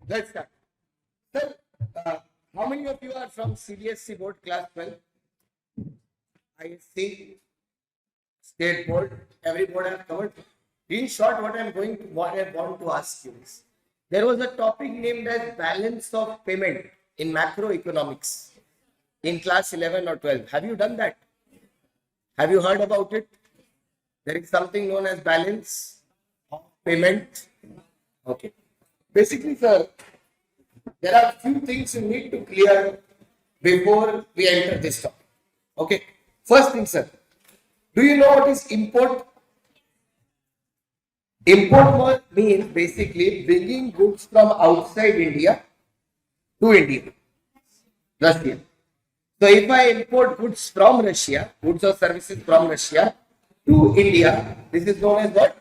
Let's start. Sir, how many of you are from CBSE board class 12? ISC, state board, every board I have covered. In short, what I want to ask you is, there was a topic named as balance of payment in macroeconomics in class 11 or 12. Have you done that? Have you heard about it? There is something known as balance of payment. Okay. Basically, sir, there are few things you need to clear before we enter this topic. Okay. First thing, sir, do you know what is import? Import means basically bringing goods from outside India to India, Russia. So if I import goods from Russia, goods or services from Russia to India, this is known as what?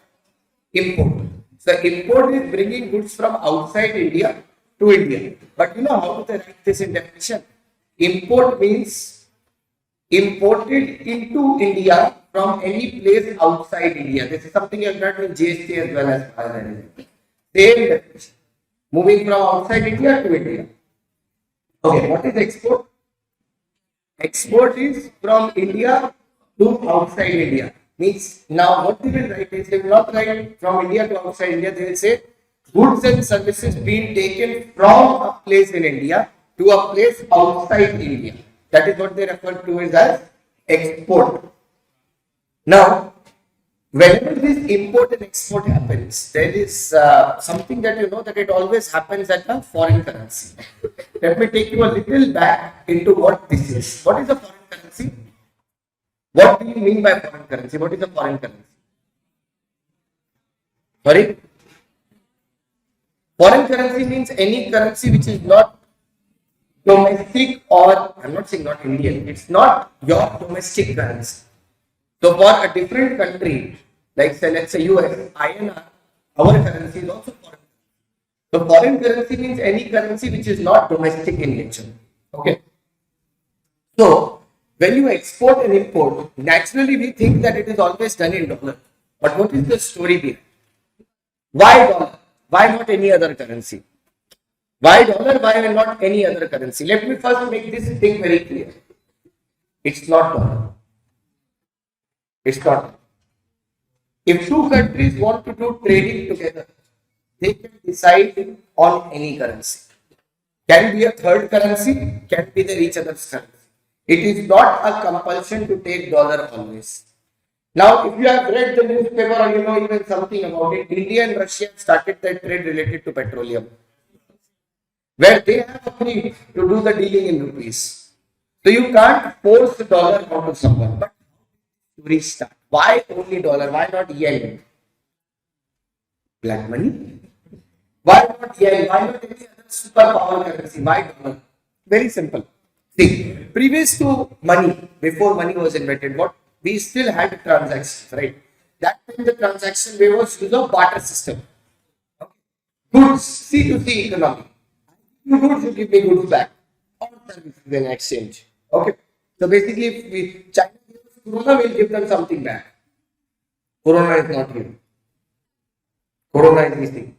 Import. So import is bringing goods from outside India to India. But you know how do they write this in definition? Import means imported into India from any place outside India. This is something you have done with GST as well as far as I know. Same definition. Moving from outside India to India. Okay, what is export? Export is from India to outside India. Means now what they will write is they will not write from India to outside India. They will say goods and services being taken from a place in India to a place outside India. That is what they refer to as export. Now, whenever this import and export happens, there is something that you know that it always happens at a foreign currency. Let me take you a little back into what this is. What is a foreign currency? What do you mean by foreign currency? What is a foreign currency? Sorry? Foreign currency means any currency which is not domestic, or I'm not saying not Indian, it's not your domestic currency. So for a different country, like say let's say US, INR, our currency is also foreign. So foreign currency means any currency which is not domestic in nature. Okay. So when you export and import, naturally we think that it is always done in dollar. But what is the story behind? Why dollar? Why not any other currency? Why dollar? Why not any other currency? Let me first make this thing very clear. It's not dollar. It's not. If two countries want to do trading together, they can decide on any currency. Can be a third currency, can be each other's currency. It is not a compulsion to take dollar always. Now, if you have read the newspaper or you know even something about it, India and Russia started their trade related to petroleum, where they have agreed to do the dealing in rupees. So you can't force the dollar onto someone. But to restart, why only dollar? Why not yen? Black money? Why not yen? Why not any other superpower currency? Why dollar? Very simple. See, previous to money, before money was invented, what we still had transactions, right? That time the transaction way was use of barter system. Okay. Goods, C to C economy. You goods, you give me goods back. Or services in exchange. Okay. So basically, if we China gives us Corona, we'll give them something back. Corona is not here. Corona is missing.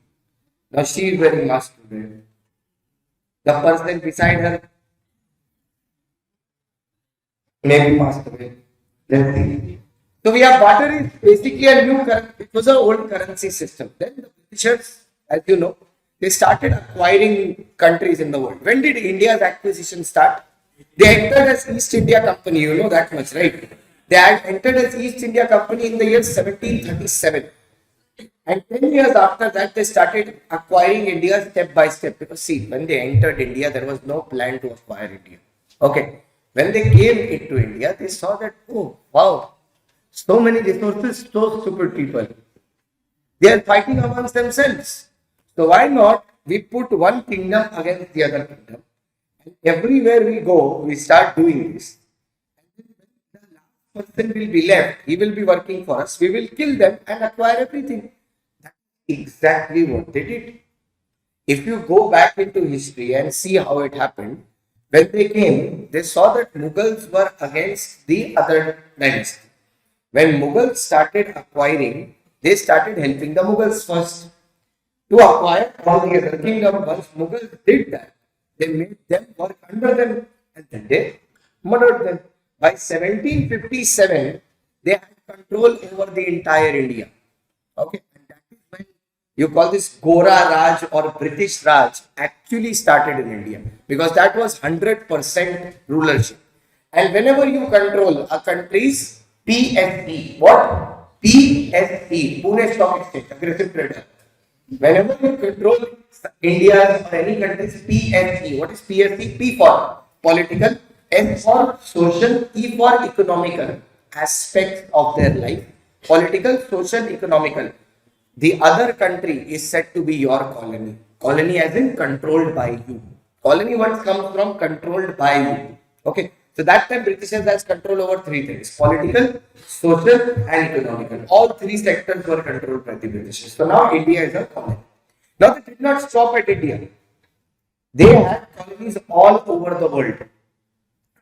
Now she is wearing mask today. The person beside her maybe passed away. Let's see. So we have barter is basically a new currency. It was an old currency system. Then the Britishers, as you know, they started acquiring countries in the world. When did India's acquisition start? They entered as East India Company. You know that much, right? They had entered as East India Company in the year 1737. And 10 years after that, they started acquiring India step by step. Because see, when they entered India, there was no plan to acquire India. Okay. When they came into India, they saw that, oh, wow, so many resources, so stupid people. They are fighting amongst themselves. So why not we put one kingdom against the other kingdom? And everywhere we go, we start doing this. And then the last person will be left. He will be working for us. We will kill them and acquire everything. That's exactly what they did. If you go back into history and see how it happened, when they came, they saw that Mughals were against the other dynasty. When Mughals started acquiring, they started helping the Mughals first. to acquire all the other kingdom. Once Mughals did that, they made them work under them and then they murdered them. By 1757, they had control over the entire India. Okay, and that is when you call this Gora Raj or British Raj actually started in India because that was 100% rulership. And whenever you control a country's PSE, what? PSE, Pune Stock Exchange, aggressive trader. Whenever you control India or any country's PSE, what is PSE? P for political, S for social, E for economical aspects of their life. Political, social, economical. The other country is said to be your colony. Colony as in controlled by you. Colony once comes from controlled by you. Okay. So that time Britishers has control over three things: political, social, and economical. All three sectors were controlled by the Britishers. So now India is a colony. Now they did not stop at India. They had colonies all over the world.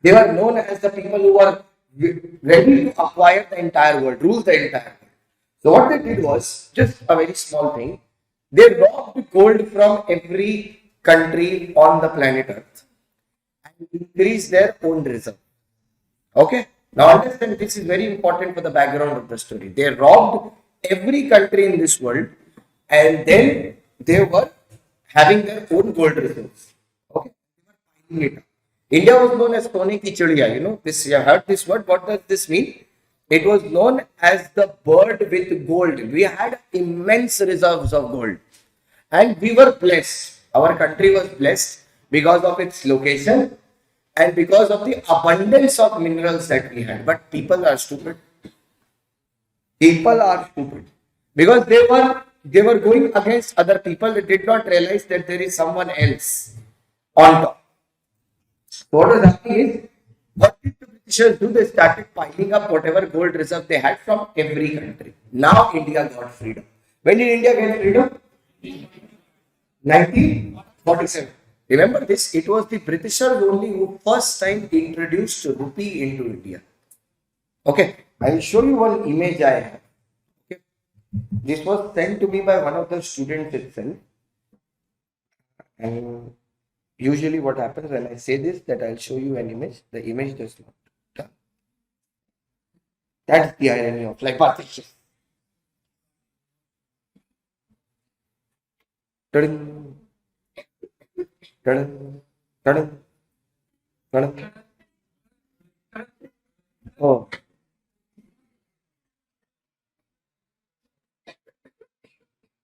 They were known as the people who were ready to acquire the entire world, rule the entire world. So what they did was just a very small thing. They robbed gold from every country on the planet Earth and increased their own reserve. Okay. Now understand, this is very important for the background of the story. They robbed every country in this world and then they were having their own gold reserves. Okay. They were piling it up. India was known as Sone ki Chidiya. You know this. You heard this word. What does this mean? It was known as the bird with gold. We had immense reserves of gold, and we were blessed. Our country was blessed because of its location and because of the abundance of minerals that we had. But people are stupid. People are stupid because they were going against other people. They did not realize that there is someone else on top. So what was happening is, what did the Britishers do? They started piling up whatever gold reserve they had from every country. Now India got freedom. When did India get freedom? 1947. Remember this? It was the Britishers only who first time introduced rupee into India. Okay, I will show you one image I have. Okay. This was sent to me by one of the students itself. And usually what happens when I say this, that I'll show you an image, the image does not come. That's the irony of life. Ta-ding, ta-ding, ta-ding, ta-ding. Oh.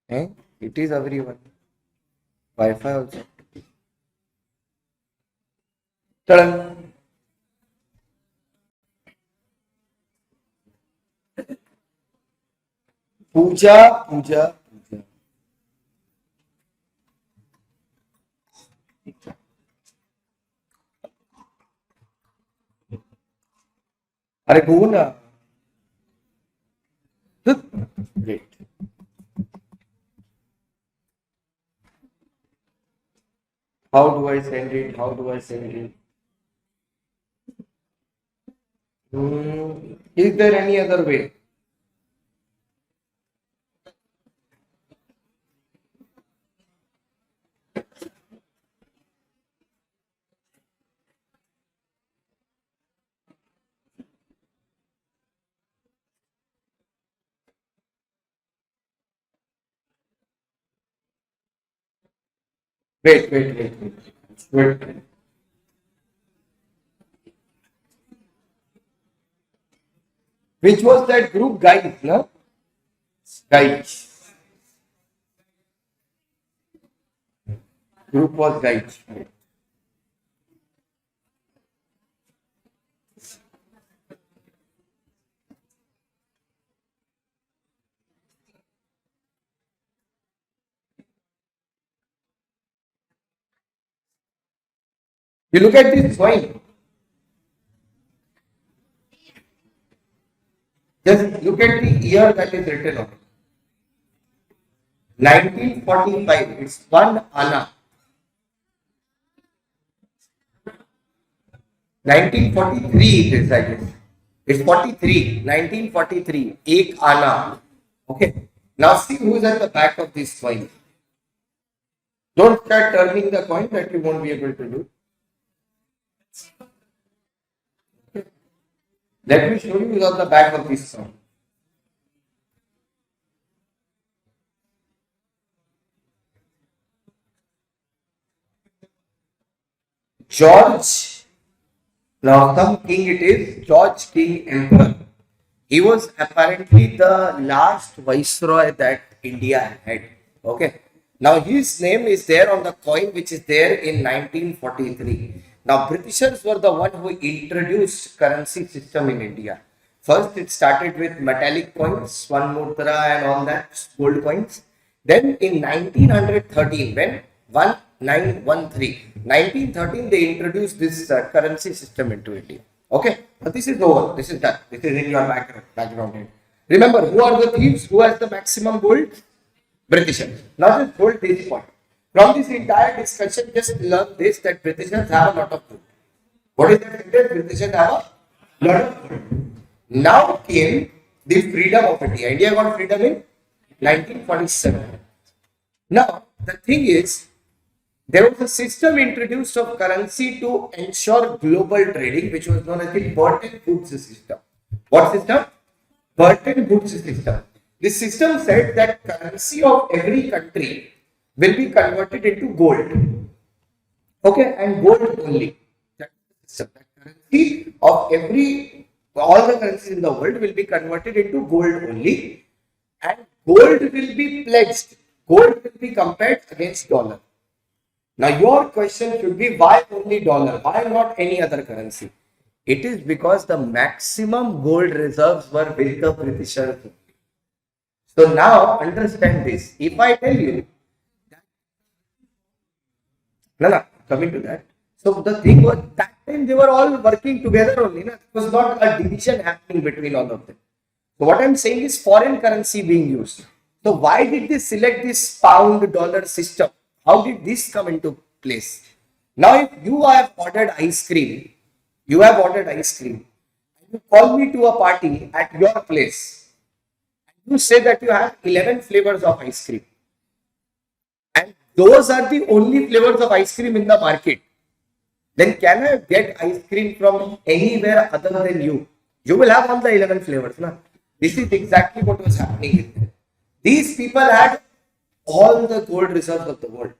Eh? It is everyone. Wi-Fi also. Ta-da! Puja, puja, puja. अरे go ना. Great. How do I send it? How do I send it? Is there any other way? Wait. Which was that group? Guys, no? Guys. Group was guys. You look at this coin. Just look at the year that is written on it. 1945. It's 1 Anna. 1943 it is, I guess. It's 43. 1943. 1 Anna. Okay. Now see who is at the back of this coin. Don't start turning the coin, that you won't be able to do. Let me show you on the back of this coin. George, now some king it is, George King Emperor. He was apparently the last viceroy that India had. Okay. Now his name is there on the coin which is there in 1943. Now Britishers were the one who introduced currency system in India. First it started with metallic coins, one mudra and all that, gold coins. Then in 1913 when 1913 they introduced this currency system into India. Okay, but this is over. This is done. This is in your background. Remember, who are the thieves? Who has the maximum gold? Britishers. Now just hold this point. From this entire discussion, just learn this that Britishers have a lot of gold. What is that sentence? Britishers have a lot of gold. Now came the freedom of India. India got freedom in 1947. Now the thing is, there was a system introduced of currency to ensure global trading, which was known as the Bretton Woods system. What system? Bretton Woods system. This system said that currency of every country will be converted into gold. Okay, and gold only. That currency of all the currencies in the world will be converted into gold only, and gold will be pledged. Gold will be compared against dollar. Now your question should be, why only dollar? Why not any other currency? It is because the maximum gold reserves were with the Britishers. So now understand this. If I tell you, coming to that. So the thing was, that time they were all working together only. It was not a division happening between all of them. So what I'm saying is foreign currency being used. So why did they select this pound dollar system? How did this come into place? Now, if you have ordered ice cream, you call me to a party at your place, and you say that you have 11 flavors of ice cream, and those are the only flavors of ice cream in the market, then can I get ice cream from anywhere other than you? You will have all the 11 flavors. Na? This is exactly what was happening with them. These people had all the gold reserves of the world.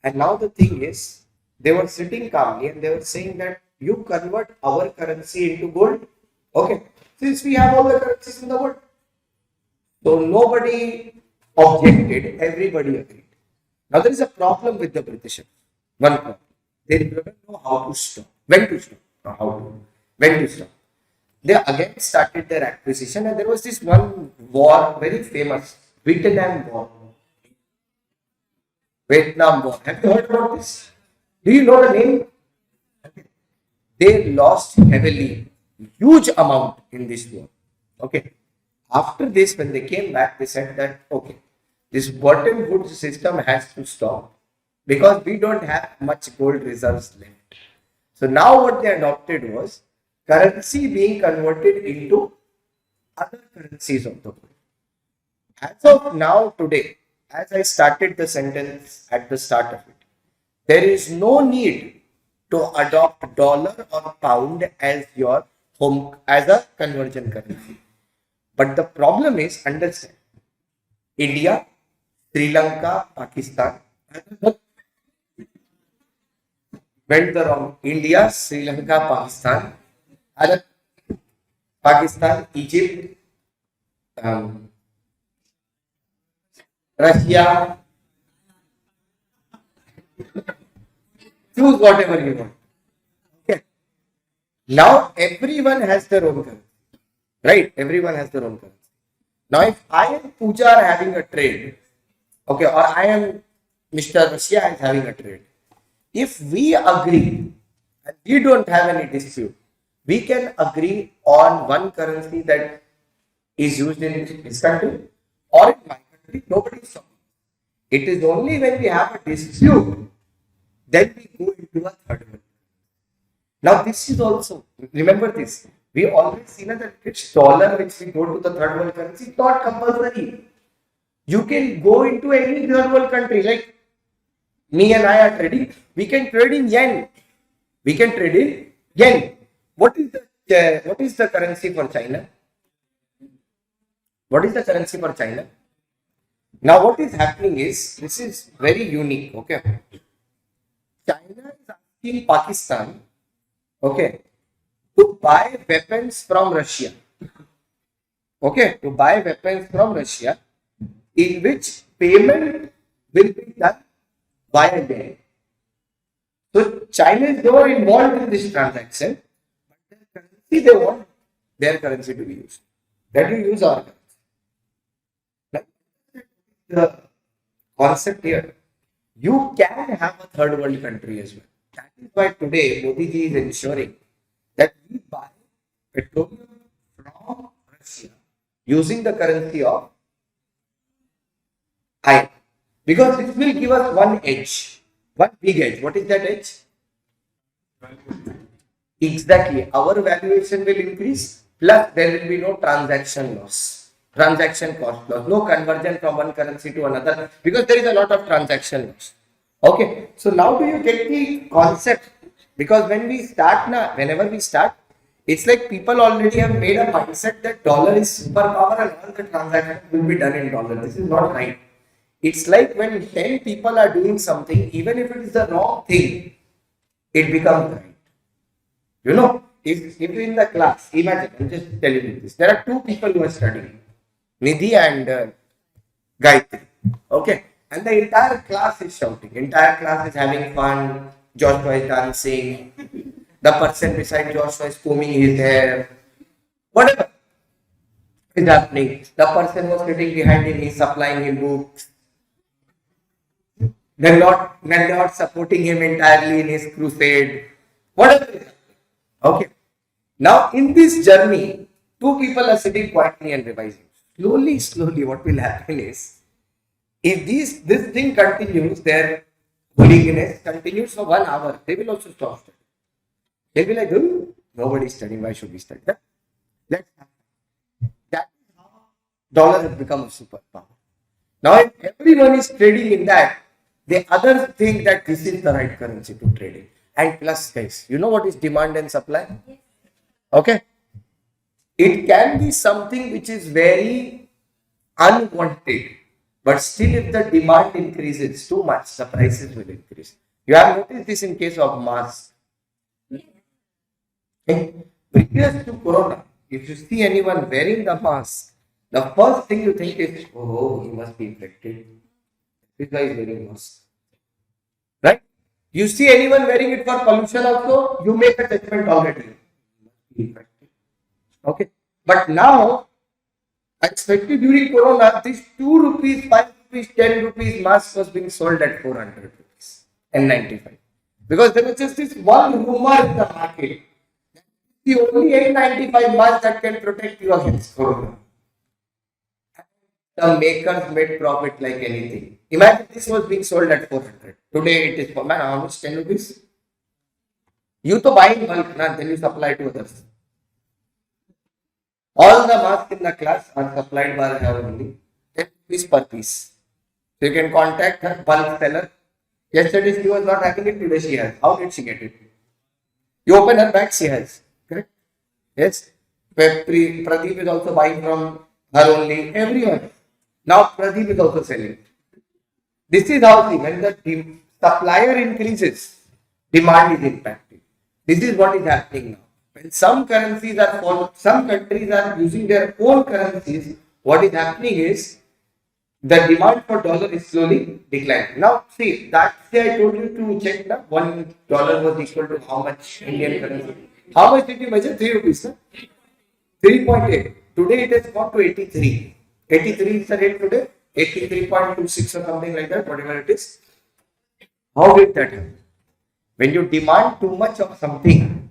And now the thing is, they were sitting calmly and they were saying that you convert our currency into gold. Okay, since we have all the currencies in the world. So nobody objected, everybody agreed. Now there is a problem with the Britishers. One problem. They didn't know how to stop, when to stop, when to stop. They again started their acquisition, and there was this one war, very famous, Vietnam War. Vietnam War. Have you heard about this? Do you know the name? They lost heavily, huge amount in this war. Okay. After this, when they came back, they said that, okay, this Bretton Woods system has to stop because we don't have much gold reserves left. So now what they adopted was currency being converted into other currencies of the world. As of now, today, as I started the sentence at the start of it, there is no need to adopt dollar or pound as your as a conversion currency. But the problem is, understand, India, Sri Lanka, Pakistan, went the wrong. India, Sri Lanka, Pakistan, Egypt, Russia. Choose whatever you want. Okay. Now everyone has their own currency. Right? Everyone has their own currency. Now if I and Pooja are having a trade, okay, or I am Mr. Russia is having a trade. If we agree and we don't have any dispute, we can agree on one currency that is used in this country or in my country. Nobody is talking. It is only when we have a dispute then we go into a third one. Now this is also, remember this, we always see that it's dollar which we go to the third world currency, not compulsory. You can go into any third world country, like Me and I are trading. We can trade in yen. We can trade in yen. What is the currency for China? What is the currency for China? Now, what is happening is, this is very unique. Okay, China is asking Pakistan, okay, to buy weapons from Russia. Okay, to buy weapons from Russia, in which payment will be done via yen. So China is never involved in this transaction, but their currency, they want their currency to be used. That will use our currency. The concept here, you can have a third world country as well. That is why today Modi ji is ensuring that we buy petroleum from Russia using the currency of I, because this will give us one edge, one big edge. What is that edge? Exactly, our valuation will increase, plus there will be no transaction loss, transaction cost loss, no conversion from one currency to another, because there is a lot of transaction loss. Okay, so now do you get the concept? Because when we start now, whenever we start, it's like people already have made a mindset that dollar is superpower and all the transactions will be done in dollar. This is not right. It's like when 10 people are doing something, even if it is the wrong thing, it becomes right. You know, if in the class, imagine, I'm just telling you this, there are two people who are studying, Nidhi and Gayatri. Okay, and the entire class is shouting, entire class is having fun, Joshua is dancing, the person beside Joshua is combing his hair, whatever is happening. The person was sitting behind him, he's supplying him books. They're not supporting him entirely in his crusade. Whatever is happening. Okay. Now, in this journey, two people are sitting quietly and revising. Slowly, what will happen is, if this thing continues, their hooliganess continues for 1 hour, they will also stop studying. They'll be like, oh, nobody's studying, why should we study? That is how dollar has become a superpower. Now, if everyone is trading in that, the others think that this is the right currency to trade in. And plus, guys, you know what is demand and supply? Okay. It can be something which is very unwanted, but still if the demand increases too much, the prices will increase. You have noticed this in case of masks. Previous to Corona, if you see anyone wearing the mask, the first thing you think is, oh, he must be infected. This guy is wearing mask. Right? You see anyone wearing it for pollution also, you make a judgment already. Okay. But now, especially during Corona, this 2 rupees, 5 rupees, 10 rupees mask was being sold at 400 rupees and 95. Because there was just this one rumor in the market. The only 895 mask that can protect you against Corona. The makers made profit like anything. Imagine this was being sold at 400. Today it is for, man, how much? 10 rupees? You to buy in bulk, then you supply to others. All the masks in the class are supplied by her only. 10 rupees per piece. So you can contact her bulk seller. Yesterday she was not having it, today she has. How did she get it? You open her bag, she has. Correct? Yes. Pradeep is also buying from her only. Everyone. Now Pradeep is also selling. This is how, when the supplier increases, demand is impacted. This is what is happening now. When some countries are using their own currencies, what is happening is the demand for dollar is slowly declining. Now see, that's why I told you to check that $1 was equal to how much Indian currency. How much did you measure? 3 rupees, sir? 3.8. Today it has gone to 83. 83 is the rate today. 83.26 or something like that, whatever it is. How did that happen? When you demand too much of something,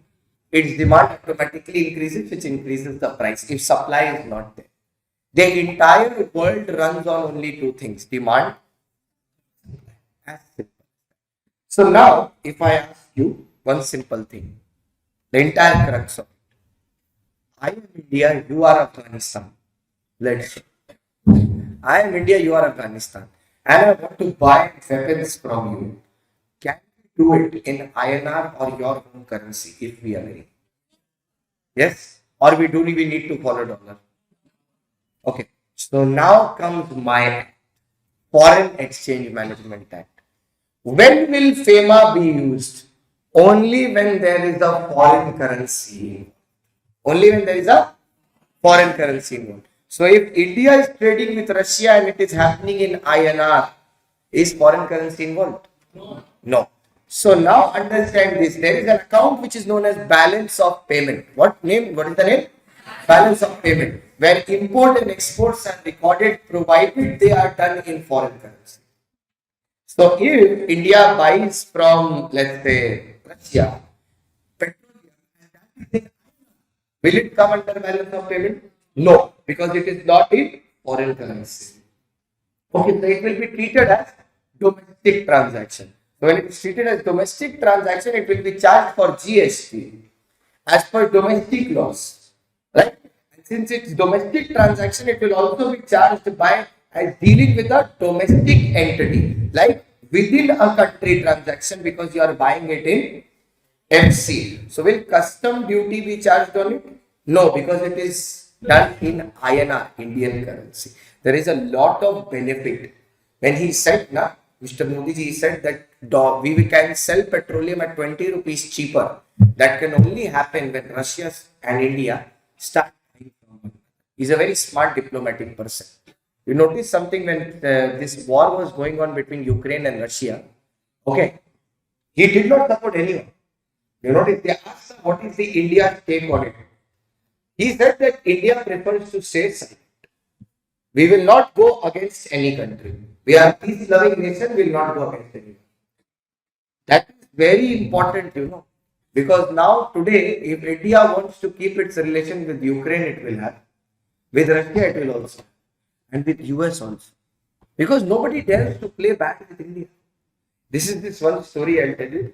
its demand automatically increases, which increases the price if supply is not there. The entire world runs on only two things, demand and supply. So now, if I ask you one simple thing, the entire crux of it, I am India, you are Afghanistan. Let's say. I am India, you are Afghanistan. And I want to buy weapons from you. do it in INR or your home currency if we agree. Yes? Or we need to follow dollar. Okay. So now comes my Foreign Exchange Management Act. When will FEMA be used? Only when there is a foreign currency. Only when there is a foreign currency involved. So if India is trading with Russia and it is happening in INR, is foreign currency involved? No. So now understand this. There is an account which is known as balance of payment. What name? What is the name? Balance of payment. Where import and exports are recorded provided they are done in foreign currency. So if India buys from, let's say, Russia, petroleum, will it come under balance of payment? No, because it is not in foreign currency. Okay, so it will be treated as domestic transaction. So when it is treated as domestic transaction, it will be charged for GST as per domestic laws, right? And since it's domestic transaction, it will also be charged by as dealing with a domestic entity, like within a country transaction, because you are buying it in MC. So will custom duty be charged on it? No, because it is done in INR, Indian currency. There is a lot of benefit. When he said, Mr. Modi ji said that we can sell petroleum at 20 rupees cheaper. That can only happen when Russia and India start buying from one. He's a very smart diplomatic person. You notice something when this war was going on between Ukraine and Russia. Okay, he did not support anyone. You notice they asked him what is the India's take on it. He said that India prefers to stay silent. We will not go against any country. We are a peace-loving nation, we will not go against anyone. That is very important, because now today, if India wants to keep its relation with Ukraine, it will have. With Russia, it will also. And with US also. Because nobody dares to play back with India. This is this one story I'll tell you.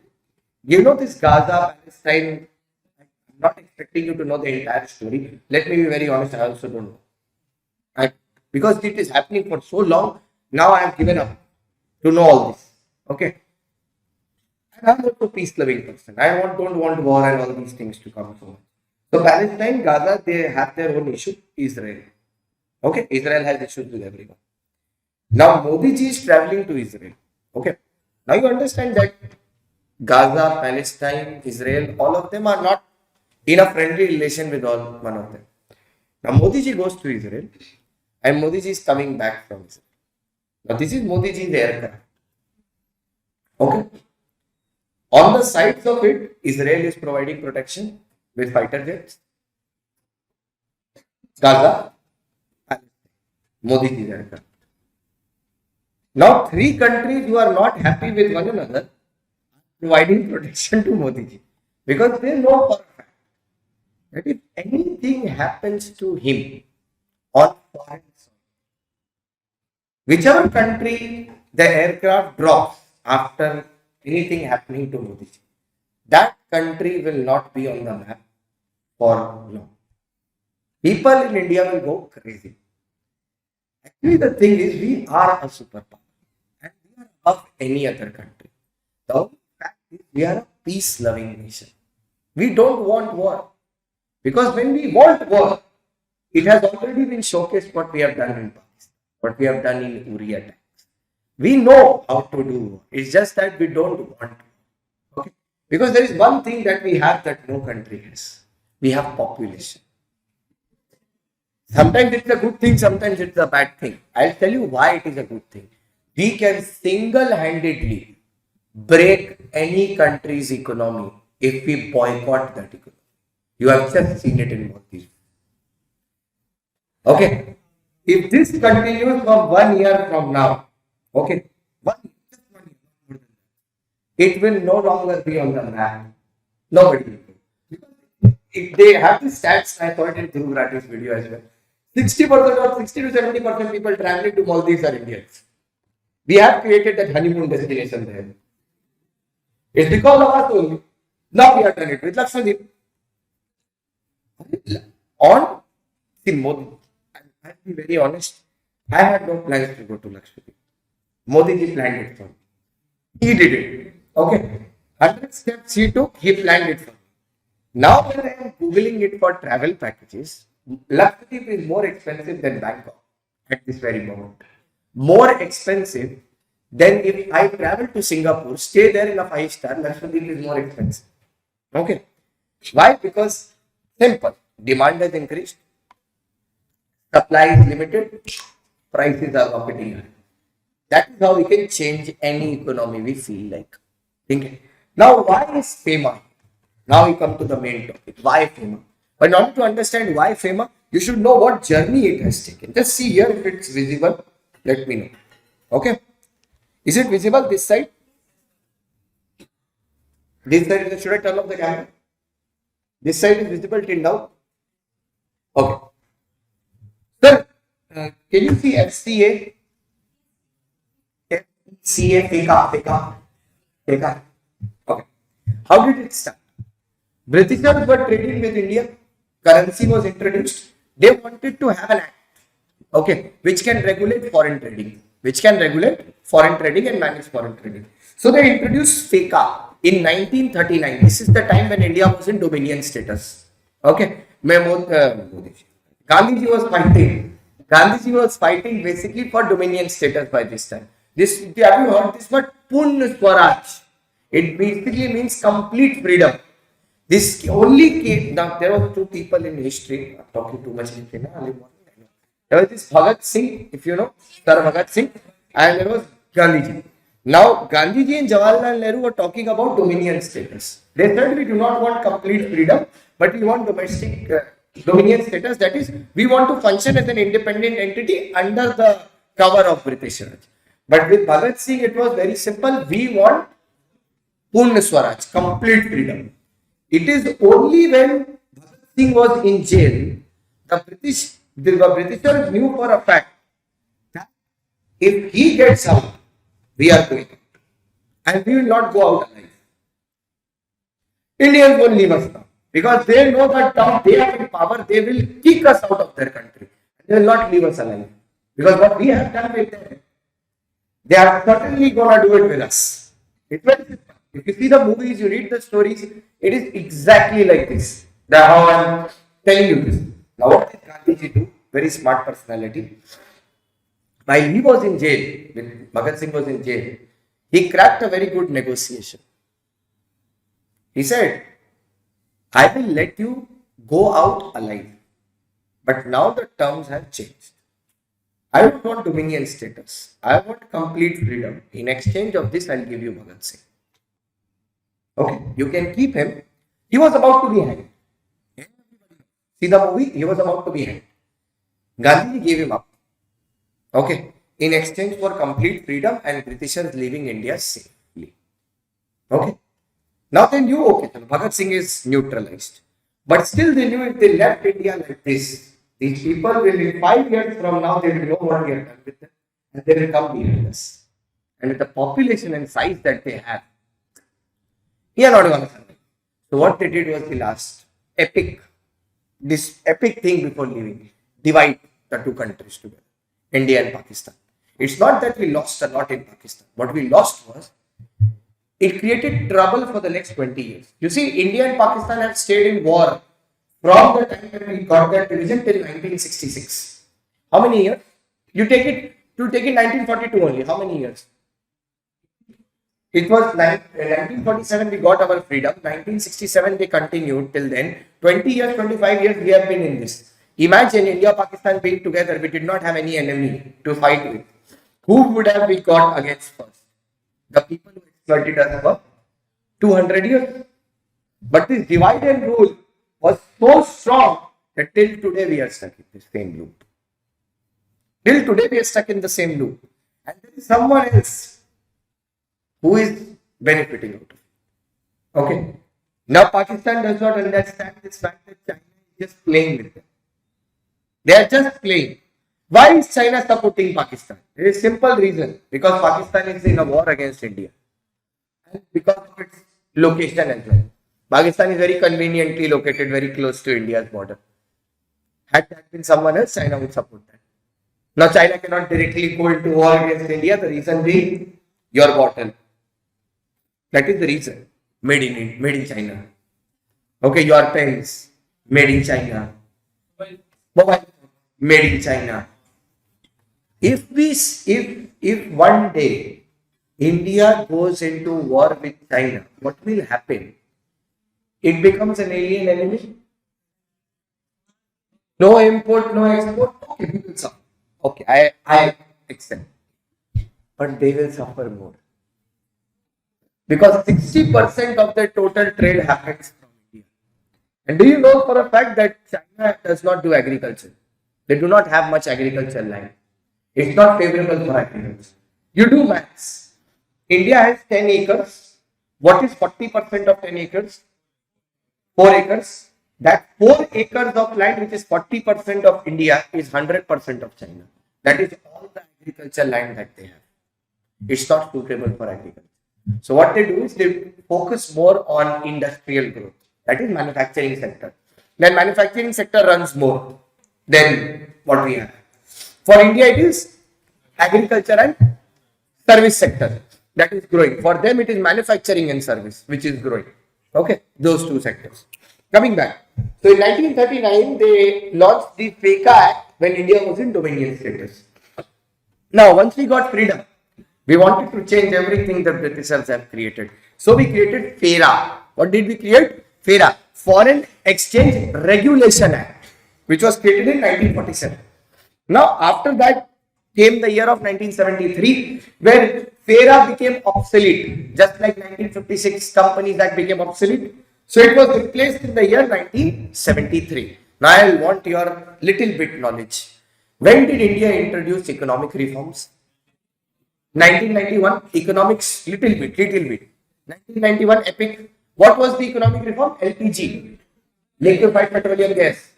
You know this Gaza, Palestine. I'm not expecting you to know the entire story. Let me be very honest, I also don't know. Because it is happening for so long, now I have given up to know all this. Okay. And I'm not a peace-loving person. I don't want war and all these things to come so much. So Palestine, Gaza, they have their own issue. Israel. Okay. Israel has issues with everyone. Now Modi ji is traveling to Israel. Okay. Now you understand that Gaza, Palestine, Israel, all of them are not in a friendly relation with one of them. Now Modi ji goes to Israel and Modi ji is coming back from Israel. Now this is Modi ji's aircraft. Okay. On the sides of it, Israel is providing protection with fighter jets. Gaza, Modi ji's aircraft. Now three countries who are not happy with one another providing protection to Modi ji, because they know for a fact that if anything happens to him on foreign soil, whichever country the aircraft drops after anything happening to Modi ji, that country will not be on the map for long. People in India will go crazy. Actually, the thing is, we are a superpower and we are above any other country. The only fact is, we are a peace-loving nation. We don't want war. Because when we want war, it has already been showcased what we have done in Pakistan, what we have done in Uri attacks. We know how to do war. It's just that we don't want to. Okay? Because there is one thing that we have that no country has. We have population. Sometimes it's a good thing, sometimes it's a bad thing. I'll tell you why it is a good thing. We can single-handedly break any country's economy if we boycott that economy. You have just seen it in Maldives. Okay. If this continues for 1 year from now, okay, just 1 year, it will no longer be on the map. Nobody will do. If they have the stats, I saw it in Dhruv Rathi's video as well. 60% or 60 to 70% people traveling to Maldives are Indians. We have created that honeymoon destination there. It's because of us only. Now we have done it with Lakshadweep. Modi, I'll be very honest, I had no plans to go to Lakshadweep. Modi ji planned it for me. He did it. Okay. 100 steps he took, he planned it for me. Now when I am Googling it for travel packages, Lakshadweep is more expensive than Bangkok at this very moment. More expensive than if I travel to Singapore, stay there in a 5-star, Lakshadweep is more expensive. Okay. Why? Because simple. Demand has increased, supply is limited, prices are rocketing high. That is how we can change any economy we feel like. Think. Now, why is FEMA? Now we come to the main topic. Why FEMA? But in order to understand why FEMA, you should know what journey it has taken. Just see here if it's visible. Let me know. Okay. Is it visible this side? This side, should I turn off the camera? This side is visible till now. Okay. Sir, can you see FCA? FCA, FECA. Okay. How did it start? Britishers were trading with India. Currency was introduced. They wanted to have an act, okay, which can regulate foreign trading, and manage foreign trading. So they introduced FECA in 1939. This is the time when India was in dominion status. Okay. Gandhiji was fighting basically for dominion status by this time. This, have you heard this word? Purna Swaraj. It basically means complete freedom. This only came, now there were two people in history, I'm talking too much in Kenya, there was this Bhagat Singh, if you know, Sir Bhagat Singh, and there was Gandhiji. Now, Gandhiji and Jawaharlal Nehru were talking about dominion status. They said we do not want complete freedom, but we want domestic dominion status. That is, we want to function as an independent entity under the cover of British Raj. But with Bhagat Singh, it was very simple. We want Purna Swaraj, complete freedom. It is only when Bhagat Singh was in jail, the Britishers knew for a fact that if he gets out, we are going out. And we will not go out alive. Indians will leave us now. Because they know that now they are in power, they will kick us out of their country. They will not leave us alive. Because what we have done with them, they are certainly going to do it with us. It's very simple. If you see the movies, you read the stories, it is exactly like this. That's how I am telling you this. Now what did Gandhiji do? Very smart personality. While he was in jail, when Bhagat Singh was in jail, he cracked a very good negotiation. He said, I will let you go out alive. But now the terms have changed. I don't want dominion status. I want complete freedom. In exchange of this, I'll give you Bhagat Singh. Okay, you can keep him. He was about to be hanged. See the movie? He was about to be hanged. Gandhiji gave him up. Okay, in exchange for complete freedom and Britishers leaving India safely. Okay. Now they knew, okay, Bhagat Singh is neutralized. But still they knew if they left India like this, these people will in 5 years from now, they will know what we have done with them. And they will come behind us. And with the population and size that they have, we are not going to survive. So what they did was the last epic thing before leaving. Divide the two countries together. India and Pakistan. It's not that we lost a lot in Pakistan. What we lost was, it created trouble for the next 20 years. You see, India and Pakistan have stayed in war from the time when we got that division till 1966. How many years? You take it 1942 only. How many years? It was 1947 we got our freedom. 1967 they continued till then. 20 years, 25 years we have been in this. Imagine India, Pakistan being together. We did not have any enemy to fight with. Who would have we got against first? The people who exploited us for 200 years. But this divide and rule was so strong that till today we are stuck in the same loop. Till today we are stuck in the same loop. And there is someone else who is benefiting out of it. Okay. Now Pakistan does not understand this fact that China is just playing with them. They are just playing. Why is China supporting Pakistan? There is a simple reason. Because Pakistan is in a war against India. And because of its location as well. Pakistan is very conveniently located very close to India's border. Had that been someone else, China would support that. Now China cannot directly go into war against India. The reason being your bottle. That is the reason. made in China. Okay, your pens, made in China. Mobile, made in China. If one day India goes into war with China, what will happen? It becomes an alien enemy. No import, no export. Okay, we will suffer. Okay, I accept. But they will suffer more. Because 60% of the total trade happens from India. And do you know for a fact that China does not do agriculture? They do not have much agricultural land. It's not favorable for agriculture. You do maths. India has 10 acres. What is 40% of 10 acres? 4 acres. That 4 acres of land, which is 40% of India, is 100% of China. That is all the agricultural land that they have. It's not suitable for agriculture. So what they do is they focus more on industrial growth. That is manufacturing sector. Then manufacturing sector runs more than what we have. For India, it is agriculture and service sector that is growing. For them, it is manufacturing and service which is growing. Okay, those two sectors. Coming back. So in 1939, they launched the FECA Act when India was in Dominion status. Now, once we got freedom, we wanted to change everything the Britishers have created. So we created FERA. What did we create? FERA, Foreign Exchange Regulation Act, which was created in 1947. Now, after that came the year of 1973, where FERA became obsolete, just like 1956 companies that became obsolete. So it was replaced in the year 1973. Now I want your little bit knowledge. When did India introduce economic reforms? 1991, economics, little bit. 1991, epic. What was the economic reform? LPG, liquefied petroleum gas.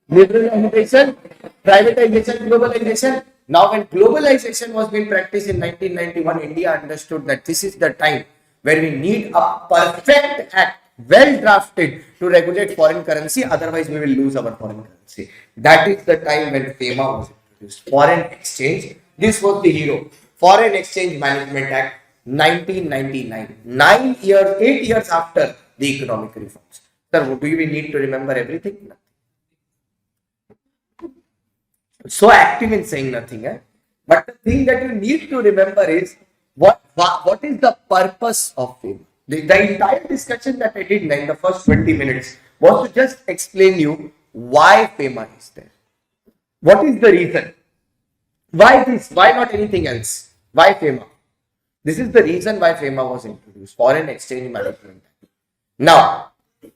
Liberalization, privatization, globalization. Now when globalization was being practiced in 1991, India understood that this is the time where we need a perfect act, well drafted, to regulate foreign currency, otherwise we will lose our foreign currency. That is the time when FEMA was introduced. Foreign exchange, this was the hero. Foreign Exchange Management Act, 1999. 8 years after the economic reforms. Sir, do we need to remember everything? Nothing. So active in saying nothing. But the thing that you need to remember is what is the purpose of FEMA? The entire discussion that I did in the first 20 minutes was to just explain you why FEMA is there. What is the reason? Why this? Why not anything else? Why FEMA? This is the reason why FEMA was introduced, Foreign Exchange Management Act. Now,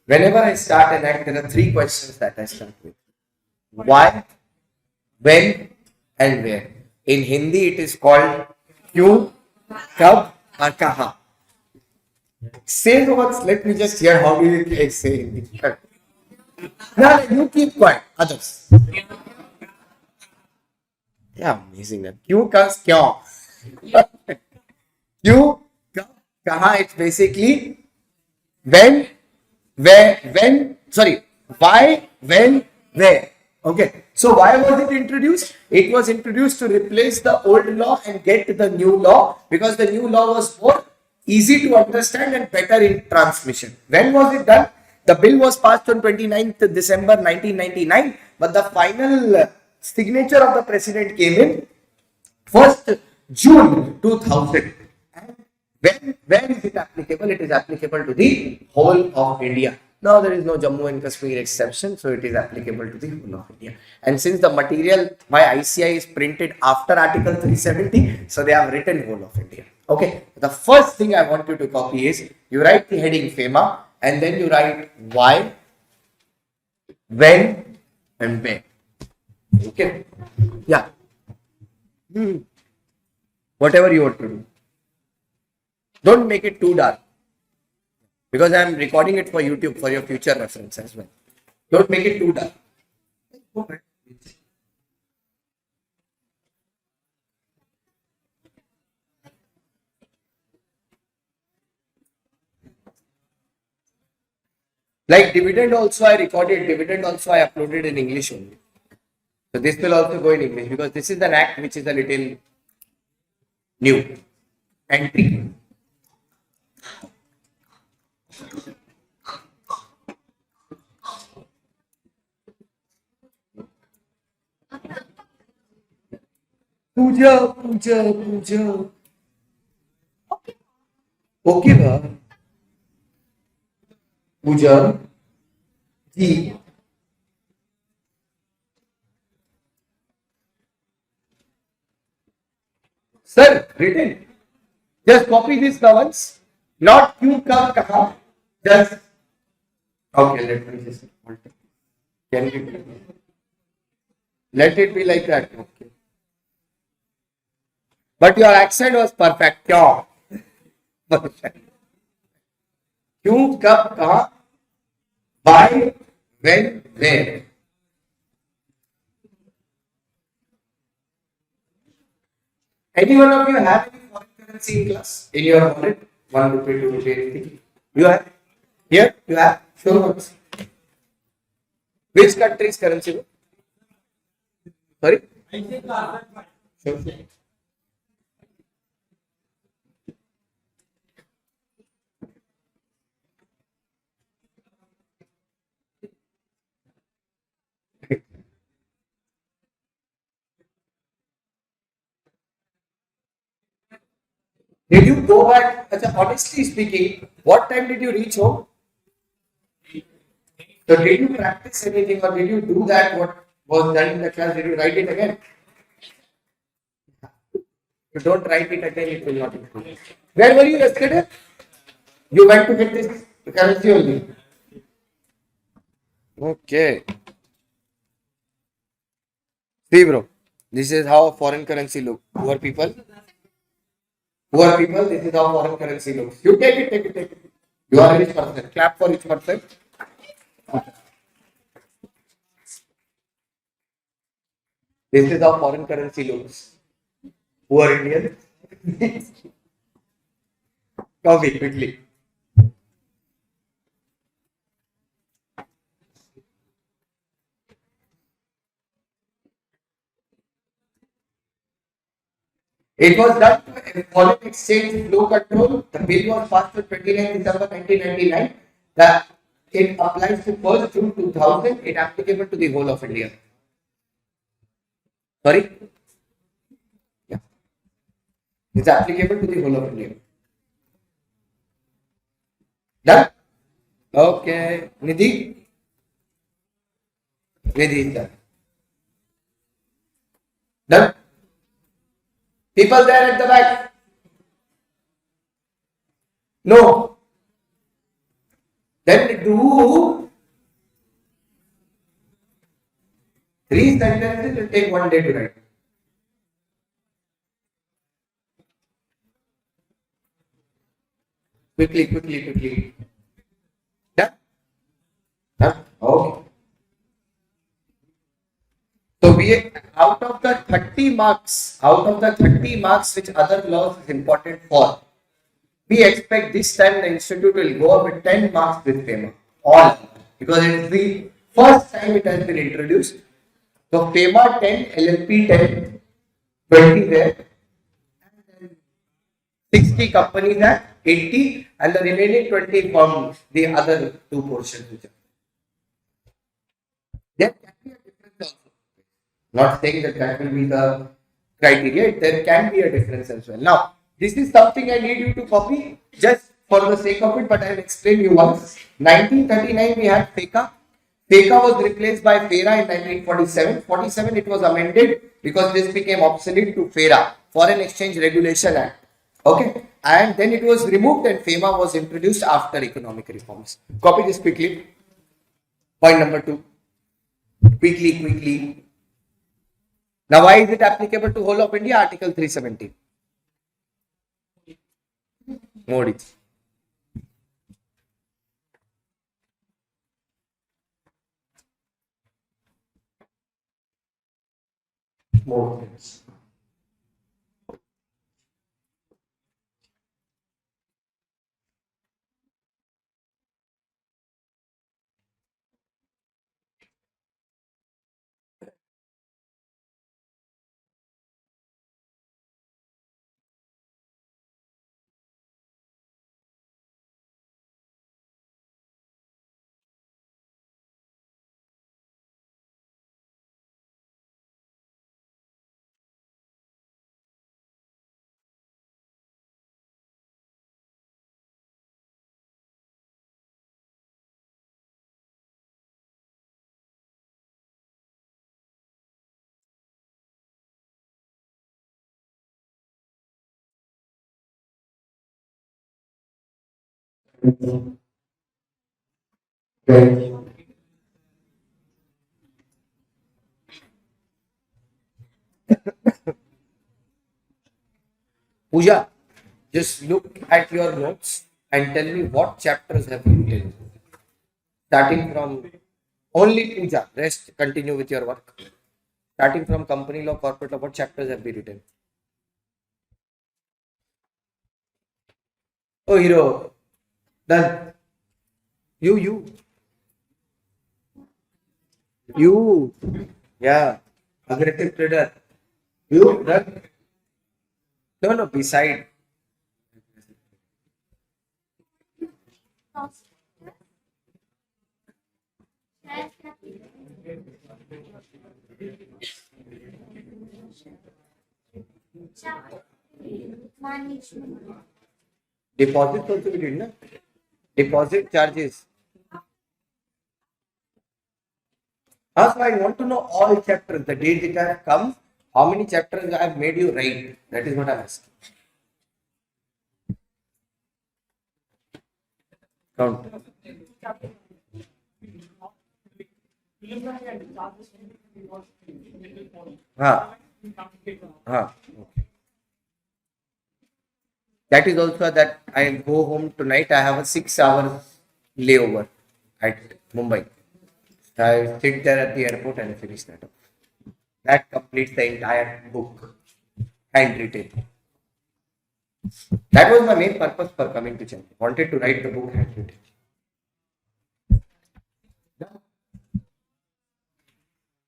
whenever I start an act, there are 3 questions that I start with. Why, when, and where. In Hindi, it is called Kyun, Kab, or Kaha. Say the words, let me just hear how you say Hindi. Now, you keep quiet, others. Yeah, amazing. Kyun, kas, kyon. Kyun, kab, kaha, it's basically when, where, when, sorry, why, when, where. Okay, so why was it introduced? It was introduced to replace the old law and get the new law, because the new law was more easy to understand and better in transmission. When was it done? The bill was passed on 29th December 1999, but the final signature of the president came in 1st June 2000. And where is it applicable? It is applicable to the whole of India. Now there is no Jammu and Kashmir exception, so it is applicable to the whole of India. And since the material by ICI is printed after Article 370, so they have written whole of India. Okay, the first thing I want you to copy is, you write the heading FEMA and then you write why, when, and where. Okay, yeah. Whatever you want to do. Don't make it too dark, because I am recording it for YouTube for your future reference as well. Don't make it too dark. Like dividend also I recorded, dividend also I uploaded in English only. So this will also go in English, because this is an act which is a little new entry. Puja Puja Puja okay बा Puja ji sir written just copy this once not क्यों कब कहा just okay let me just can you let it be like that okay but your accent was perfect क्यों perfect क्यों कब कहा why when where any one of you have any foreign currency in class in your wallet 1 rupee 2 rupee anything you have here you have sure ones which country's currency sorry sure. Did you go back? Achha, honestly speaking, what time did you reach home? So did you practice anything or did you do that what was done in the class? Did you write it again? If you don't write it again, it will not improve. Where were you yesterday? You went to get this currency only. Okay. See, bro. This is how foreign currency look. Poor people. Poor people. This is how foreign currency looks. You take it, take it, take it. You are a rich person. Clap for each person. This is how foreign currency looks. Poor Indian. Copy quickly. It was done to foreign exchange flow control. The bill was passed on 29 December 1999. The, it applies to 1st June 2000. It applicable to the whole of India. Sorry? Yeah. It's applicable to the whole of India. Done? Okay. Nidhi? Nidhi is done. Done? People there at the back? No. Then do 3 sentences will take 1 day to write. Quickly, quickly, quickly. Done? Done? Okay. So we out of the 30 marks which other laws is important for, we expect this time the institute will go up with 10 marks with FEMA. All because it's the first time it has been introduced. So FEMA 10, LLP 10, 20 there, 60 companies at 80, and the remaining 20 from the other two portions. There can be a difference also. Not saying that that will be the criteria, there can be a difference as well. Now, this is something I need you to copy just for the sake of it, but I will explain you once. 1939 we had FECA. FECA was replaced by FERA in 1947. 47 it was amended because this became obsolete to FERA, Foreign Exchange Regulation Act. Okay, and then it was removed and FEMA was introduced after economic reforms. Copy this quickly. Point number 2. Quickly, quickly. Now, why is it applicable to whole of India? Article 370. Modi. More. Pooja, just look at your notes and tell me what chapters have you written. Starting from only Pooja, rest continue with your work. Starting from company law, corporate law, what chapters have been written? Oh, hero, done. You, yeah, aggressive trader. You, done. No, no, beside. Deposit also we did, na? Deposit charges. Also, I want to know all chapters, the date it has come, how many chapters I have made you write. That is what I am asking. Count. हाँ हाँ. That is also that I go home tonight. I have a 6 hours layover at Mumbai. I sit there at the airport and finish that up. That completes the entire book, handwritten. That was my main purpose for coming to Chennai. Wanted to write the book handwritten.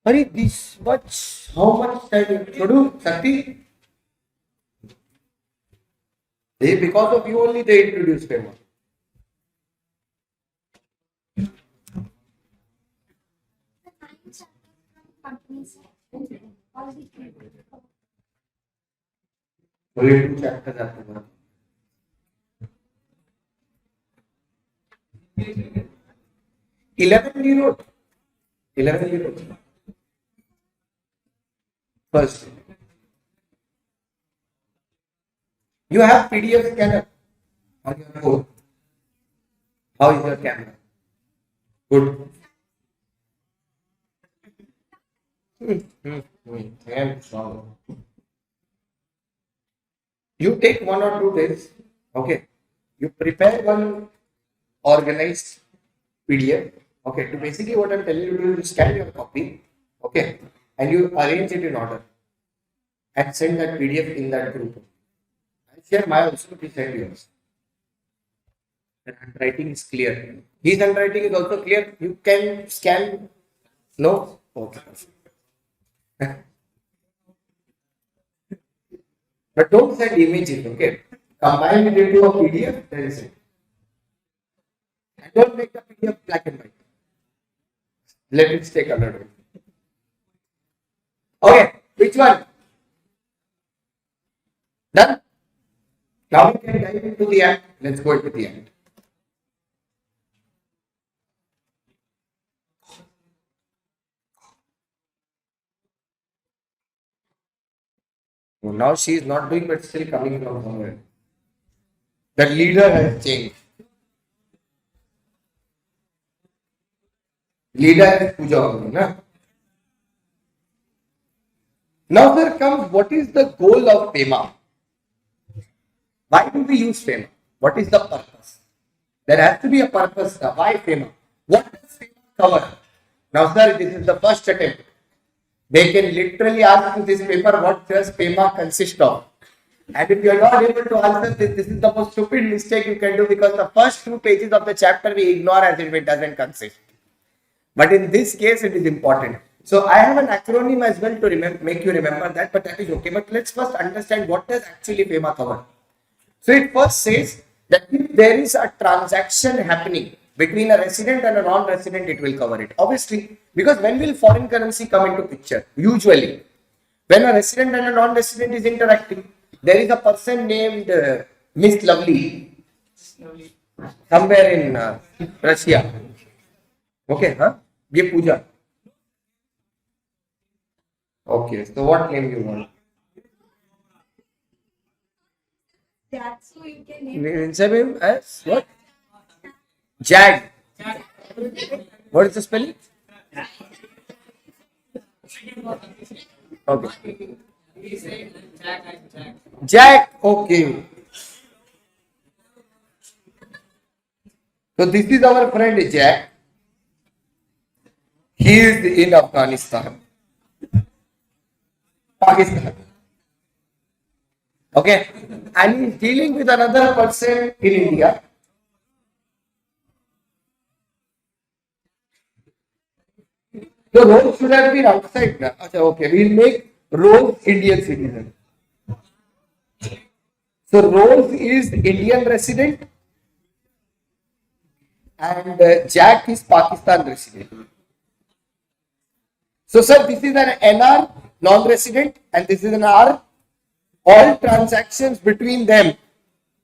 Are this much? How much time to do, Sakti? Because of you only they introduced FEMA. Only 2 chapters are covered. 11 you wrote. 11 you wrote. First. You have PDF scanner on your phone. How is your camera? Good. I am strong. You take 1 or 2 days. Okay. You prepare one organized PDF. Okay. So basically what I'm telling you to do is scan your copy. Okay. And you arrange it in order. And send that PDF in that group. I share my also to send yours. The handwriting is clear. His handwriting is also clear. You can scan. No? Okay. But don't send images, okay? Combine it into a PDF, that is it. And don't make the PDF black and white. Let it stay colored. Okay, which one? Done? Now we can dive into the end. Let's go into the end. So now she is not doing, but still coming from somewhere. The leader has changed. Leader is Pooja only, na? Now there comes what is the goal of FEMA? Why do we use FEMA? What is the purpose? There has to be a purpose. Why FEMA? What does FEMA cover? Now, sir, this is the first attempt. They can literally ask you this paper, what does FEMA consist of? And if you are not able to answer this, this is the most stupid mistake you can do because the first 2 pages of the chapter we ignore as if it doesn't consist. But in this case, it is important. So I have an acronym as well to make you remember that, but that is okay. But let's first understand what does actually FEMA cover. So it first says that if there is a transaction happening between a resident and a non-resident, it will cover it. Obviously, because when will foreign currency come into picture? Usually, when a resident and a non-resident is interacting, there is a person named Miss Lovely somewhere in Russia. Okay, huh? Give Pooja. Okay, so what name you want? That's so you can Name him as what? Jag. What is the spelling? Okay. Jack. Okay. So this is our friend Jack. He is in Afghanistan. Pakistan. Okay. And he is dealing with another person in India. The role should have been outside now. Okay, we'll make Rose Indian citizen. So Rose is Indian resident and Jack is Pakistan resident. So sir, this is an NR, non-resident, and this is an R. All transactions between them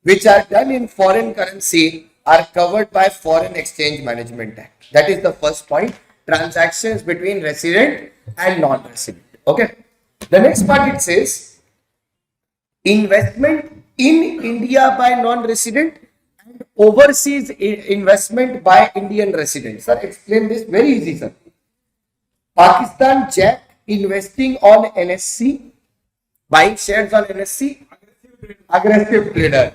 which are done in foreign currency are covered by Foreign Exchange Management Act. That is the first point. Transactions between resident and non-resident. Okay. The next part it says investment in India by non-resident and overseas investment by Indian residents. Sir, explain this very easy, sir. Pakistan Jack investing on NSC, buying shares on NSC, aggressive trader,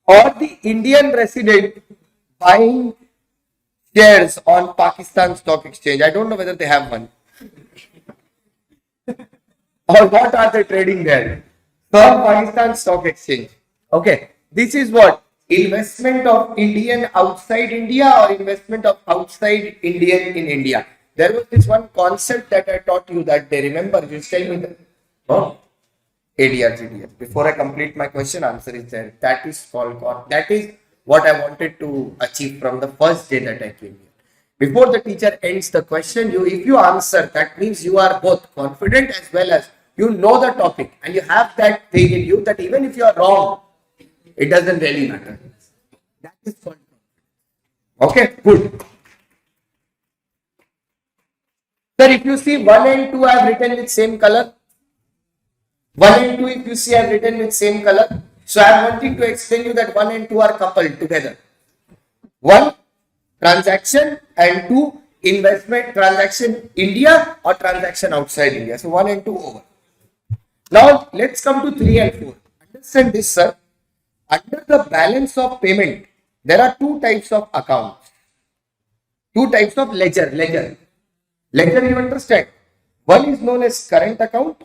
or the Indian resident buying shares on Pakistan Stock Exchange. I don't know whether they have one. Or what are they trading there? From Pakistan Stock Exchange. Okay. This is what? Investment of Indian outside India or investment of outside Indian in India. There was this one concept that I taught you that day. Remember, you tell me that. No? ADR, GDR. Before I complete my question, answer is there. That is called, that is what I wanted to achieve from the first day that I came here. Before the teacher ends the question, if you answer, that means you are both confident as well as you know the topic and you have that thing in you that even if you are wrong, it doesn't really matter. That is fun. Okay, good. Sir, if you see 1 and 2 I have written with same color. 1 and 2 if you see I have written with same color. So I am wanting to explain you that 1 and 2 are coupled together. 1 transaction and 2 investment transaction India or transaction outside India. So 1 and 2 over. Now let's come to 3 and 4. Understand this, sir. Under the balance of payment, there are 2 types of accounts. 2 types of ledger. Ledger, you understand? One is known as current account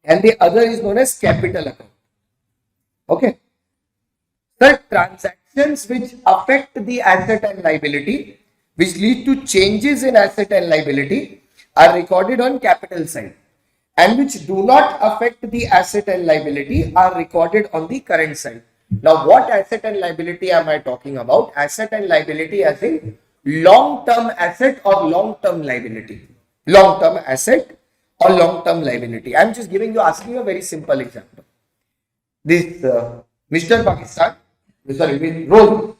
and the other is known as capital account. Okay. The transactions which affect the asset and liability, which lead to changes in asset and liability, are recorded on capital side, and which do not affect the asset and liability are recorded on the current side. Now, what asset and liability am I talking about? Asset and liability as in long-term asset or long-term liability. Long-term asset or long-term liability. I am just asking you a very simple example. This Mr. Pakistan, Rose,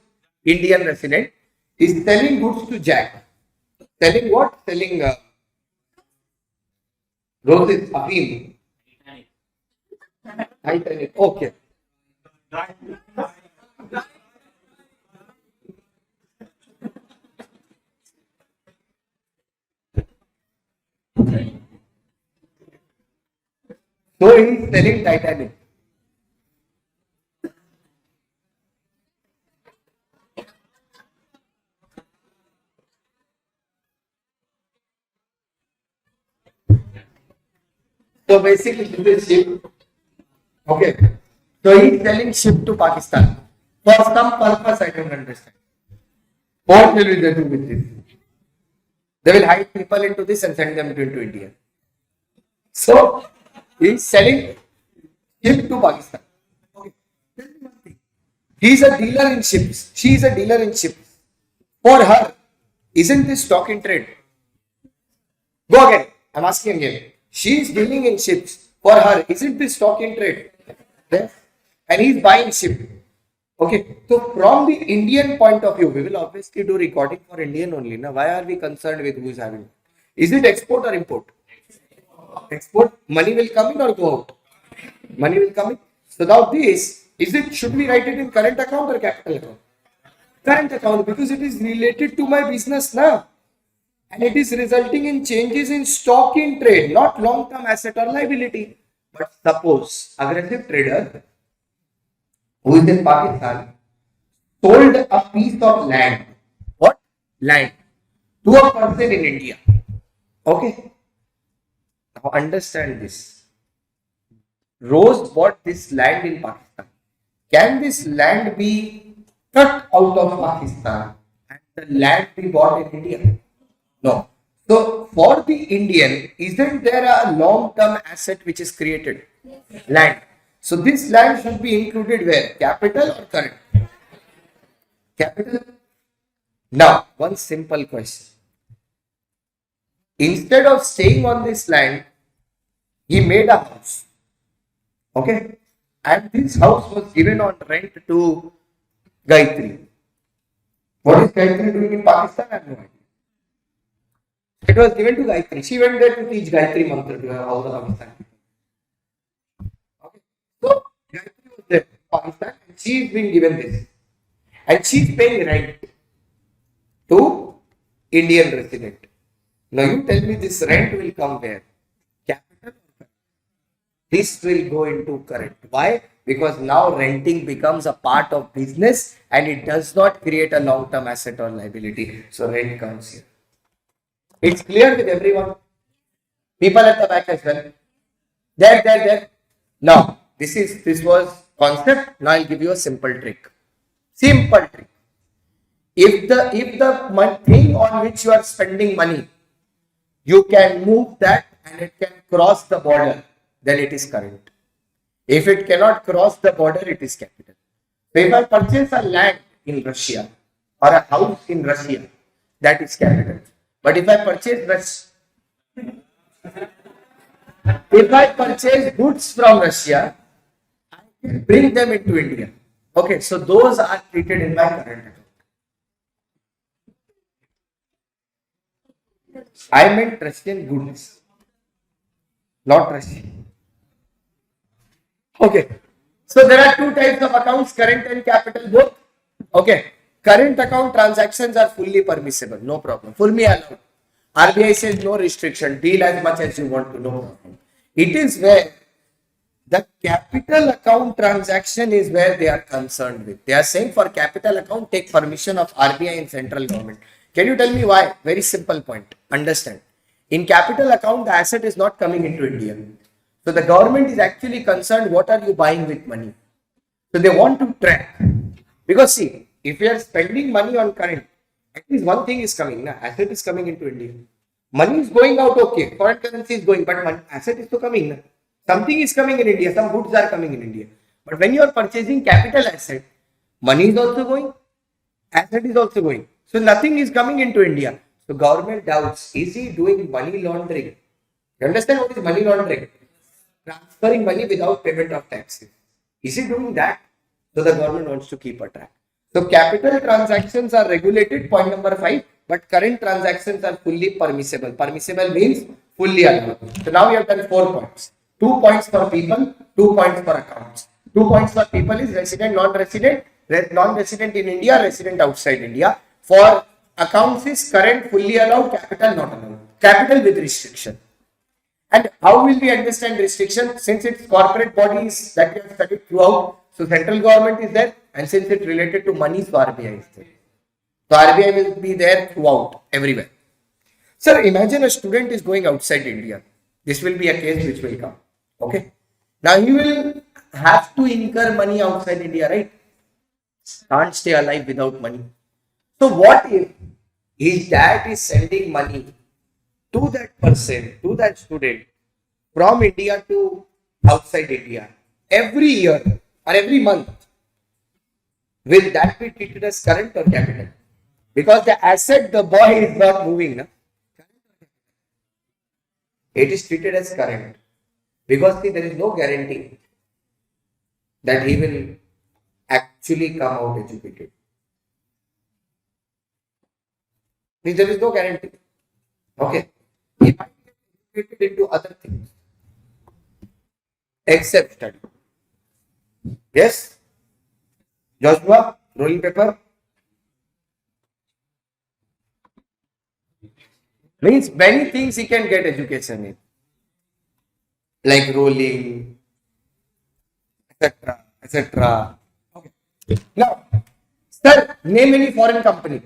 Indian resident, is selling goods to Jack. Selling what? Selling roses, Afim. Titanic. Okay. So he is selling Titanic. So basically, this is ship. Okay. So he is selling ship to Pakistan. For some purpose, I don't understand. What will they do with this? They will hide people into this and send them into India. So he is selling ship to Pakistan. Okay. He is a dealer in ships. She is a dealer in ships. For her, isn't this stock in trade? Go again. I'm asking again. She is dealing in ships. For her, isn't this stock in trade? Yes. And he is buying ship. Okay. So from the Indian point of view, we will obviously do recording for Indian only. Now, why are we concerned with who is having it? Is it export or import? Export. Money will come in or go out? Money will come in. So now this, Should we write it in current account or capital account? Current account, because it is related to my business now. And it is resulting in changes in stock in trade, not long-term asset or liability. But suppose aggressive trader who is in Pakistan sold a piece of land. What? Land. To a person in India. Okay. Now understand this. Rose bought this land in Pakistan. Can this land be cut out of Pakistan and the land be bought in India? No. So for the Indian, isn't there a long-term asset which is created? Yes. Land. So this land should be included where? Capital or current? Capital. Now, one simple question. Instead of staying on this land, he made a house. Okay? And this house was given on rent to Gayatri. What is Gayatri doing in Pakistan? I have no idea. It was given to Gayatri. She went there to teach Gayatri mantra to all the Pakistan. Okay. So Gayatri was there in Pakistan and she is being given this. And she is paying rent to Indian resident. Now you tell me this rent will come where? Capital. This will go into current. Why? Because now renting becomes a part of business and it does not create a long-term asset or liability. So rent comes here. It's clear with everyone. People at the back as well. There. Now, this was concept. Now I'll give you a simple trick. Simple trick. If the thing on which you are spending money, you can move that and it can cross the border, then it is current. If it cannot cross the border, it is capital. So if I purchase a land in Russia or a house in Russia, that is capital. But if I purchase goods from Russia, I can bring them into India. Okay, so those are treated in my current account. I meant Russian goods, not Russian. Okay, so there are two types of accounts, current and capital both. Okay, current account transactions are fully permissible, no problem, fully allowed. RBI says no restriction, deal as much as you want to, no problem. It is where the capital account transaction is where they are concerned with. They are saying for capital account, take permission of RBI and central government. Can you tell me why? Very simple point. Understand. In capital account, the asset is not coming into India. So the government is actually concerned what are you buying with money. So they want to track. Because see, if you are spending money on current, at least one thing is coming. Asset is coming into India. Money is going out, okay. Foreign currency is going, but asset is to coming. Something is coming in India. Some goods are coming in India. But when you are purchasing capital asset, money is also going, asset is also going. So nothing is coming into India. So government doubts, is he doing money laundering? You understand what is money laundering? Transferring money without payment of taxes. Is he doing that? So the government wants to keep a track. So capital transactions are regulated, point number 5, but current transactions are fully permissible. Permissible means fully allowed. So now we have done 4 points. 2 points for people, 2 points for accounts. 2 points for people is resident, non-resident, non-resident in India, resident outside India. For accounts is current, fully allowed, capital not allowed. Capital with restriction. And how will we understand restriction? Since it's corporate bodies that we have studied throughout, so central government is there, and since it's related to money, so RBI is there. So RBI will be there throughout, everywhere. Sir, imagine a student is going outside India. This will be a case which will come. Okay. Now he will have to incur money outside India, right? Can't stay alive without money. So what if his dad is sending money to that person, to that student from India to outside India every year or every month? Will that be treated as current or capital? Because the asset, the boy is not moving. No? It is treated as current. Because see, there is no guarantee that he will actually come out educated. There is no guarantee. Okay. He might get educated into other things. Except study. Yes? Joshua, rolling paper. Means many things he can get education in, like rolling, etc., etc. Okay. Now, sir, name any foreign company.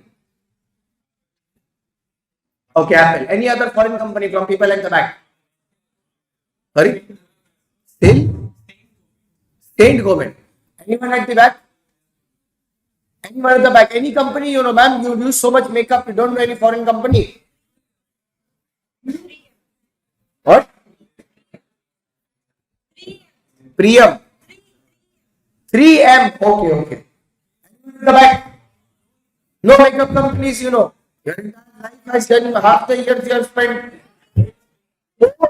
Okay, Apple. Any other foreign company from people at the back? Sorry? Still? State government. Anyone at the back? Anyone at the back? Any company, you know, ma'am, you use so much makeup, you don't know any foreign company. What? Priam. 3M. Okay, okay. Anyone at the back? No makeup companies, you know. Your entire life has done half the years you have spent. Let's go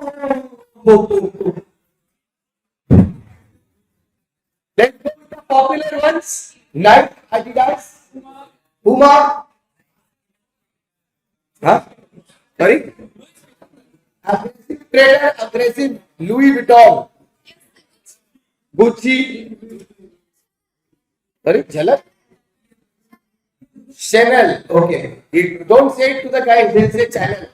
with the popular ones. Nike, Adidas, Puma. Huh? Sorry? Aggressive trader, aggressive Louis Vuitton. Gucci. Sorry, Jhalak. Chanel. Okay. Don't say it to the guys, they'll say channel.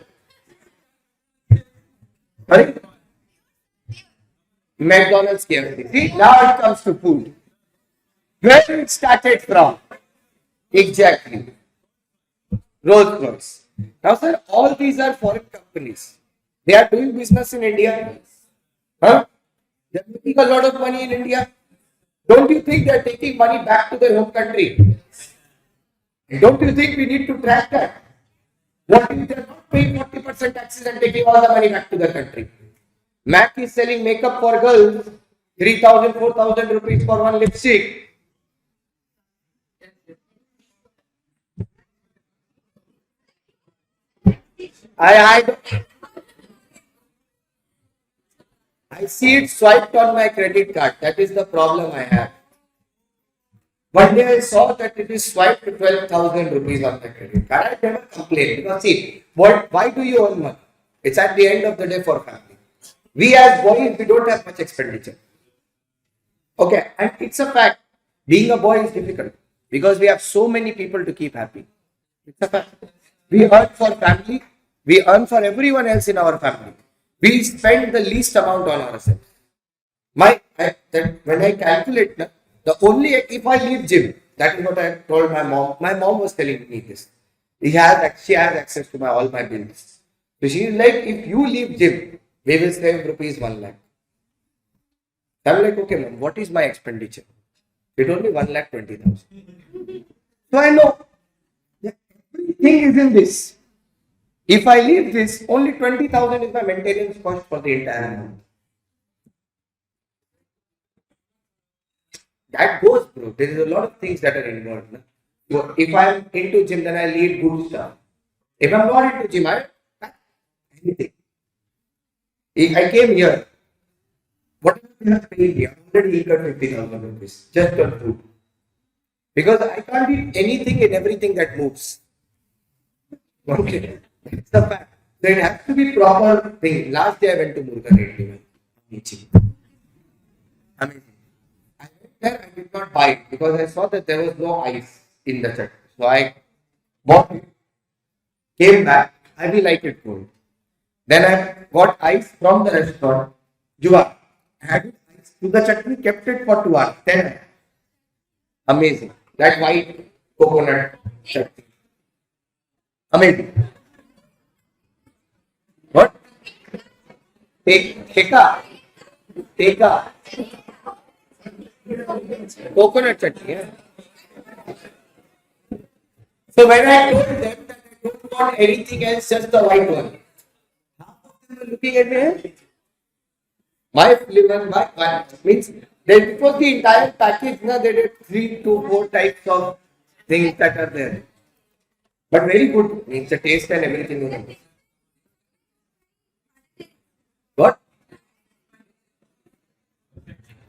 Sorry? McDonald's KFC. See, now it comes to food. Where it started from? Exactly. Rolls Royce. Now, sir, all these are foreign companies. They are doing business in India. Huh? They are making a lot of money in India. Don't you think they are taking money back to their home country? Don't you think we need to track that? What if they are not paying 40% taxes and taking all the money back to their country? Mac is selling makeup for girls, 3,000, 4,000 rupees for one lipstick. I see it swiped on my credit card. That is the problem I have. One day I saw that it is swiped to 12,000 rupees on the credit card. I never complained because see, why do you earn money? It's at the end of the day for family. We as boys, we don't have much expenditure. Okay, and it's a fact. Being a boy is difficult because we have so many people to keep happy. It's a fact. We earn for family. We earn for everyone else in our family. We spend the least amount on ourselves. When I calculate, the only if I leave gym, that is what I told my mom. My mom was telling me this. She has access to all my bills. So she is like, if you leave gym, we will save rupees 1 lakh. I'm like, okay, mom, what is my expenditure? It only 1,20,000. So I know everything is in this. If I leave this, only 20,000 is my maintenance cost for the entire month. That goes, bro. There is a lot of things that are involved. No? So if I'm into gym, then I lead good stuff. If I'm not into gym, I anything. If I came here, whatever you have paid here, I already incurred 50,000 rupees just on food. Because I can't eat anything and everything that moves. Okay. It's the fact. So it has to be proper thing. Last day I went to Murugan Reddy. Amazing. I went there, I did not buy it because I saw that there was no ice in the chutney. So I bought it, came back, I will like it cold. Then I got ice from the restaurant, Juva. Added ice to the chutney, kept it for 2 hours. Then amazing. That white coconut chutney. Amazing. What? Teka. Coconut chutney. Yeah. So when I told them that I don't want anything else, just the white one, half of them were looking at me. My flavor, means it was the entire package. They did 3 to 4 types of things that are there. But very good. Means the taste and everything. What?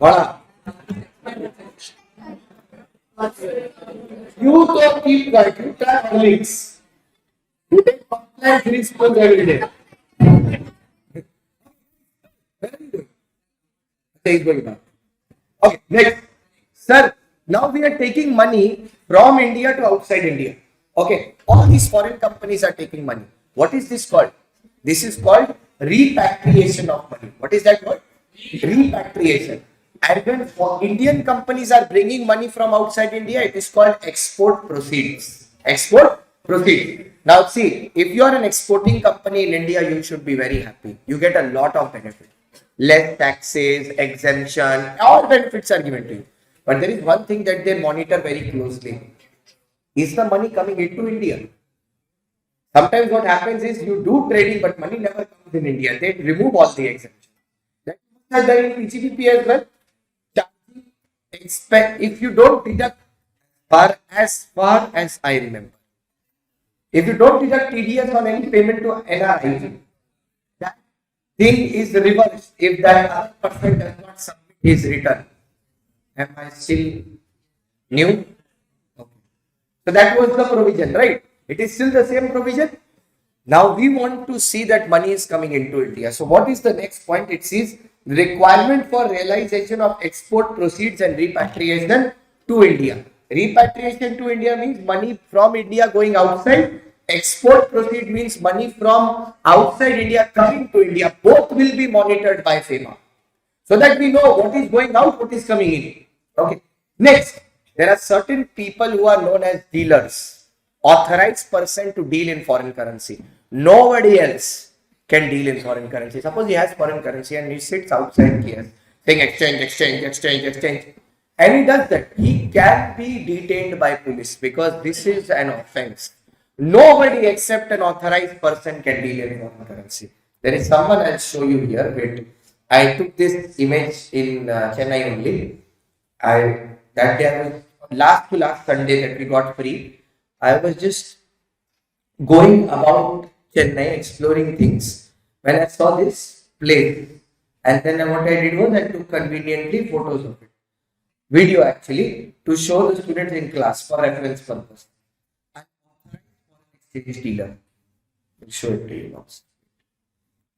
Havala. You don't keep quiet. You try Horlicks. You take 3 spoons every day. Very good. Okay, next. Sir, Now we are taking money from India to outside India. Okay, all these foreign companies are taking money. What is this called? This is called repatriation of money. What is that word? Repatriation. And when Indian companies are bringing money from outside India, it is called export proceeds. Export proceeds. Now see, if you are an exporting company in India, you should be very happy. You get a lot of benefit. Less taxes, exemption, all benefits are given to you. But there is one thing that they monitor very closely. Is the money coming into India? Sometimes what happens is you do trading, but money never comes in India. They remove all the exemptions. That is done in PGPP as well. If you don't deduct, as far as I remember, if you don't deduct TDS on any payment to NRI, that thing is reversed if that other person does not submit his return. Am I still new? Okay. So that was the provision, right? It is still the same provision. Now we want to see that money is coming into India. So what is the next point? It says requirement for realization of export proceeds and repatriation to India. Repatriation to India means money from India going outside. Export proceed means money from outside India coming to India. Both will be monitored by FEMA, so that we know what is going out, what is coming in. Okay. Next, there are certain people who are known as dealers, authorized person to deal in foreign currency. Nobody else can deal in foreign currency. Suppose he has foreign currency and he sits outside here saying exchange, and he does that. He can be detained by police because this is an offense. Nobody except an authorized person can deal in foreign currency. There is someone I'll show you here. Wait, I took this image in Chennai only. That day I was last Sunday that we got free. I was just going about Chennai exploring things when I saw this place, and then what I did was I took conveniently photos of it, video actually, to show the students in class for reference purpose. I'm authorized for an exchange dealer. I'll show it to you now.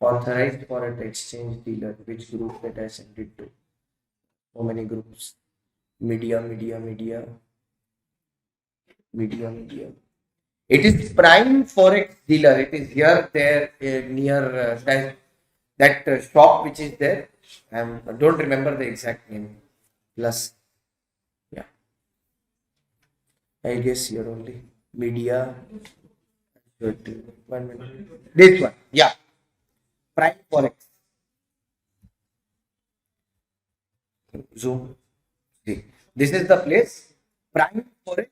Authorized for an exchange dealer. Which group that I sent it to? So many groups. Media. It is prime forex dealer. It is here, there, near that shop which is there. I don't remember the exact name. Plus, yeah, I guess here only. Media. 1 minute. This one, yeah. Prime forex. Zoom. See, this is the place. Prime forex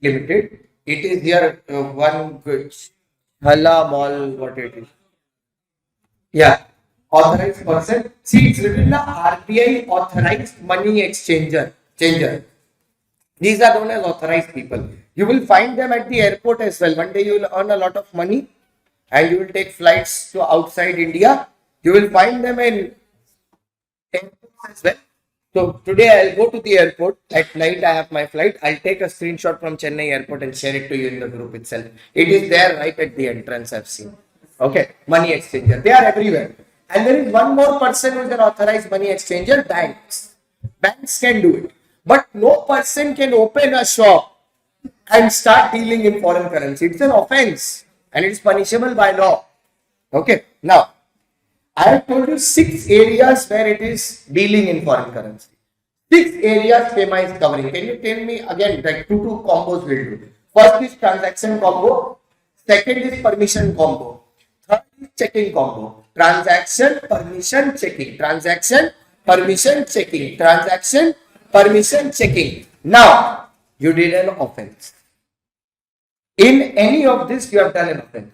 Limited. It is here one Havala Mall, what it is. Yeah, authorized person. See, it's written the RBI authorized money changer. These are known as authorized people. You will find them at the airport as well. One day you will earn a lot of money and you will take flights to outside India. You will find them in airports as well. So today I'll go to the airport. At night I have my flight. I'll take a screenshot from Chennai airport and share it to you in the group itself. It is there right at the entrance, I've seen. Okay, money exchanger. They are everywhere. And there is one more person who is an authorized money exchanger, banks. Banks can do it. But no person can open a shop and start dealing in foreign currency. It's an offense and it is punishable by law. Okay, now I have told you 6 areas where it is dealing in foreign currency. 6 areas FEMA is covering. Can you tell me again, like two combos will do? First is transaction combo. Second is permission combo. Third is checking combo. Transaction, permission, checking. Transaction, permission, checking. Transaction, permission, checking. Now, you did an offense. In any of this, you have done an offense.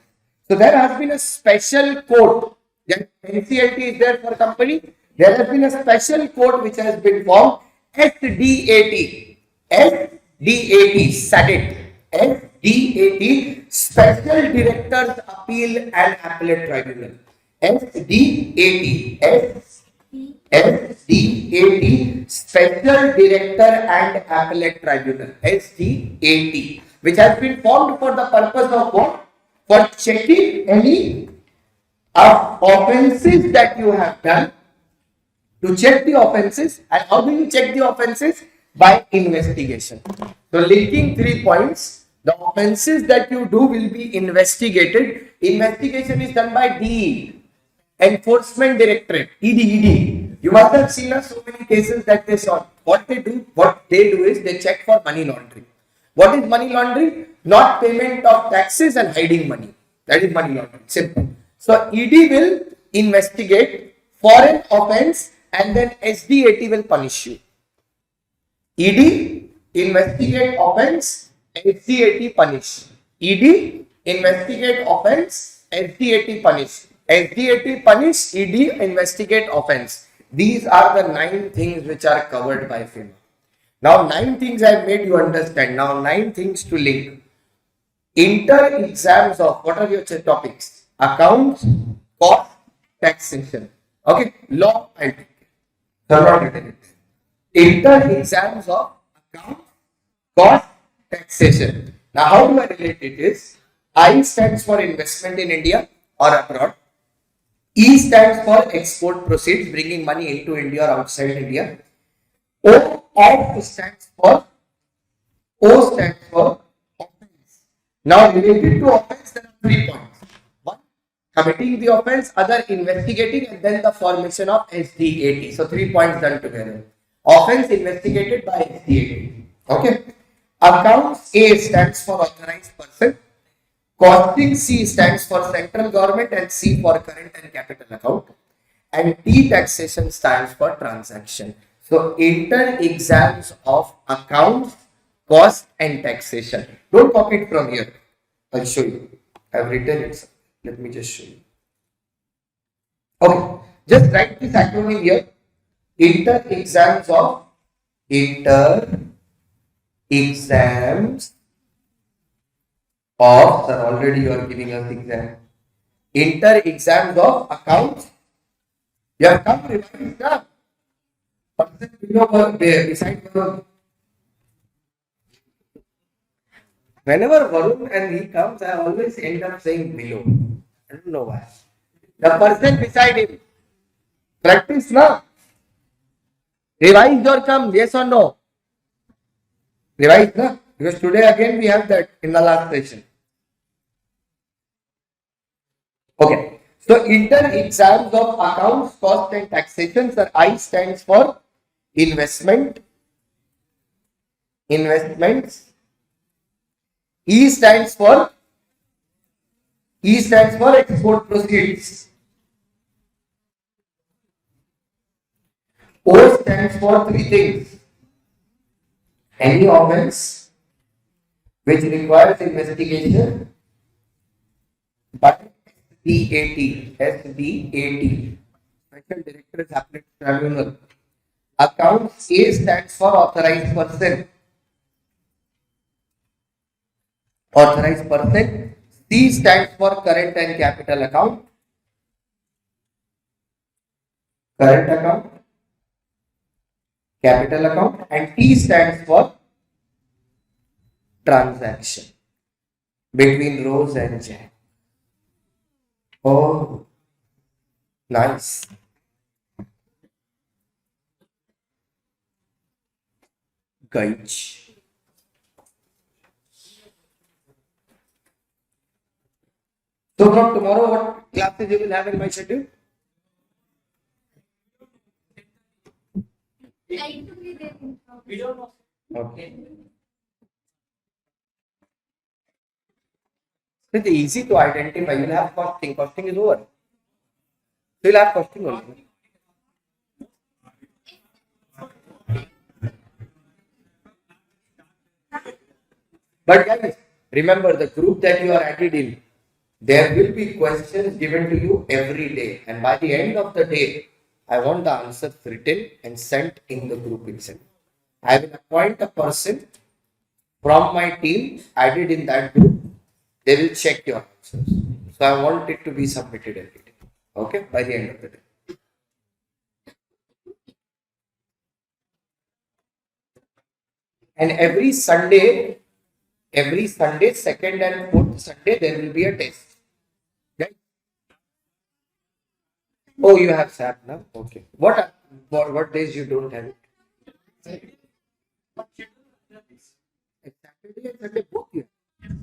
So there has been a special code. NCLT is there for company. There has been a special code which has been formed. SDAT. SDAT. SDAT. Special Directors Appeal and Appellate Tribunal. SDAT. SDAT. Special Director and Appellate Tribunal. SDAT. Which has been formed for the purpose of what? For checking any offenses that you have done, to check the offenses. And how do you check the offenses? by investigation. So linking 3 points, the offenses that you do will be investigated. Investigation is done by DE, Enforcement Directorate, ED. You must have seen so many cases that they saw. What they do is they check for money laundering. What is money laundering? Not payment of taxes and hiding money. That is money laundering. Simple. So ED will investigate for an offense and then SDAT will punish you. ED investigate offense, SDAT punish. ED investigate offense, SDAT punish. SDAT punish, ED investigate offense. These are the 9 things which are covered by FEMA. Now 9 things I have made you understand. Now 9 things to link. Inter exams of what are your topics? Accounts, cost, taxation. Okay, law and inter exams of accounts, cost, taxation. Now how do I relate it is I stands for investment in India or abroad. E stands for export proceeds, bringing money into India or outside India. O stands for offense. Now related to offense, there are 3 points. One, committing the offense, other investigating, and then the formation of SDAT. So 3 points done together. Offense investigated by SDAT. Okay. Accounts, A stands for authorized person. Costing, C stands for central government and C for current and capital account. And T, taxation, stands for transaction. So inter exams of accounts, cost and taxation. Don't copy it from here. I'll show you. I've written it. Let me just show you. Okay. Just write this acronym here. Inter exams of sir, already you are giving us exam. Inter exams of accounts. You have come to revise the person below beside Varun. Whenever Varun and he comes, I always end up saying below. I don't know why. The person beside him. Practice now. Revise or come, yes or no? Revise na? Because today again we have that in the last session. Okay. So inter exams of accounts, cost and taxation. Sir, I stands for investments. E stands for export proceeds. O stands for 3 things. Any offense which requires investigation by SDAT, Special Director's Appellate Tribunal. Accounts, A stands for authorized person. C stands for current and capital account. Capital account, and T stands for transaction between Rose and Jack. Oh, nice. Guys. So from tomorrow, what classes you will have in my schedule? We don't know. Okay. It's easy to identify. You'll have costing. Costing is over. So you'll have costing only. But guys, remember the group that you are added in, there will be questions given to you every day. And by the end of the day, I want the answers written and sent in the group itself. I will appoint a person from my team added in that group. They will check your answers. So I want it to be submitted every day. Okay, by the end of the day. And every Sunday, second and fourth Sunday, there will be a test. Right? Oh, you have SAP now? Okay. What days you don't have it? Saturday and Sunday both you have.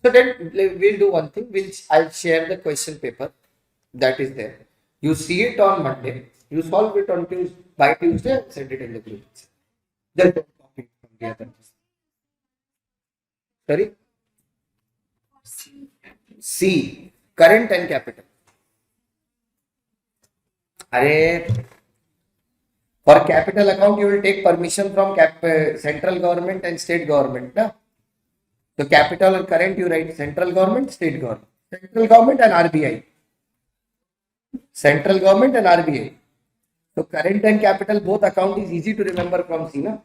So then we'll do one thing. I'll share the question paper that is there. You see it on Monday. You solve it on Tuesday. By Tuesday, send it in the group. Then don't copy it from the other. Sorry. C. Current and capital. For capital account, you will take permission from central government and state government. Na? So capital or current, you write central government, state government. Central government and RBI. Central government and RBI. So current and capital, both account is easy to remember from C. Na?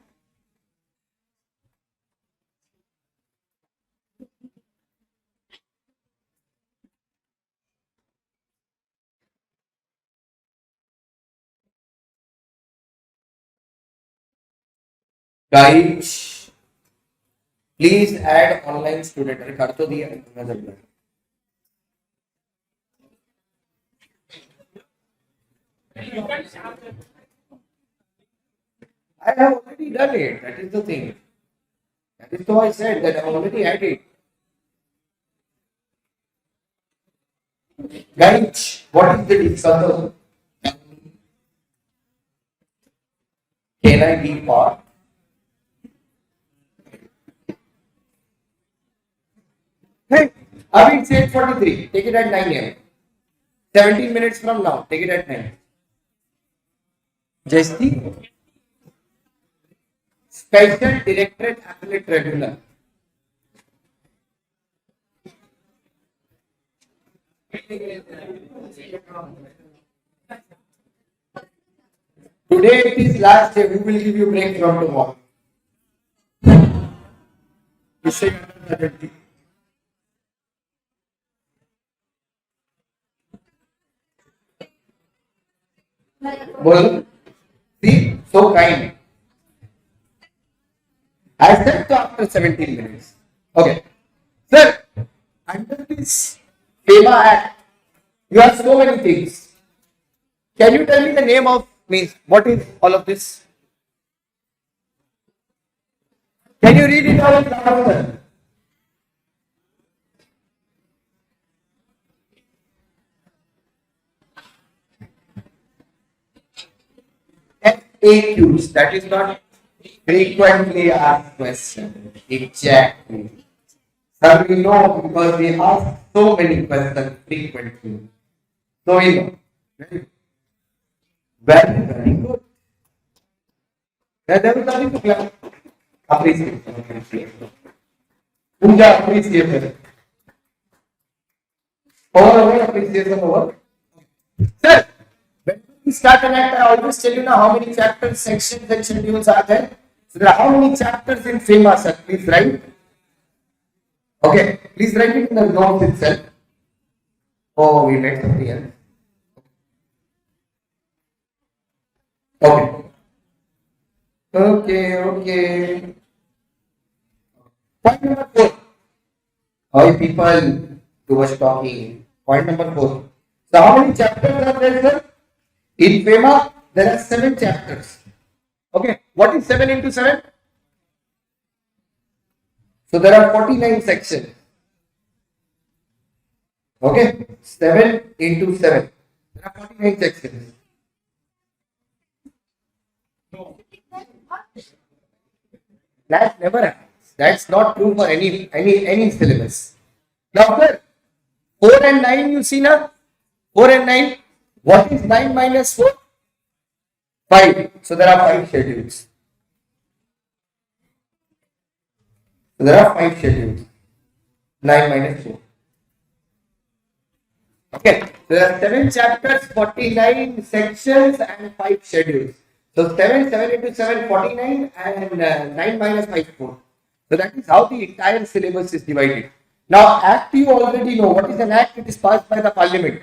Guys, please add online student. कर तो दिया है. I have already done it. That is the thing. That is why I said that I have already added. Guys, what is the discussion? Can I be part? Hey, Abhi, it's 8:43. Take it at 9 a.m. 17 minutes from now. Take it at 9. Jasti, Special Directorate Appellate Tribunal. Today it is last day. We will give you break from tomorrow. Well, see, so kind. I said so after 17 minutes. Okay. Sir, under this FEMA Act, you have so many things. Can you tell me the name of, means, what is all of this? Can you read it out loud? FAQs, that is not frequently asked question. Exactly. Sir, we know because we ask so many questions frequently. So we know. Very, very good. There is nothing to clap. Appreciate. Puja appreciation. Over appreciation over. Sir, when we start an act, I always tell you now how many chapters, sections, and schedules are there. So there are how many chapters in FEMA, sir? Please write. Okay, please write it in the notes itself. Oh, we made something else. Okay. Okay. Point number 4. How people who was talking. Point number 4. So how many chapters are there, sir? In FEMA, there are 7 chapters. Okay. What is 7 into 7? So there are 49 sections. Okay. 7 into 7. There are 49 sections. That never happens. That's not true for any syllabus. Now, sir, 4 and 9 you see now? 4 and 9. What is 9 minus 4? 5. So there are 5 schedules. So there are 5 schedules. 9 minus 4. Okay. So there are 7 chapters, 49 sections and 5 schedules. So 7 into 7, 49 and 9 minus 5, 4. So that is how the entire syllabus is divided. Now, Act you already know. What is an Act? It is passed by the Parliament.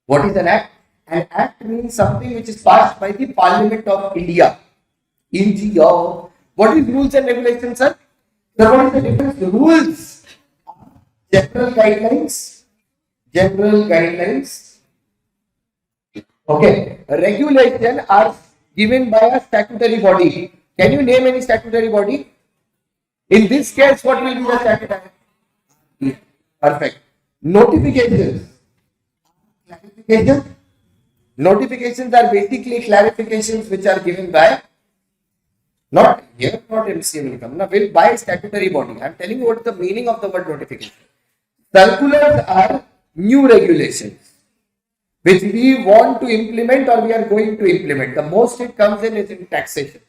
What is an Act? An Act means something which is passed by the Parliament of India. India. What is rules and regulations, sir? So what is the difference? Rules, general guidelines. General guidelines. Okay, regulation are given by a statutory body. Can you name any statutory body? In this case, what will be the standard? Perfect. Notifications. Clarification. Notifications are basically clarifications which are given by not here, not MCA will come. Now, will by statutory body. I am telling you what the meaning of the word notification. Circulars are new regulations which we want to implement or we are going to implement. The most it comes in is in taxation.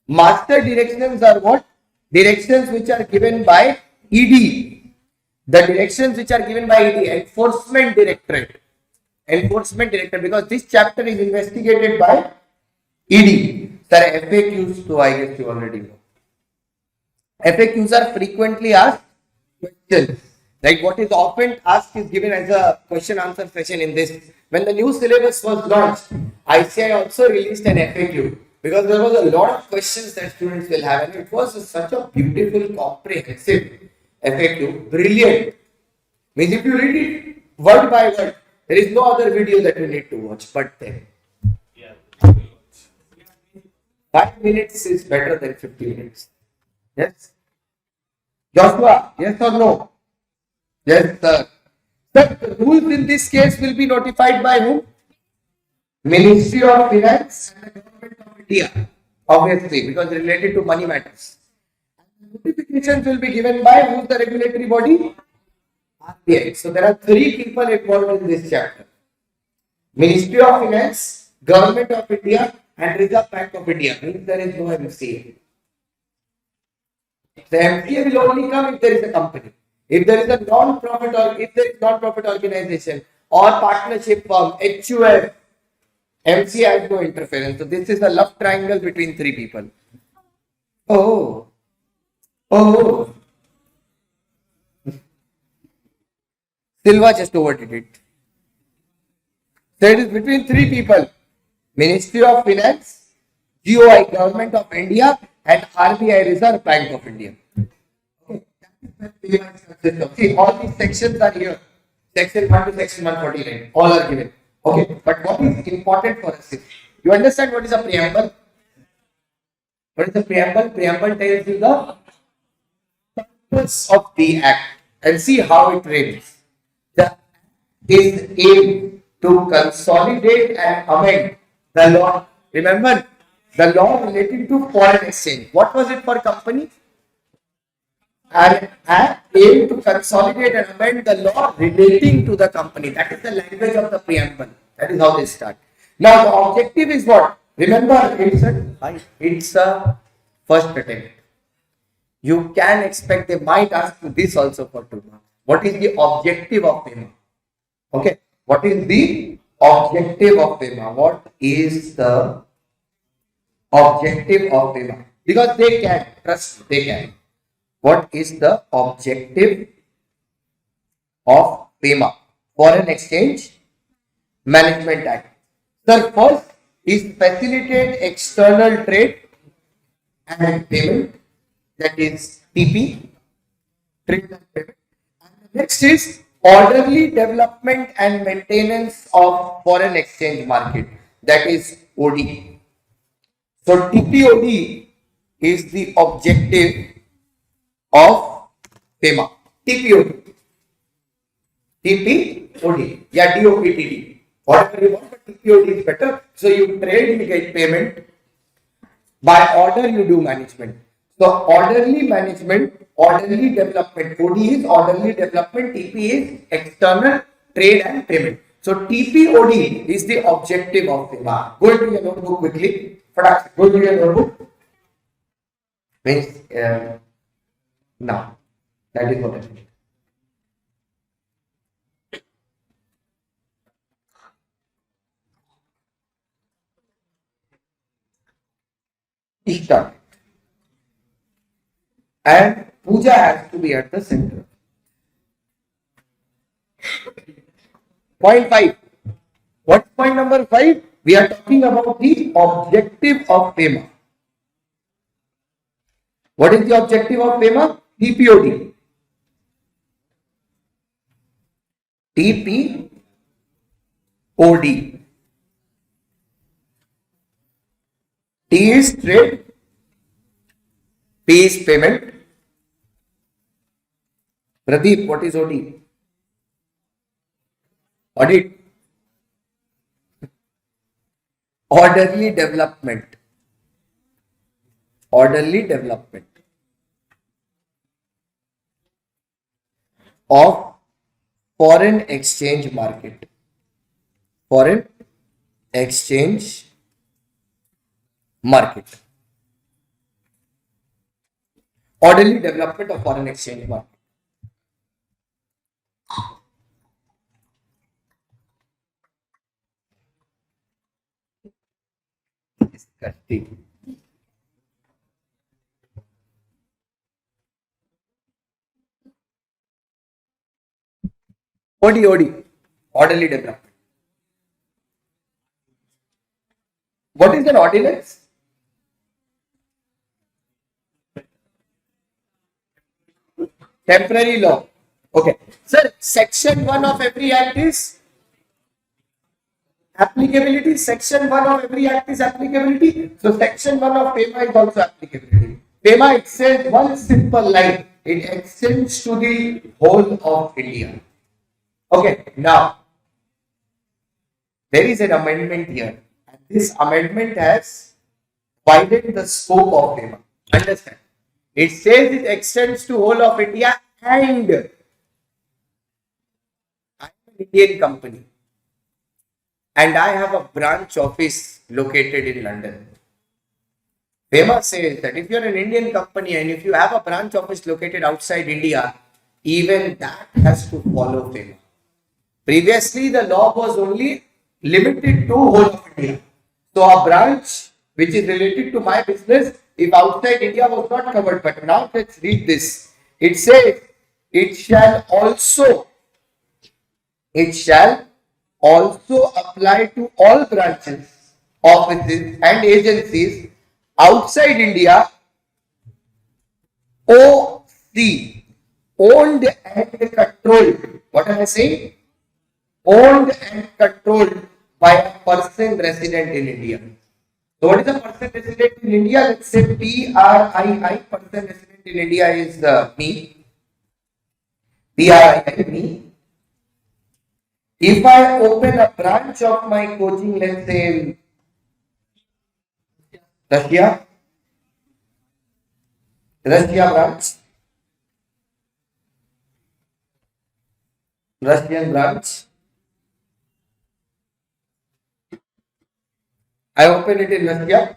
Master directions are what? Directions which are given by ED. The directions which are given by ED, Enforcement Directorate. Enforcement Directorate, because this chapter is investigated by ED. Sir, FAQs, so I guess you already know. FAQs are frequently asked questions. Like what is often asked is given as a question answer session in this. When the new syllabus was launched, ICI also released an FAQ because there was a lot of questions that students will have, and it was such a beautiful, comprehensive FAQ. Brilliant. Means if you read it word by word, there is no other video that you need to watch but then. 5 minutes is better than 50 minutes. Yes? Joshua, yes or no? Yes, sir. Sir, the rules in this case will be notified by whom? Ministry of Finance and the Government of India. Obviously, because related to money matters. Notifications will be given by who is the regulatory body? RBI. So there are 3 people involved in this chapter. Ministry of Finance, Government of India, and Reserve Bank of India. Means there is no MCA. The MCA will only come if there is a company. If there is a non-profit or if there is non-profit organization or partnership firm, HUF, MCA has no interference. So this is a love triangle between 3 people. Oh. Silva just overdid it. So it is between 3 people. Ministry of Finance, GOI, Government of India, and RBI, Reserve Bank of India. Okay. See, all these sections are here. Section 1 to section 149. All are given. Okay. But what is important for us is, you understand what is a preamble? What is the preamble? Preamble tells you the purpose of the act and see how it reads. The act is aimed to consolidate and amend the law. Remember, the law relating to foreign exchange. What was it for company? An act aimed to consolidate and amend the law relating to the company. That is the language of the preamble. That is how they start. Now, the objective is what? Remember, it's a first attempt. You can expect they might ask you this also for 2 marks. What is the objective of FEMA? Okay. What is the objective of FEMA? What is the objective of FEMA? Because they can, trust me, they can. What is the objective of FEMA? Foreign Exchange Management Act. The first is facilitate external trade and payment, that is TP, trade and payment. And the next is orderly development and maintenance of foreign exchange market, that is OD. So TPOD is the objective of FEMA. TPOD. TPOD. Yeah, DOPTD. Whatever you want, but TPOD is better. So you trade, you get payment. By order, you do management. So orderly management, orderly development. OD is orderly development. TP is external trade and payment. So TPOD is the objective of FEMA. Go into your notebook quickly. Go into your notebook. Means now that is what I mean. Start. And puja has to be at the center. Point 5. What's point number 5? We are talking about the objective of FEMA. What is the objective of FEMA? TPOD. TPOD. T is trade, P is payment, Pradeep, what is OD? Audit. Orderly development. Orderly development of foreign exchange market. Foreign exchange market. Orderly development of foreign exchange market. Disgusting. OD. Orderly development. What is an ordinance? Temporary law. Okay. Sir, section 1 of every act is applicability. Section 1 of every act is applicability. So section 1 of FEMA is also applicability. FEMA, it says one simple line. It extends to the whole of India. Okay. Now, there is an amendment here. And this amendment has widened the scope of FEMA. Understand? It says it extends to whole of India and I am an Indian company and I have a branch office located in London. FEMA says that if you are an Indian company and if you have a branch office located outside India, even that has to follow FEMA. Previously, the law was only limited to whole of India. So a branch which is related to my business, if outside India was not covered, but now let's read this. It says it shall also apply to all branches, offices and agencies outside India, OC, owned and controlled. What am I saying? Owned and controlled by a person resident in India. So what is a person resident in India? Let's say PRII, person resident in India is me. PRII, me. If I open a branch of my coaching, let's say in Russia branch, Russian branch, I open it in Russia.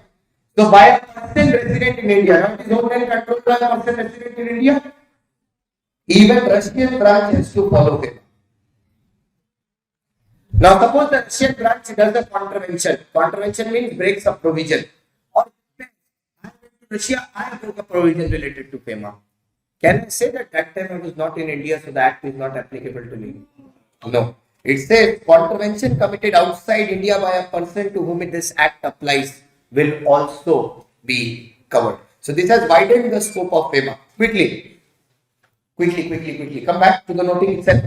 So by a person resident in India, now it is owned and controlled by a person resident in India, even Russian branch has to follow it. Now suppose the Russian branch does a contravention. Contravention means breaks a provision. Or I went to Russia, I broke a provision related to FEMA. Can I say that time I was not in India, so the act is not applicable to me? No. It says contravention committed outside India by a person to whom this act applies will also be covered. So this has widened the scope of FEMA. Quickly. Come back to the noting itself.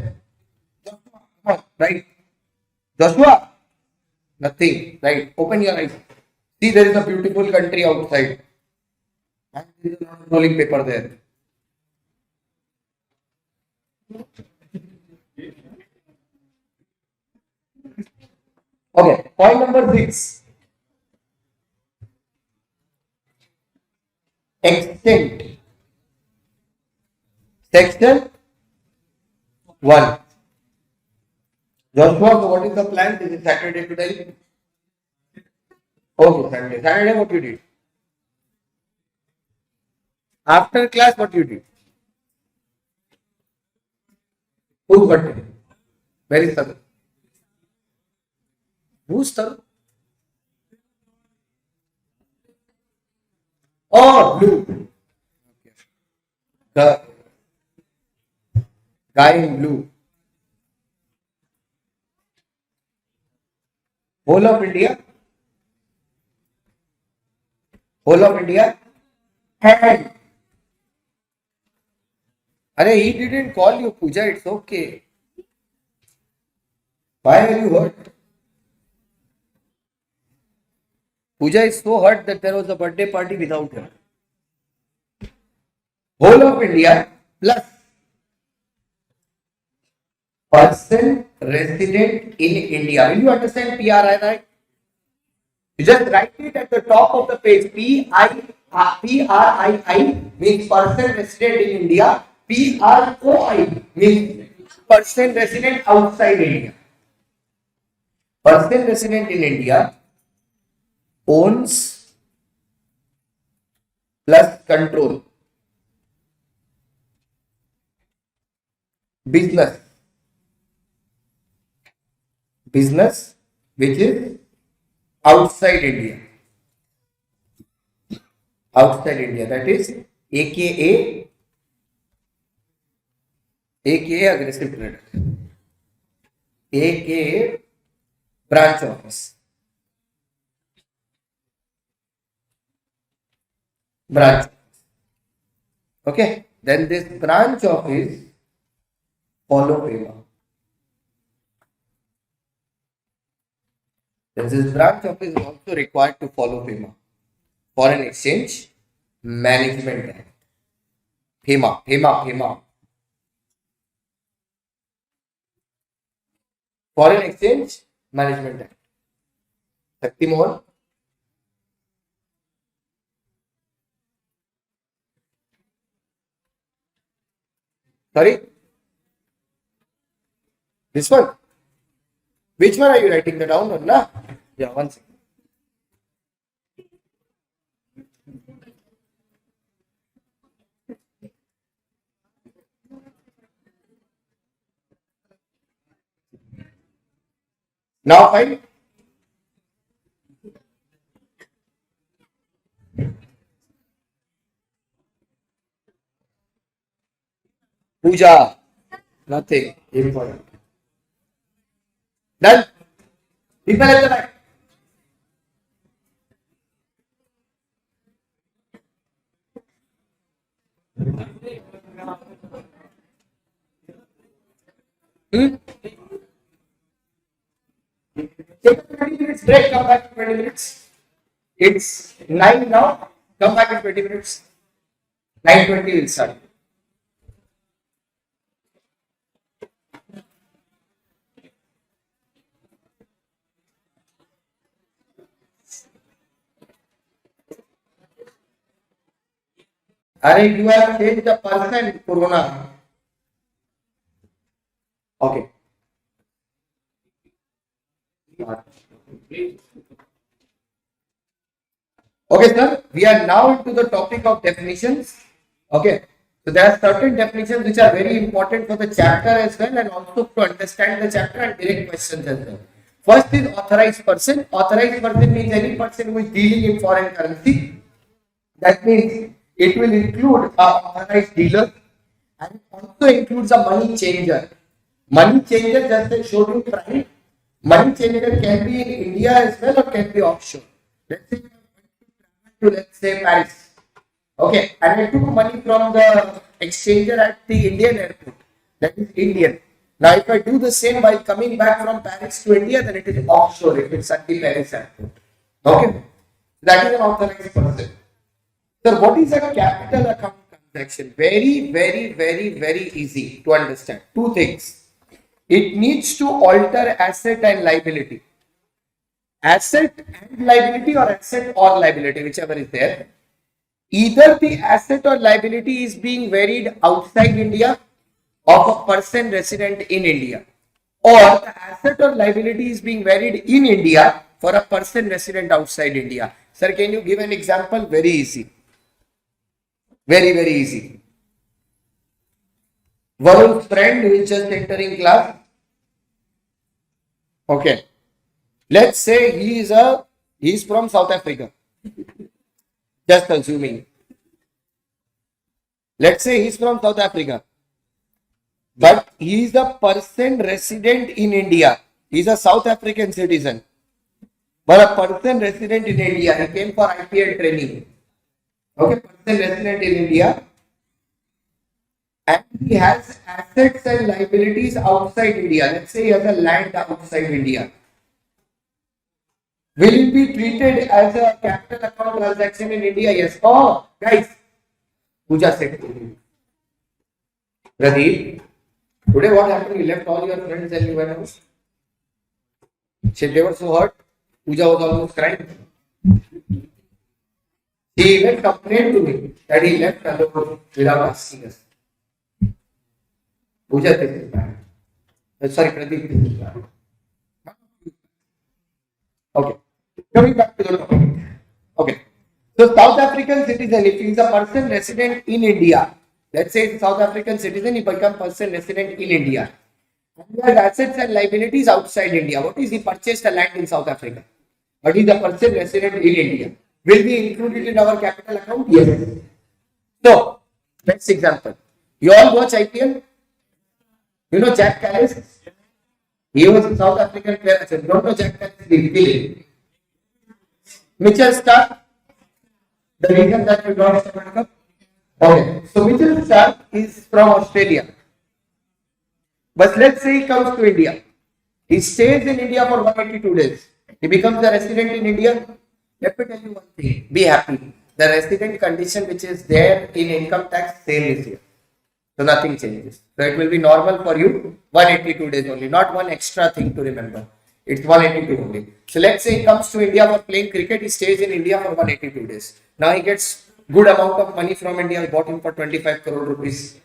Joshua, come on, right? Joshua, nothing, right? Open your eyes. See, there is a beautiful country outside. And there is a lot of rolling paper there. Okay, point number 6. Extent. Section 1. Joshua, so what is the plan? This is Saturday today. Okay, Saturday. Saturday, what you did? After class, what you did? Whose birthday? Where is Tarun? Who's Tarun? Oh, blue. The guy in blue. Whole of India. Whole of India. And Arey, he didn't call you, Pooja. It's okay. Why are you hurt? Pooja is so hurt that there was a birthday party without her. Whole of India plus person resident in India. Will you understand PRI? You just write it at the top of the page. PRII means person resident in India. PROI means person resident outside India. Person resident in India owns plus control business which is outside India. Outside India, that is aka aggressive trader, aka branch office. Okay, then this branch office follow FEMA. Then this branch office is also required to follow FEMA, Foreign Exchange Management Act. FEMA. Foreign Exchange Management Act. Sakti Mohan. Sorry? This one? Which one are you writing that down on? Na? Yeah, one second. Now fine. Puja. Nothing important. Done. People at the back. Take a 20 minutes break, come back in 20 minutes. It's 9 now, come back in 20 minutes. 9:20 will start. Arey, you have changed the person, Corona. Okay. Okay, sir. We are now into the topic of definitions. Okay. So there are certain definitions which are very important for the chapter as well, and also to understand the chapter and direct questions as well. First is authorized person. Authorized person means any person who is dealing in foreign currency. That means it will include a authorized dealer and also includes a money changer. Money changer, just I showed you prime. Money changer can be in India as well or can be offshore. Let's say Paris. Okay, and I took money from the exchanger at the Indian airport. That is Indian. Now, if I do the same while coming back from Paris to India, then it is offshore. If it's at the Paris airport. Okay, that is an authorized person. So, what is a capital account transaction? Very easy to understand. Two things. It needs to alter asset and liability. Asset and liability or asset or liability, whichever is there. Either the asset or liability is being varied outside India of a person resident in India, or the asset or liability is being varied in India for a person resident outside India. Sir, can you give an example? Very easy. Very easy. Varun's friend who is just entering class. Okay. Let's say he is from South Africa. Just assuming. Let's say he's from South Africa. But he is a person resident in India. He is a South African citizen. But a person resident in India, he came for IPL training. Okay, person resident in India. And he has assets and liabilities outside India. Let's say he has a land outside India. Will it be treated as a capital account transaction in India? Yes. Oh, guys, Pooja said to me, Pradeep, Today what happened? You left all your friends and you went home. They were so hurt. Pooja was almost crying. He even complained to me that he left alone without asking us. Pooja, this is bad. Sorry, Pradeep, this is bad. Okay. Coming back to the topic. Okay. So South African citizen, if he is a person resident in India, let's say South African citizen, he become person resident in India. And he has assets and liabilities outside India. What is he purchased a land in South Africa? But he is a person resident in India. Will be included in our capital account? Yes. So, next example. You all watch IPL? You know Jack Callis? He was a South African player. I don't know Jack Callis. Mitchell Stark. The reason that we got the World Cup. Okay. So Mitchell Stark is from Australia. But let's say he comes to India. He stays in India for 182 days. He becomes a resident in India. Let me tell you one thing. Be happy. The resident condition which is there in income tax same is here. So nothing changes. So it will be normal for you 182 days only. Not one extra thing to remember. It's 182 only. So let's say he comes to India for playing cricket. He stays in India for 182 days. Now he gets good amount of money from India. We bought him for 25 crore rupees.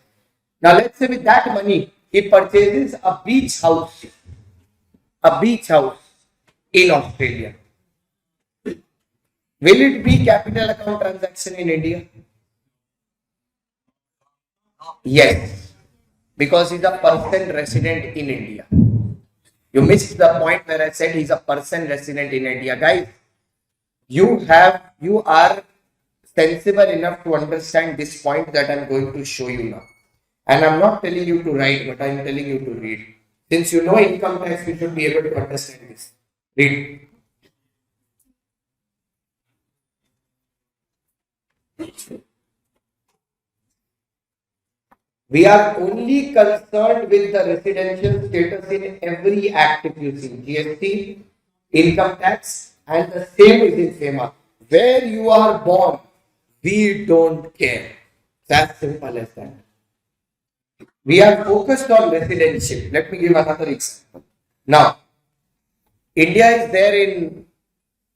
Now let's say with that money, he purchases a beach house. A beach house in Australia. Will it be capital account transaction in India? Yes, because he's a person resident in India. You missed the point where I said he's a person resident in India. Guys, you are sensible enough to understand this point that I'm going to show you now. And I'm not telling you to write, but I'm telling you to read. Since you know income tax, you should be able to understand this. Read. We are only concerned with the residential status in every act if you see GST, income tax, and the same is in FEMA. Where you are born, we don't care. That's simple as that. We are focused on residential. Let me give another example. Now, India is there in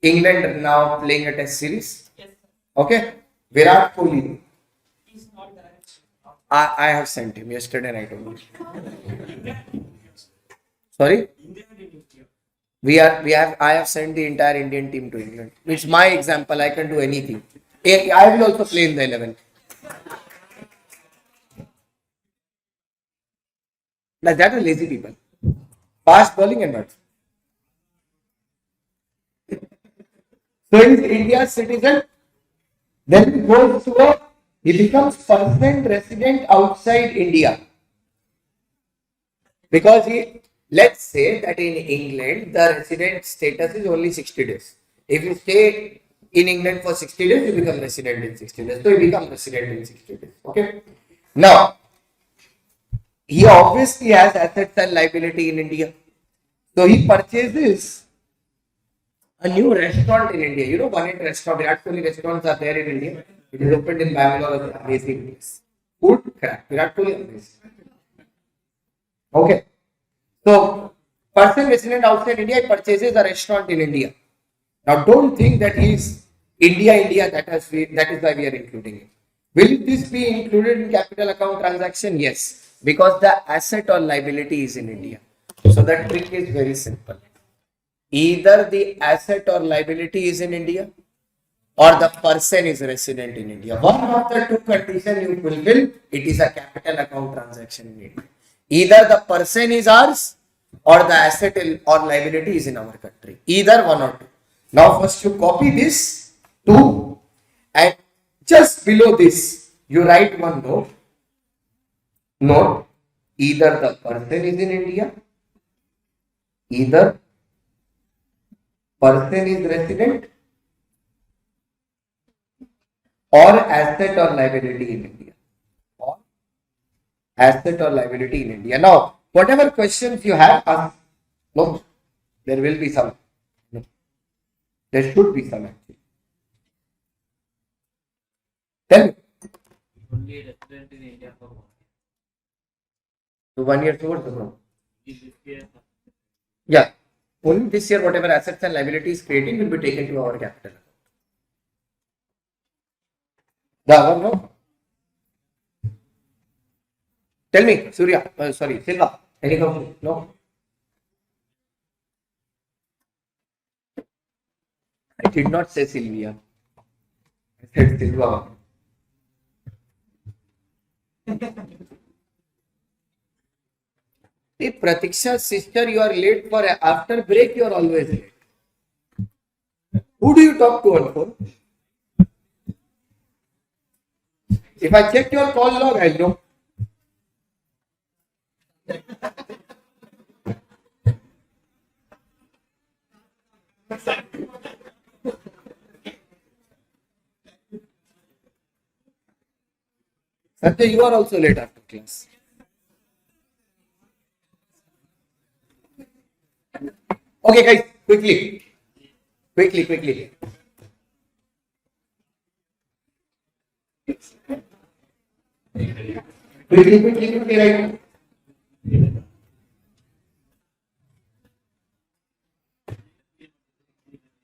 England now playing a test series. Yes. Okay. Virat Kohli. He's not there. I have sent him yesterday night only. Sorry? I have sent the entire Indian team to England. It's my example. I can do anything. I will also play in the 11. Like that are lazy people. Fast bowling and what? So he's India's citizen. Then he goes to he becomes permanent resident outside India. Because let's say that in England, the resident status is only 60 days. If you stay in England for 60 days, you become resident in 60 days. So you become resident in 60 days. Okay. Now, he obviously has assets and liability in India. So he purchases a new restaurant in India. You know, one in restaurant, Virat Kohli restaurants are there in India. It is opened in Bangalore, amazing place. Food, crap. Virat Kohli, amazing. Okay. So, person resident outside India purchases a restaurant in India. Now, don't think that he is India, that is why we are including it. Will this be included in capital account transaction? Yes, because the asset or liability is in India. So, the trick is very simple. Either the asset or liability is in India or the person is resident in India. One of the two conditions you fulfill, it is a capital account transaction in India. Either the person is ours or the asset or liability is in our country. Either one or two. Now first you copy this two and just below this you write one note. Note, either the person is in India, either person is resident or asset or liability in India. Or asset or liability in India. Now, whatever questions you have, ask. No, there will be some. No. There should be some actually. Tell me. Only resident in India for one. So 1 year towards the no. Yeah. Only this year, whatever assets and liabilities creating will be taken to our capital. The other no. Tell me, Surya. Sorry, Silva. Any comment? No. I did not say Sylvia. I said Silva. If Pratiksha's sister, you are late for after break, you are always late. Who do you talk to on phone? If I check your call log, I know. Sanjay, you are also late after class. Okay, guys, quickly. Quickly, right?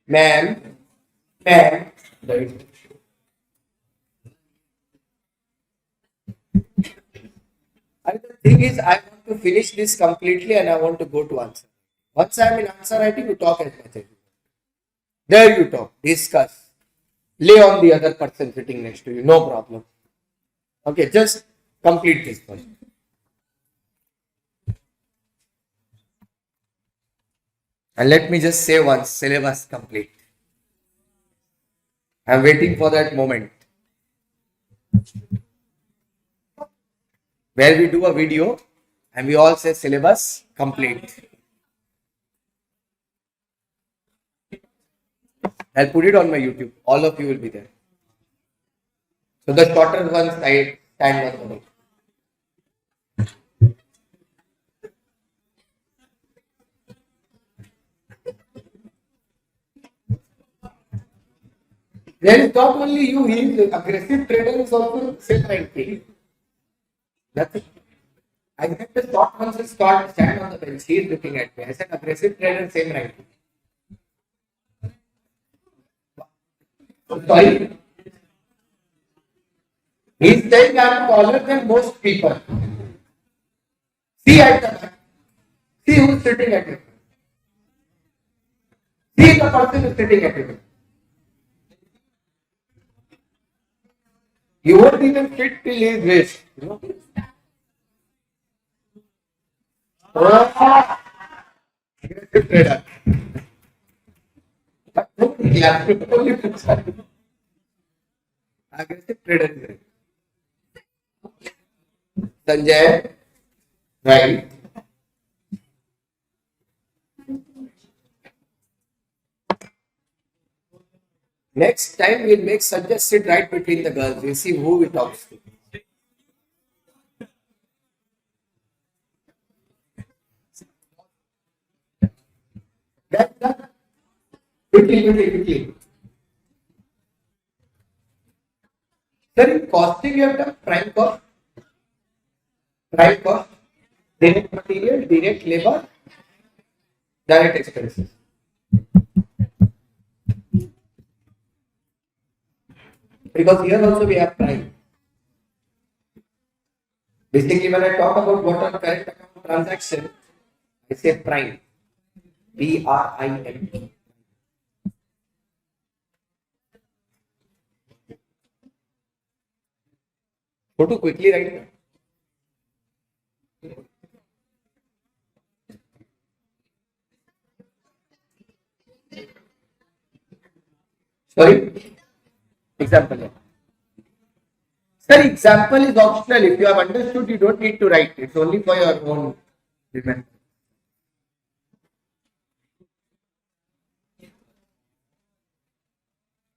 Ma'am, right. And the thing is, I want to finish this completely and I want to go to answer. Once I am in answer writing, you talk as much as you want. There you talk, discuss, lay on the other person sitting next to you, no problem. Okay, just complete this first. And let me just say once, syllabus complete. I am waiting for that moment where we do a video and we all say syllabus complete. I'll put it on my YouTube. All of you will be there. So the shorter ones I stand on the way. There is not only you, he is aggressive trader is also same ranking. That's it. I said the short ones is stand on the bench. He is looking at me. I said aggressive trader same ranking. Sorry. He is saying I am taller than most people. See at the back. See who is sitting at you. See the person who is sitting at you. You won't even fit till he is rich. You know? Oh, aggressive trader. But aggressive trader. Sanjay, right? Next time we'll make Sanjay sit right between the girls. We'll see who he talks to. That's done. Quickly. Sir, in costing you have done prime cost, direct material, direct labor, direct expenses. Because here also we have prime. Basically, when I talk about what are current account transactions, I say prime. PRIM. Go to quickly right now. Sorry? Example. Yeah. Sir, example is optional. If you have understood, you don't need to write. It's only for your own remember.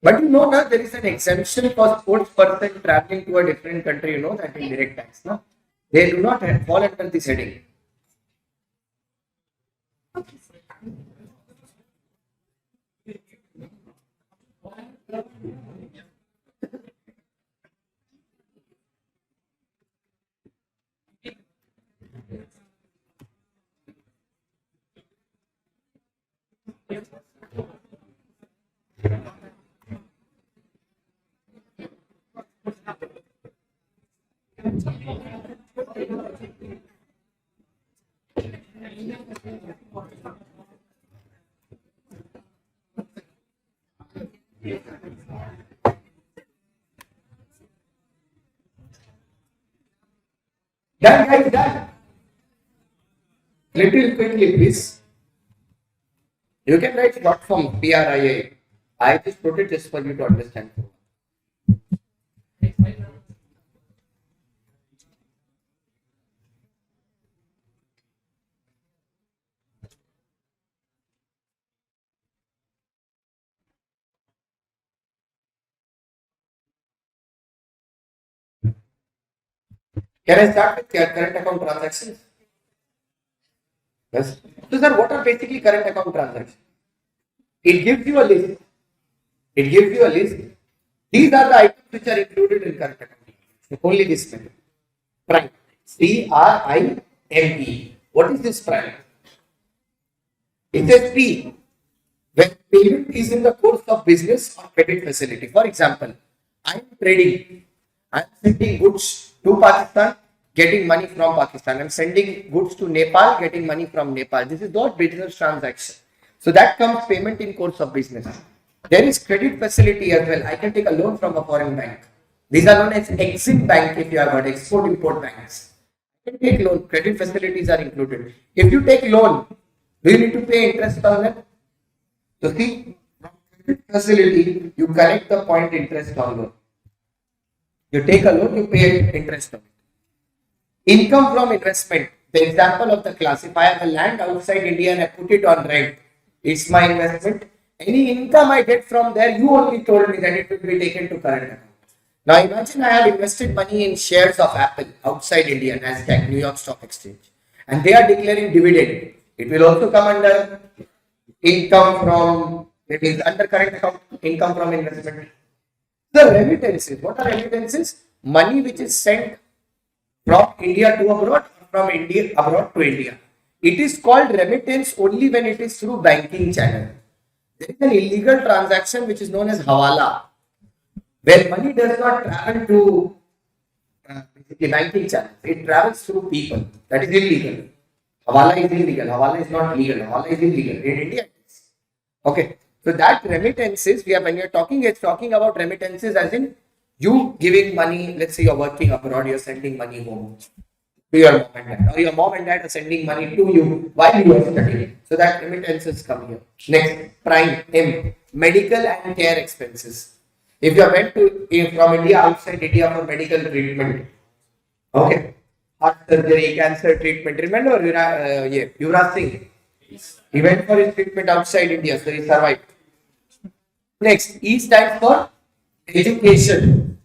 But you know that there is an exemption for sports person traveling to a different country, you know that in direct tax. No? They do not fall under this heading. Done, guys, done. Little quickly, please. You can write short form PRIA. I just put it just for you to understand. Can I start with current account transactions? Yes. So, sir, what are basically current account transactions? It gives you a list. It gives you a list. These are the items which are included in current account. Only this method. Prime. PRIME. What is this prime? It says P. When payment is in the course of business or credit facility. For example, I am trading. I am sending goods to Pakistan, getting money from Pakistan. I am sending goods to Nepal, getting money from Nepal. This is not business transaction. So that comes payment in course of business. There is credit facility as well. I can take a loan from a foreign bank. These are known as Exim Bank if you have got export-import banks. I can take loan. Credit facilities are included. If you take loan, do you need to pay interest on that? So see, from credit facility, you collect the point interest on loan. You take a loan, you pay interest on it. Income from investment. The example of the class, if I have a land outside India and I put it on rent, it's my investment. Any income I get from there, you only told me that it will be taken to current account. Now imagine I have invested money in shares of Apple outside India, Nasdaq, New York Stock Exchange, and they are declaring dividend. It will also come under income from, it is under current account, income from investment. The remittances, what are remittances? Money which is sent from India to abroad, from India abroad to India. It is called remittance only when it is through banking channel. There is an illegal transaction which is known as Havala, where money does not travel to the banking channel. It travels through people. That is illegal. Havala is illegal. Havala is not legal. Havala is illegal. In India, it is. Okay. So that remittances, when we are talking, it's talking about remittances as in you giving money. Let's say you're working abroad, you're sending money home to your mom and dad, or your mom and dad are sending money to you while you are studying. So that remittances come here. Next, prime M, medical and care expenses. If you are went to from India outside India for medical treatment, okay, heart surgery, cancer treatment. Remember, Yuvraj Singh, he went for his treatment outside India, so he survived. Next, E stands for education.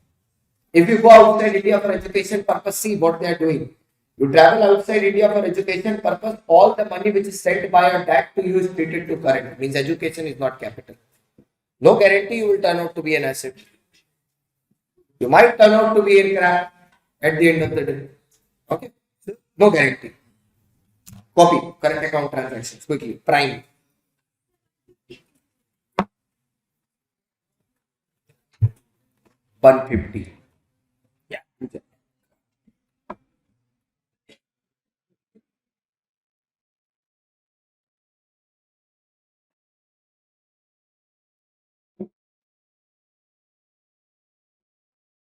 If you go outside India for education purpose, see what they are doing. You travel outside India for education purpose, all the money which is sent by your dad to you is treated to current. Means education is not capital. No guarantee you will turn out to be an asset. You might turn out to be a crap at the end of the day. Okay? No guarantee. Copy current account transactions quickly. Prime. $150. Yeah.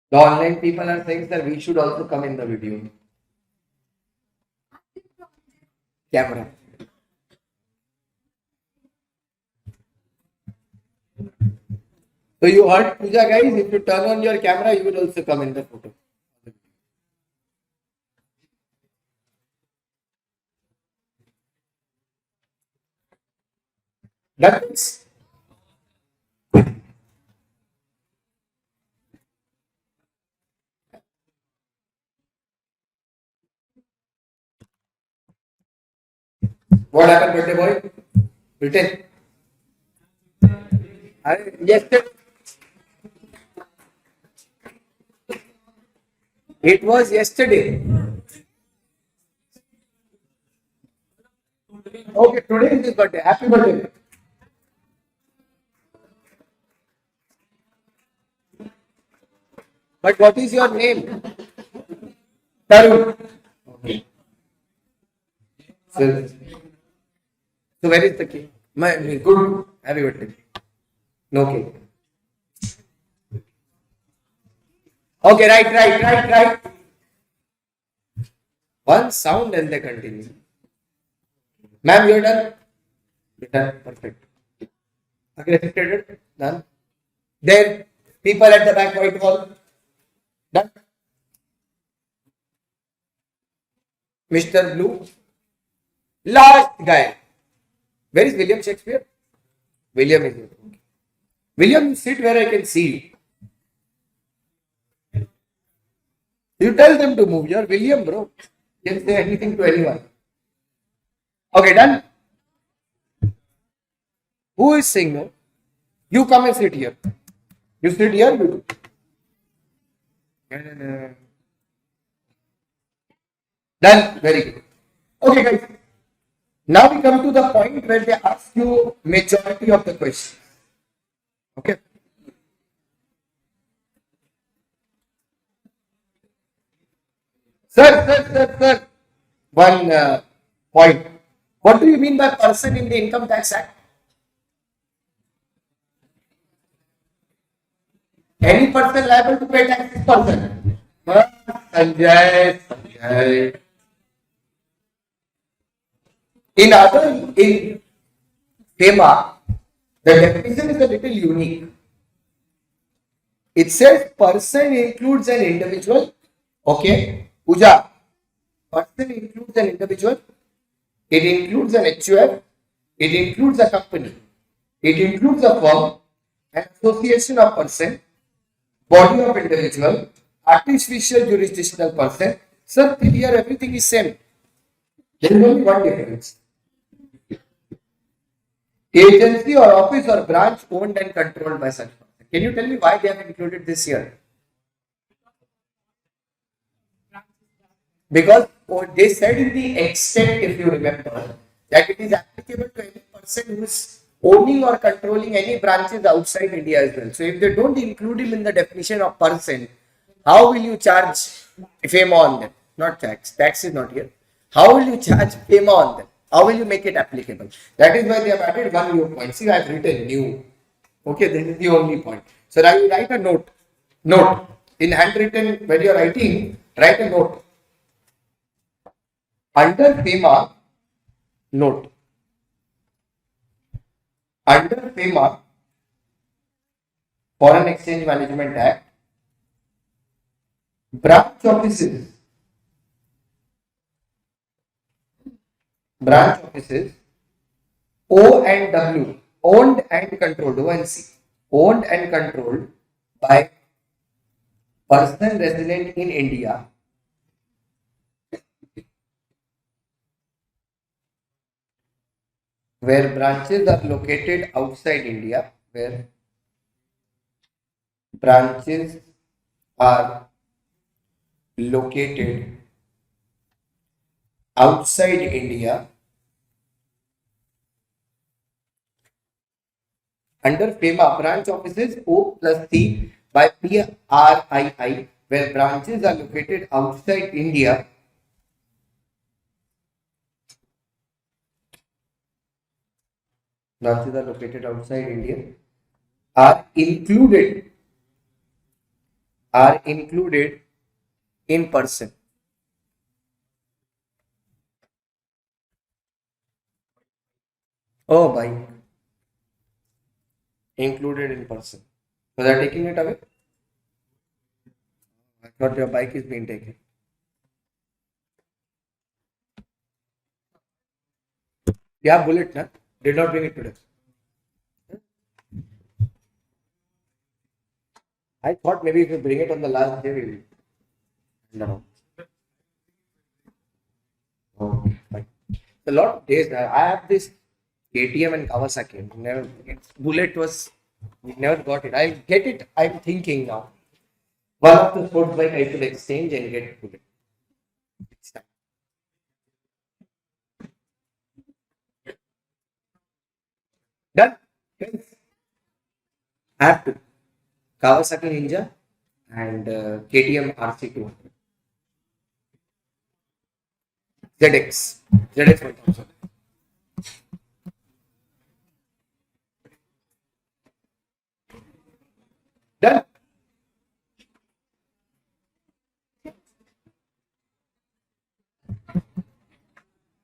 The online people are saying that we should also come in the video. Camera. So you heard Puja guys, if you turn on your camera, you will also come in the photo. That's what happened, birthday boy? Written. Yesterday, it was yesterday. Okay, today is his birthday. Happy birthday. But what is your name? Tarun. Okay. So where is the cake? Good. Happy birthday. No cake. Okay, right. One sound and they continue. Ma'am, you're done? You're done. Perfect. Okay, accepted. Done. There, people at the back, white wall. Done. Mr. Blue. Last guy. Where is William Shakespeare? William is here. William, you sit where I can see you. You tell them to move. You're William, bro. You can say anything to anyone. Okay, done. Who is saying no? You come and sit here. You sit here. You do. Done. Very good. Okay, guys. Now we come to the point where they ask you majority of the questions. Okay. Sir. One point. What do you mean by person in the Income Tax Act? Any person liable to pay tax is person. Sanjay. In FEMA, the definition is a little unique. It says person includes an individual. Okay, Pooja. Person includes an individual. It includes an HUF. It includes a company. It includes a firm, an association of person, body of individual, artificial jurisdictional person. Sir, here everything is same. There is only one difference. Agency or office or branch owned and controlled by such person. Can you tell me why they have included this here? Because they said in the extent, if you remember, that it is applicable to any person who is owning or controlling any branches outside India as well. So if they don't include him in the definition of person, how will you charge FEMA on them? Not tax. Tax is not here. How will you charge FEMA on them? How will you make it applicable? That is why they have added one new point. See, I have written new. Okay, this is the only point. So now you write a note. Note. In handwritten, when you are writing, write a note. Under FEMA, note. Under FEMA, Foreign Exchange Management Act, branch offices O and W, owned and controlled, ONC, owned and controlled by person resident in India where branches are located outside India, under FEMA, branch offices O plus C by PRII, where branches are located outside India, are included in person. Oh, bike. Included in person. So they are taking it away? I thought your bike is being taken. Yeah, bullet, na? Did not bring it today. I thought maybe if you bring it on the last day, we will. No. Okay, fine. A lot of days now. I have this KTM and Kawasaki. Bullet was, we never got it. I'll get it. I'm thinking now. One of the sports bike I could exchange and get Bullet. Done. I have to. Kawasaki Ninja and KTM RC200. ZX 1000. Done.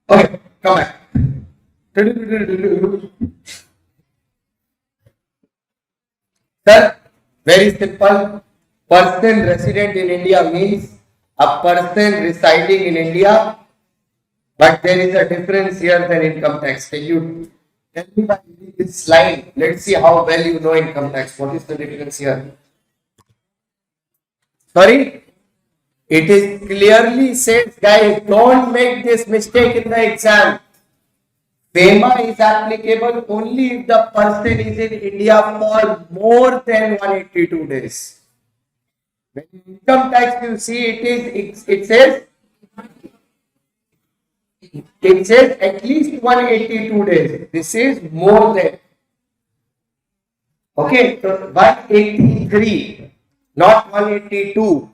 Okay, come back. Sir, very simple. Person resident in India means a person residing in India, but there is a difference here than income tax. Can you tell me by reading this line? Let's see how well you know income tax. What is the difference here? Sorry? It is clearly said, guys, don't make this mistake in the exam. FEMA is applicable only if the person is in India for more than 182 days. When income tax, you see it says at least 182 days. This is more than. Okay, so 183, not 182.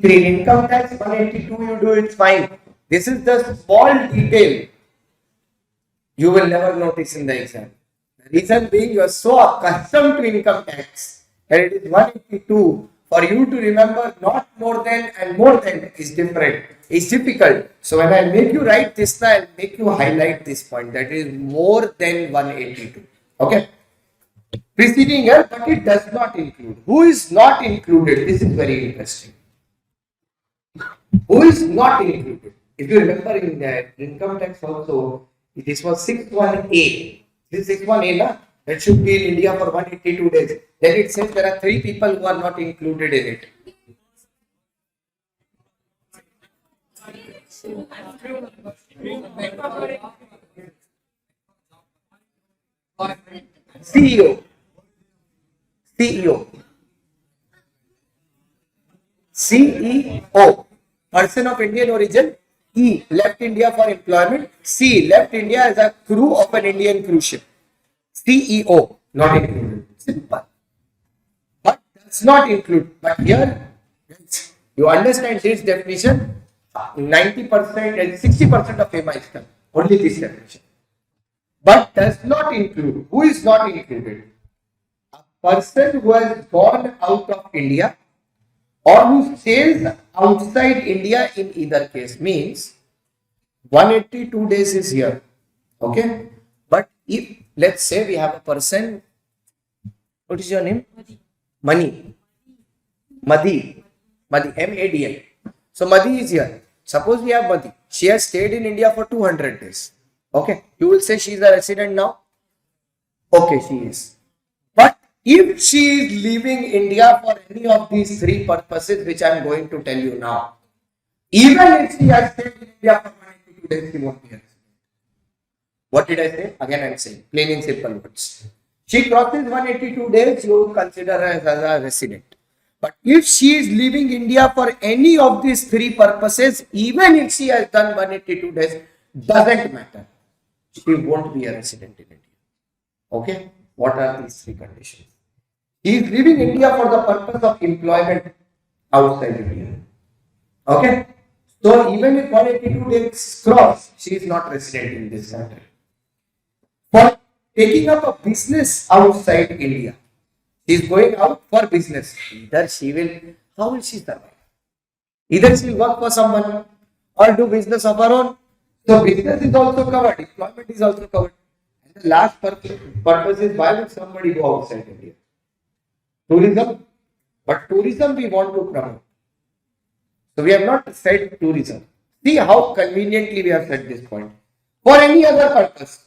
Income tax 182 you do, it's fine. This is the small detail you will never notice in the exam. The reason being you are so accustomed to income tax and it is 182. For you to remember not more than and more than is different. It's difficult. So when I make you write this, I'll make you highlight this point, that is more than 182. Okay. Preceding here, but it does not include. Who is not included? This is very interesting. Who is not included? If you remember in the income tax also, this was 61A. This is 61A, na? That should be in India for 182 days. Then it says there are 3 people who are not included in it. CEO. Person of Indian origin. E. Left India for employment. C. Left India as a crew of an Indian cruise ship. CEO. Not included. Simple. But does not include. But here, you understand this definition. 90% and 60% of FEMA is done. Only this definition. But does not include. Who is not included? A person who has gone out of India or who stays outside India in either case. Means 182 days is here. Okay. But if let's say we have a person, what is your name? Madi, M-A-D-I. So Madi is here. Suppose we have Madi. She has stayed in India for 200 days. Okay. You will say she is a resident now. Okay, she is. But if she is leaving India for any of these 3 purposes which I am going to tell you now, even if she has stayed in India for 182 days, she won't be a resident. What did I say? Again I am saying, plain and simple words. She crosses 182 days, you consider her as a resident. But if she is leaving India for any of these 3 purposes, even if she has done 182 days, doesn't matter. She won't be a resident in India. Okay? What are these 3 conditions? He is leaving India for the purpose of employment outside India. Okay? So even if 182 days cross, she is not resident in this country. For taking up a business outside India, she is going out for business. Either she will, how will she survive? Either she will work for someone or do business of her own. So business is also covered, employment is also covered. And the last purpose is, why would somebody go outside India? Tourism. But tourism we want to promote. So we have not said tourism. See how conveniently we have said this point. For any other purpose.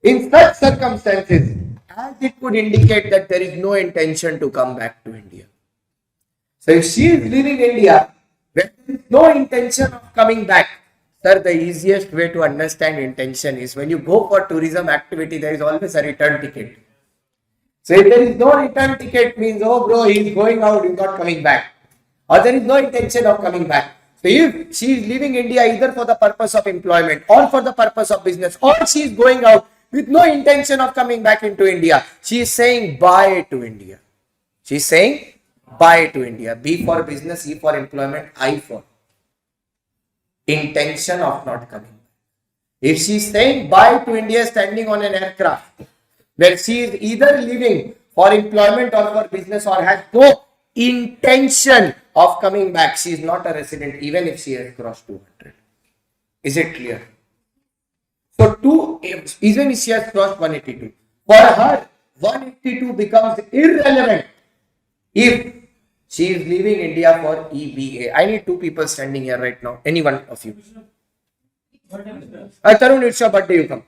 In such circumstances, as it could indicate that there is no intention to come back to India. So if she is leaving India, when there is no intention of coming back, sir, the easiest way to understand intention is when you go for tourism activity, there is always a return ticket. So if there is no return ticket, means, oh bro, he is going out, he is not coming back. Or there is no intention of coming back. So if she is leaving India either for the purpose of employment or for the purpose of business, or she is going out with no intention of coming back into India, she is saying bye to India. She is saying by to India. B for business, E for employment, I for intention of not coming. If she is saying by to India standing on an aircraft, where she is either leaving for employment or for business or has no intention of coming back, she is not a resident even if she has crossed 200. Is it clear? So even if she has crossed 182, for her 182 becomes irrelevant if she is leaving India for EBA. I need two people standing here right now. Any one of you. Tarun, it's your birthday, you come.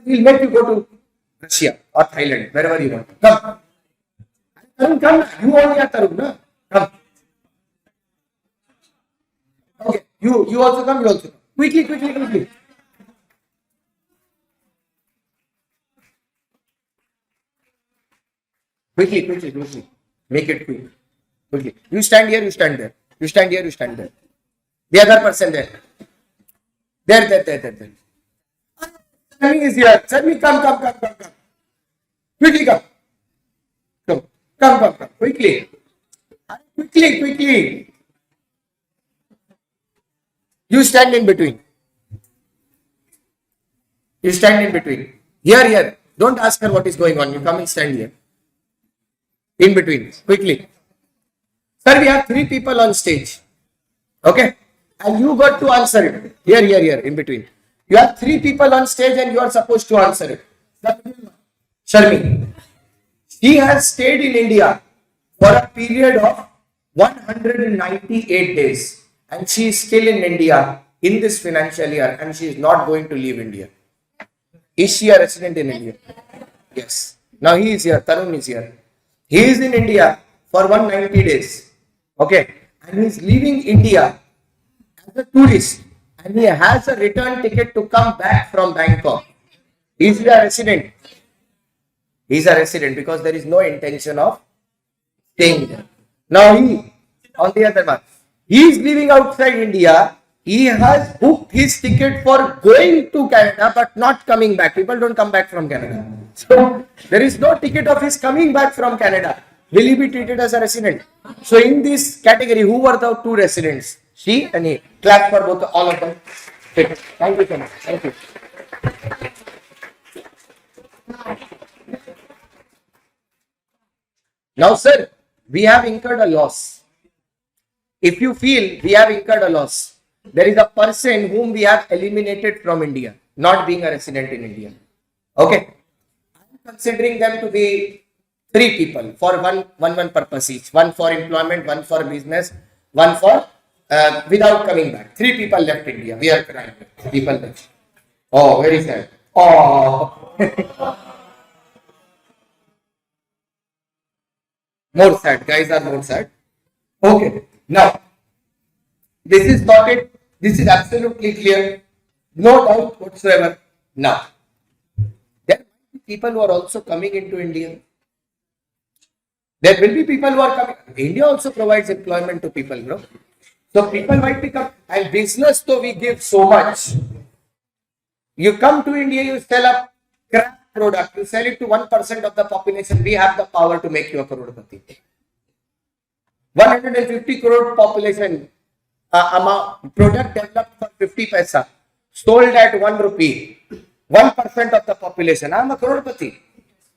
We'll make you go to Russia or Thailand, wherever you want. Come. Tarun, come. You only are Tarun, no? Come. Okay. You also come, you also come. Quickly. Quickly. Make it quick. Quickly. You stand here, you stand there. You stand here, you stand there. The other person there. There. Sunny is here. Sunny, come. Quickly come. Come. Quickly. You stand in between. Here. Don't ask her what is going on. You come and stand here. In between. Quickly. Sir, we have 3 people on stage. Okay? And you got to answer it. Here, in between. You have 3 people on stage and you are supposed to answer it. Sharmi. She has stayed in India for a period of 198 days. And she is still in India in this financial year and she is not going to leave India. Is she a resident in India? Yes. Now he is here. Tarun is here. He is in India for 190 days. Okay. And he is leaving India as a tourist. And he has a return ticket to come back from Bangkok. Is he a resident? He is a resident because there is no intention of staying there. Now he, on the other hand, he is living outside India. He has booked his ticket for going to Canada but not coming back. People don't come back from Canada. So there is no ticket of his coming back from Canada. Will he be treated as a resident? So in this category, who were the 2 residents? She and he. Clap for both, all of them. Thank you so much. Thank you. Now, sir, we have incurred a loss. If you feel we have incurred a loss, there is a person whom we have eliminated from India, not being a resident in India. Okay. I'm considering them to be 3 people for one purpose each. One for employment, one for business, one for without coming back. 3 people left India. We are crying. People left. Oh, very sad. Oh. More sad. Guys are more sad. Okay. Now, this is sorted. This is absolutely clear. No doubt whatsoever. Now, there might be people who are also coming into India. There will be people who are coming. India also provides employment to people, no? So people might become, and business though we give so much. You come to India, you sell a crap product, you sell it to 1% of the population. We have the power to make you a crorepati. 150 crore population, product developed for 50 paisa, sold at 1 rupee, 1% of the population. I am a crorepati.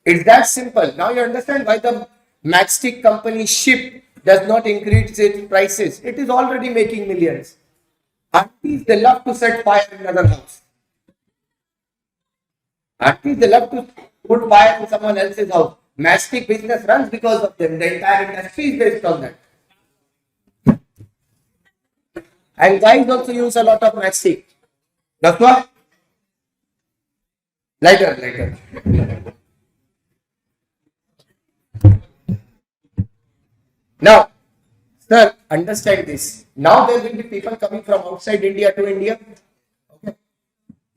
It's that simple. Now you understand why the matchstick company Ship does not increase its prices. It is already making millions. Aunties, they love to set fire in another house. Aunties, they love to put fire in someone else's house. Matchstick business runs because of them. The entire industry is based on that. And guys also use a lot of matchstick. That's why. Lighter. Now, sir, understand this. Now there will be people coming from outside India to India. Okay.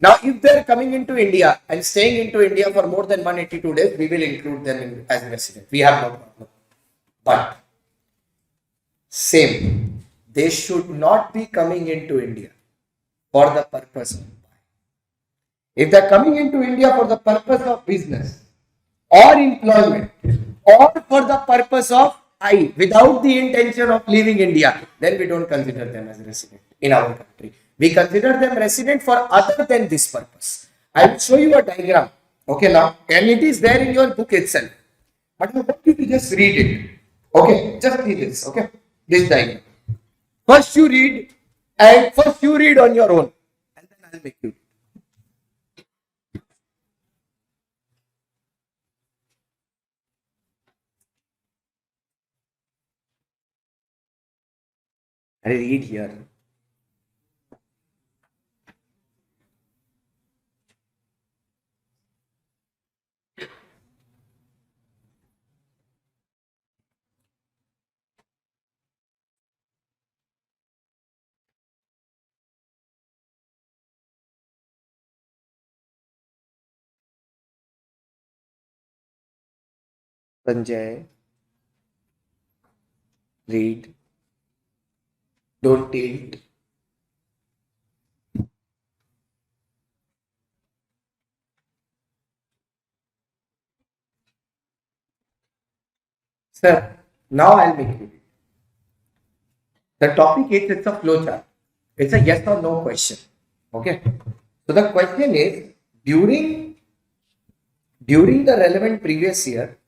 Now, if they are coming into India and staying into India for more than 182 days, we will include them as residents. We have no problem. But, same, they should not be coming into India for the purpose of buying. If they are coming into India for the purpose of business or employment or for the purpose of without the intention of leaving India, then we don't consider them as resident in our country. We consider them resident for other than this purpose. I will show you a diagram. Okay, now, and it is there in your book itself. But I want you to just read it. Okay, just read this. Okay, this diagram. First you read, and first you read on your own, and then I'll make you. I read here. Sanjay, read. Don't tilt. Sir, now I'll make you. The topic is, it's a flowchart. It's a yes or no question. Okay. So the question is, during the relevant previous year,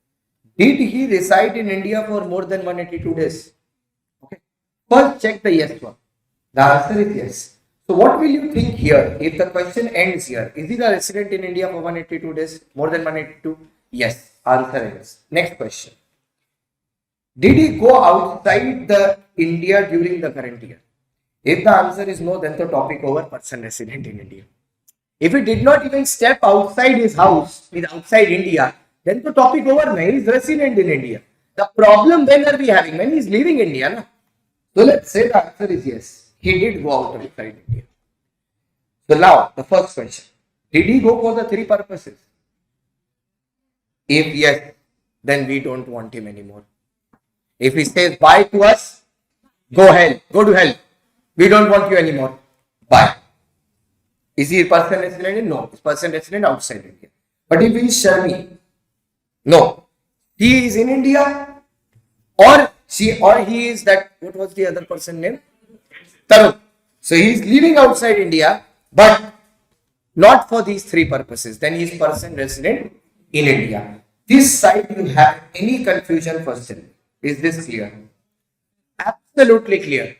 did he reside in India for more than 182 days? Okay. First check the yes one. The answer is yes. So what will you think here if the question ends here? Is he a resident in India for 182 days? More than 182? Yes. Answer is. Next question. Did he go outside the India during the current year? If the answer is no, then the topic over, person resident in India. If he did not even step outside his house, outside India, then the topic over, he is resident in India. The problem when are we having? When he is leaving India. Na? So let's say the answer is yes. He did go out outside India. So now the first question. Did he go for the three purposes? If yes, then we don't want him anymore. If he says bye to us, go to hell. We don't want you anymore. Bye. Is he a person resident in? No. Is person resident outside India. But if he is Sharmi, no. He is in India, or she, or he is that, what was the other person name? Tarun. So he is living outside India, but not for these three purposes. Then he is person resident in India. This side you have any confusion first. Is this clear? Absolutely clear.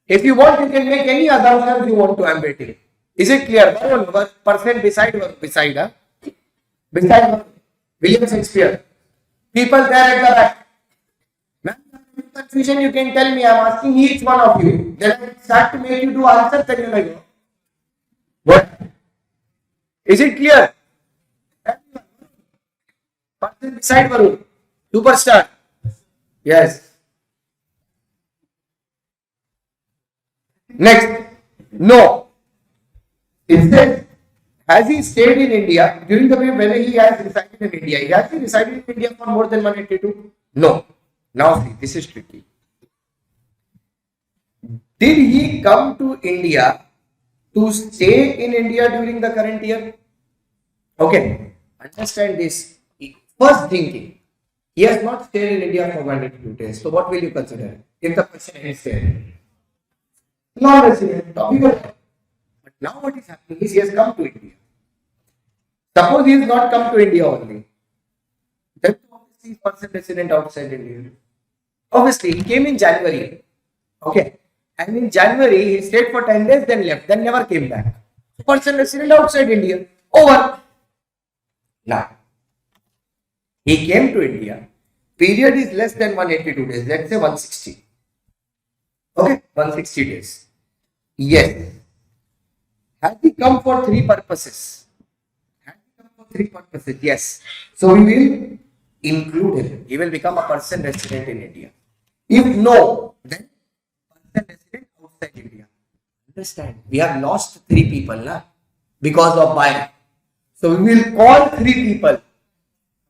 If you want, you can make any assumptions you want to ambit it. Is it clear? Person beside William Shakespeare. People there at the back. Ma'am, confusion you can tell me. I am asking each one of you. Then I start to make you do answer. Then you like, what? Is it clear? Person beside Varun. Superstar. Yes. Next. No. It says, has he stayed in India during the period when he has resided in India? Has he resided in India for more than 182? No. Now see, this is tricky. Did he come to India to stay in India during the current year? Okay. Understand this. First thinking. He has not stayed in India for 182 days. So what will you consider? If the person is there. Non-resident. But now what is happening is he has come to India. Suppose he has not come to India only. Then obviously he is person resident outside India. Obviously he came in January. Okay. And in January he stayed for 10 days, then left, then never came back. Person resident outside India. Over. Now. He came to India. Period is less than 182 days. Let's say 160. Okay, 160 days. Yes. Has he come for three purposes? Has he come for three purposes? Yes. So we will include him. He will become a person resident in India. If no, then person resident outside India. Understand? We have lost three people because of buy. So we will call three people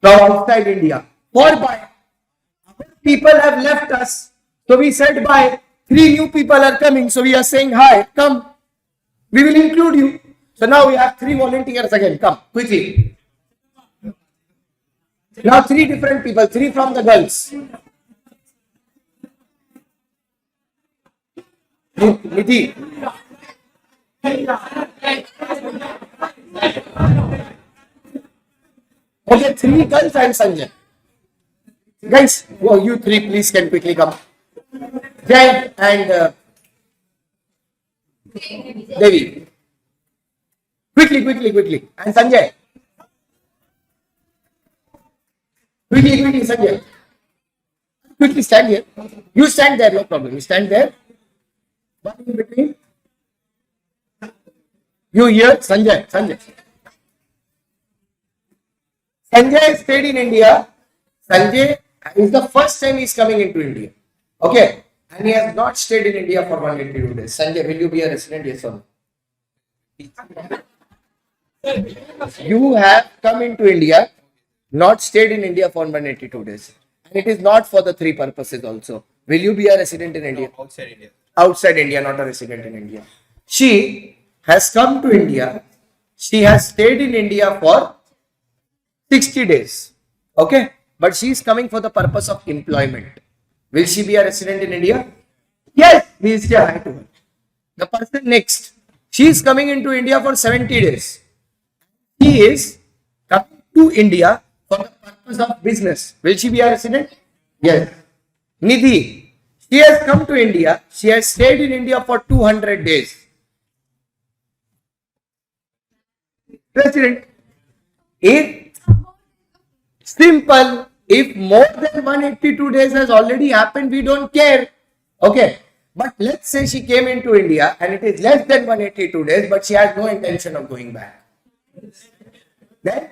from outside India for buy. Our people have left us. So we said bye. Three new people are coming. So we are saying hi, come. We will include you. So now we have three volunteers again. Come quickly. Now three different people. Three from the girls. Nidhi. Okay, 3 girls and Sanjay. Guys, oh, you 3 please can quickly come. Jay and Devi. Quickly. And Sanjay. Quickly, Sanjay. Quickly stand here. You stand there, no problem. You stand there. One in between. You here, Sanjay. Sanjay stayed in India. Sanjay is the first time he is coming into India. Okay. And he has not stayed in India for 182 days. Sanjay, will you be a resident? Yes or no? You have come into India, not stayed in India for 182 days. And it is not for the 3 purposes also. Will you be a resident in India? No, outside India. Outside India, not a resident in India. She has come to India. She has stayed in India for 60 days. Okay. But she is coming for the purpose of employment. Will she be a resident in India? Yes. Please say hi to her. The person next. She is coming into India for 70 days. He is coming to India for the purpose of business. Will she be a resident? Yes. Nidhi. She has come to India. She has stayed in India for 200 days. Resident. If simple, if more than 182 days has already happened, we don't care. Okay. But let's say she came into India and it is less than 182 days, but she has no intention of going back. Then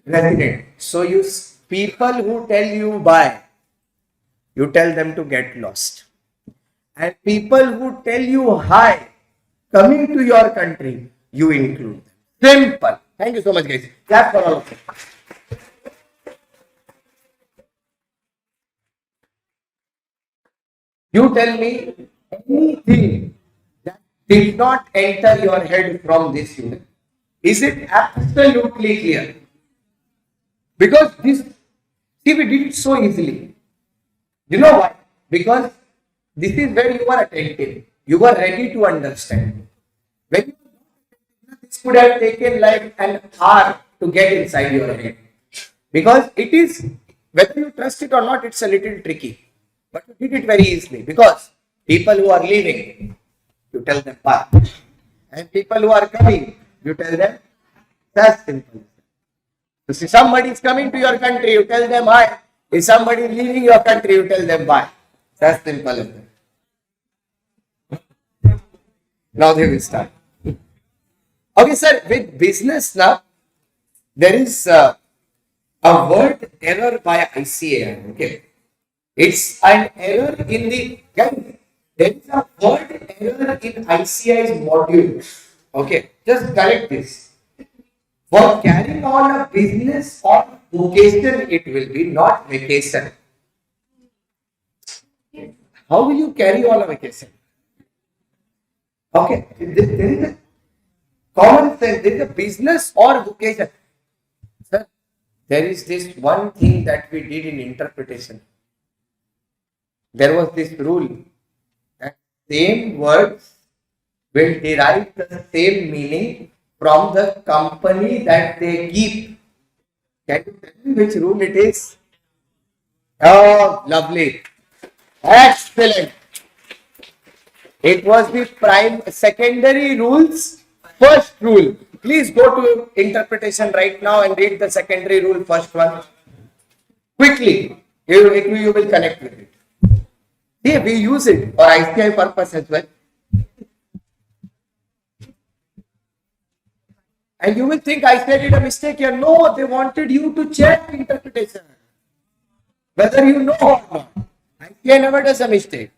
resident. So you people who tell you bye, you tell them to get lost. And people who tell you hi, coming to your country, you include them. Simple. Thank you so much, guys. Clap for all of you. You tell me anything that did not enter your head from this unit. Is it absolutely clear? Because this, see, we did it so easily. You know why? Because this is where you are attentive. You are ready to understand. When you, this could have taken like an hour to get inside your head. Because it is, whether you trust it or not, it's a little tricky. But you did it very easily. Because people who are leaving, you tell them bye. And people who are coming, you tell them, that's simple. So if somebody is coming to your country, you tell them hi. If somebody is leaving your country, you tell them bye. That's simple. Now they will start. Okay, sir, with business now, there is a word error by ICAI. Okay. It's an error in the, guys, there is a word error in ICAI's module. Okay, just correct this. For carrying on a business or vocation, it will be not vacation. How will you carry on a vacation? Okay, there is a common sense, there is a business or vocation. Sir, there is this one thing that we did in interpretation. There was this rule that same words will derive the same meaning from the company that they keep. Can you tell me which rule it is? Oh, lovely. Excellent. It was the secondary rules, first rule. Please go to interpretation right now and read the secondary rule, first one. Quickly, you will connect with it. Yeah, we use it for ICAI purpose as well. And you will think ICAI did a mistake here. No, they wanted you to check interpretation. Whether you know or not. ICAI never does a mistake.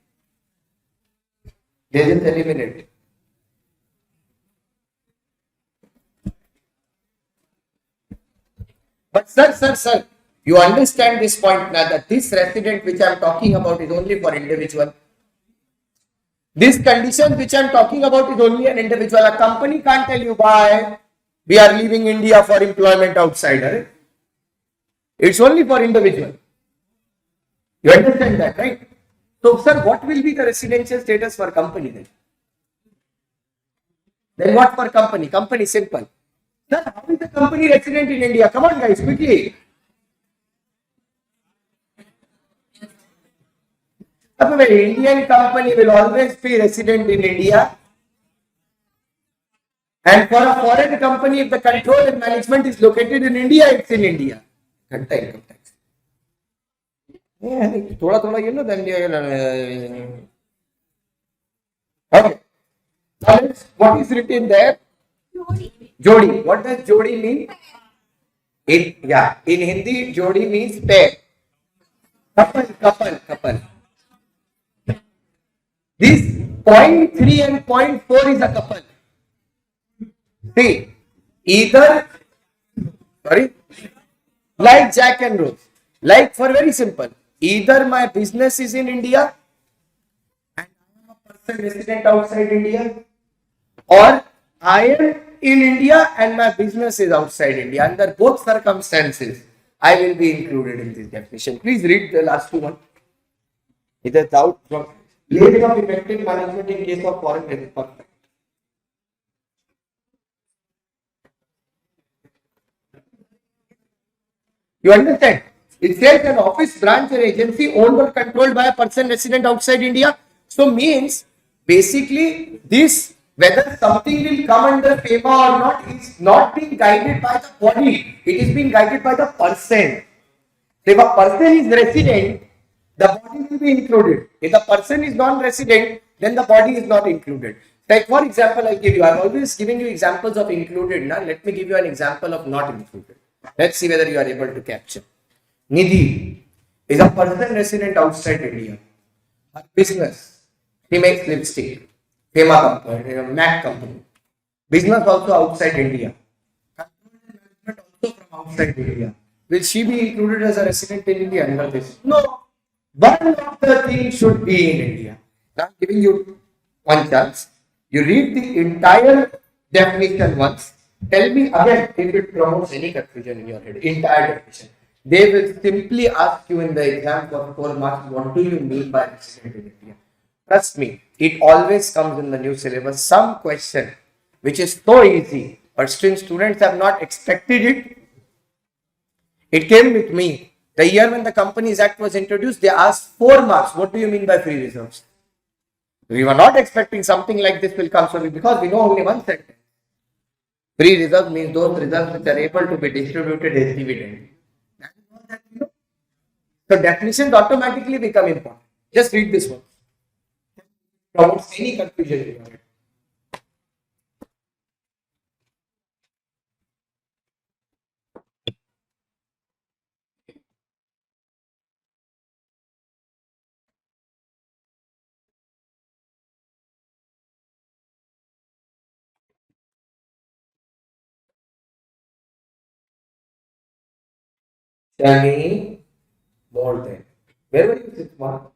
They just eliminate. But sir, you understand this point now that this resident which I am talking about is only for individual. This condition which I am talking about is only an individual. A company can't tell you bye. We are leaving India for employment outside. Right? It's only for individual. You understand that, right? So, sir, what will be the residential status for company then? Then what for company? Company simple. Sir, how is the company resident in India? Come on, guys, quickly. An Indian company will always be resident in India. And for a foreign company, if the control and management is located in India, it's in India. Income tax. Yeah, thoda, you know, then okay. Now, what is written there? Jodi. What does Jodi mean? In Hindi, Jodi means pair. Couple. This 0.3 and 0.4 is a couple. See, like Jack and Rose. Like for very simple, either my business is in India and I am a person resident outside India, or I am in India and my business is outside India. Under both circumstances, I will be included in this definition. Please read the last one. It is out from limit of effective management in case of foreign resident. You understand? It says an office, branch, or agency owned or controlled by a person resident outside India. So means basically this, whether something will come under FEMA or not, is not being guided by the body. It is being guided by the person. So if a person is resident, the body will be included. If the person is non-resident, then the body is not included. Like for example, I give you, I'm always giving you examples of included. Now let me give you an example of not included. Let's see whether you are able to capture. Nidhi is a person resident outside India. Her business, she makes lipstick. FEMA company, MAC company. Business also outside India. Management also from outside India. Will she be included as a resident in India under this? No. One of the things should be in India. Now I'm giving you one chance. You read the entire definition once. Tell me again if it promotes any confusion in your head. Entire definition. They will simply ask you in the exam for 4 marks, what do you mean by resident in India? Trust me, it always comes in the new syllabus. Some question which is so easy, but still students have not expected it. It came with me. The year when the Companies Act was introduced, they asked 4 marks. What do you mean by free reserves? We were not expecting something like this will come, so because we know only one sentence. Free reserve means those reserves which are able to be distributed as dividend. So definitions automatically become important. Just read this one. Promotes any confusion in your head. Shani, more than. Where were you this month?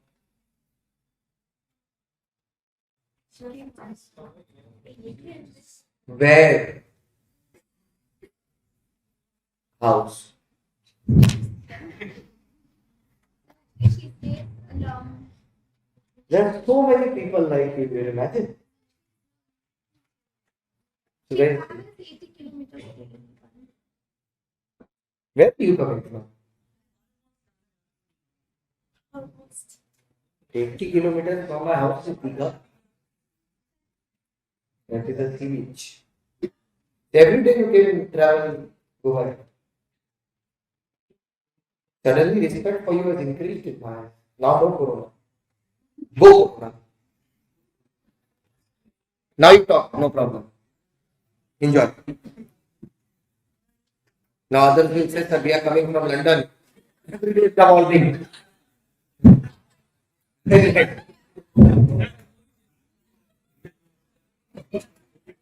Where? House. There are so many people like you, you imagine. So where are you coming from? 80 kilometers from my house to Pika. That is a sea beach. Every day you can travel, go ahead. Suddenly respect for you has increased in my eyes. Now don't Corona. Go Corona. Now you talk, no problem. Enjoy. Now others will say, sir, we are coming from London. Every day come all things.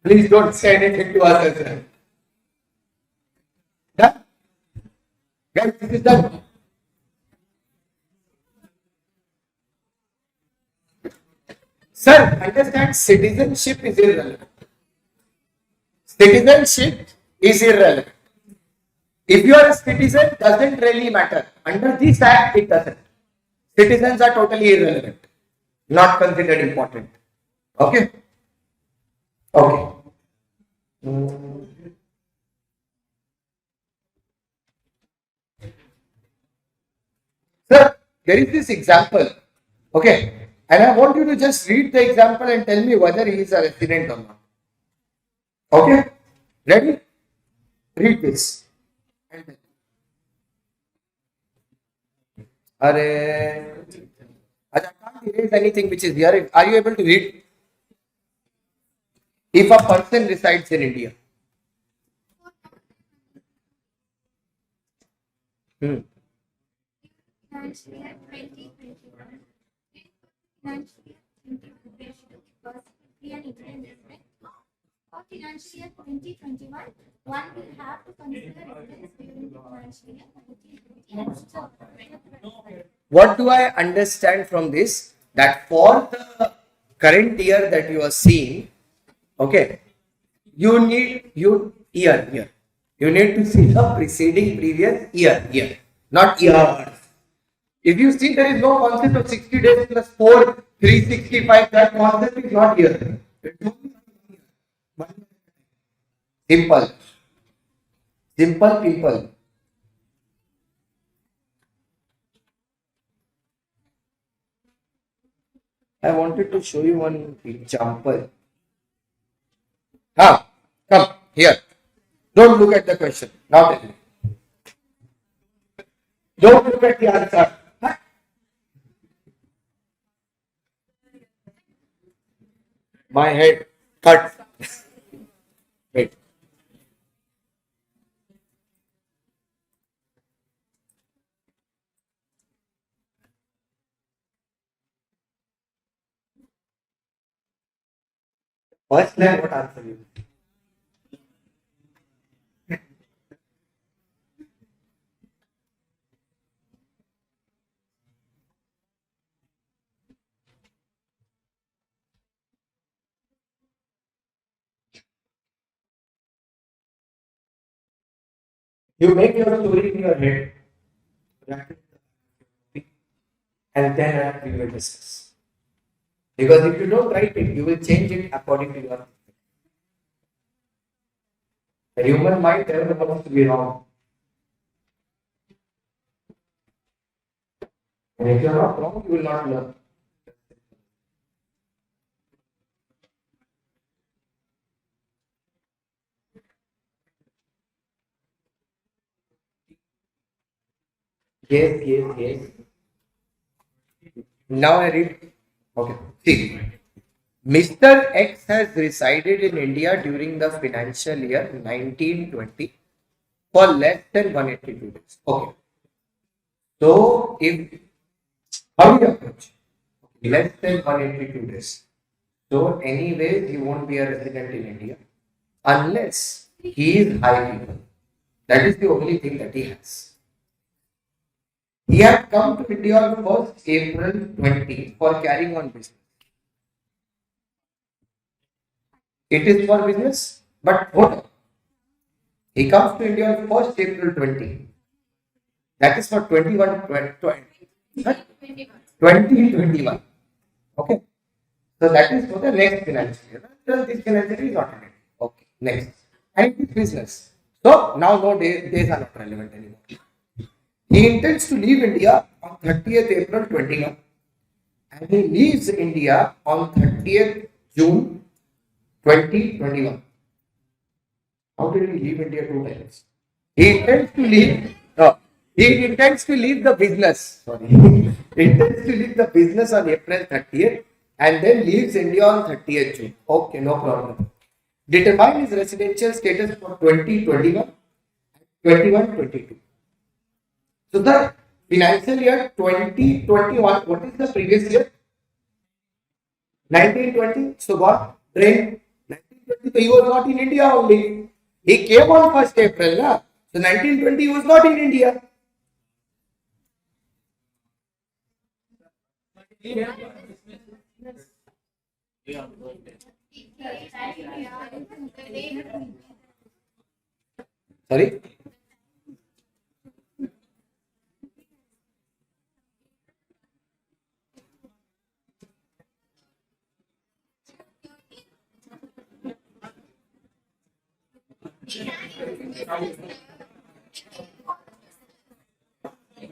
Please don't say anything to us as well. Done? Guys, this is done. Sir, understand citizenship is irrelevant. Citizenship is irrelevant. If you are a citizen, doesn't really matter. Under this act, it doesn't. Citizens are totally irrelevant. not considered important. Okay. Okay. Sir, there is this example. Okay. And I want you to just read the example and tell me whether he is a resident or not. Okay. Ready? Read this. Arre. I can't erase anything which is here. Are you able to read? If a person resides in India. Financial year 2021. Financial year 2022 possibly an investment. For financial year 2021, one will have to consider reference during the financial year 2020. What do I understand from this? That for the current year that you are seeing, okay, you need year. You need to see the preceding previous year, not years. If you see there is no concept of 60 days plus 4, 365, that concept is not here. Simple. Simple people. I wanted to show you one example. Come here. Don't look at the question. Now tell me. Don't look at the answer. My head cut. Wait. First line, what answer you? You make your story in your head, and then we will discuss. Because if you don't write it, you will change it according to your. The human mind never wants to be wrong. And if you are not wrong, you will not learn. Yes. Now I read. Okay. See. Mr. X has resided in India during the financial year 1920 for less than 182 days. Okay. So, if how do you approach? Less than 182 days. So, anyways, he won't be a resident in India unless he is high people. That is the only thing that he has. He had come to India on 1st April 20 for carrying on business. It is for business, but what? He comes to India on 1st April 20. That is for 2021. Okay. So that is for the next financial year. Well, this financial year is not relevant. Okay. Next. And it is business. So now no days are not relevant anymore. He intends to leave India on 30th April 21 and he leaves India on 30th June 2021. How did he leave India 2 times? He intends to leave. He intends to leave the business. Sorry. He intends to leave the business on April 30th and then leaves India on 30th June. Okay, no problem. Determine his residential status for 2021, 21-22. So the financial year 2021, what is the previous year? 1920. So what? Drain. 1920. He was not in India only. He came on 1st April. Na? So 1920 he was not in India. Sorry?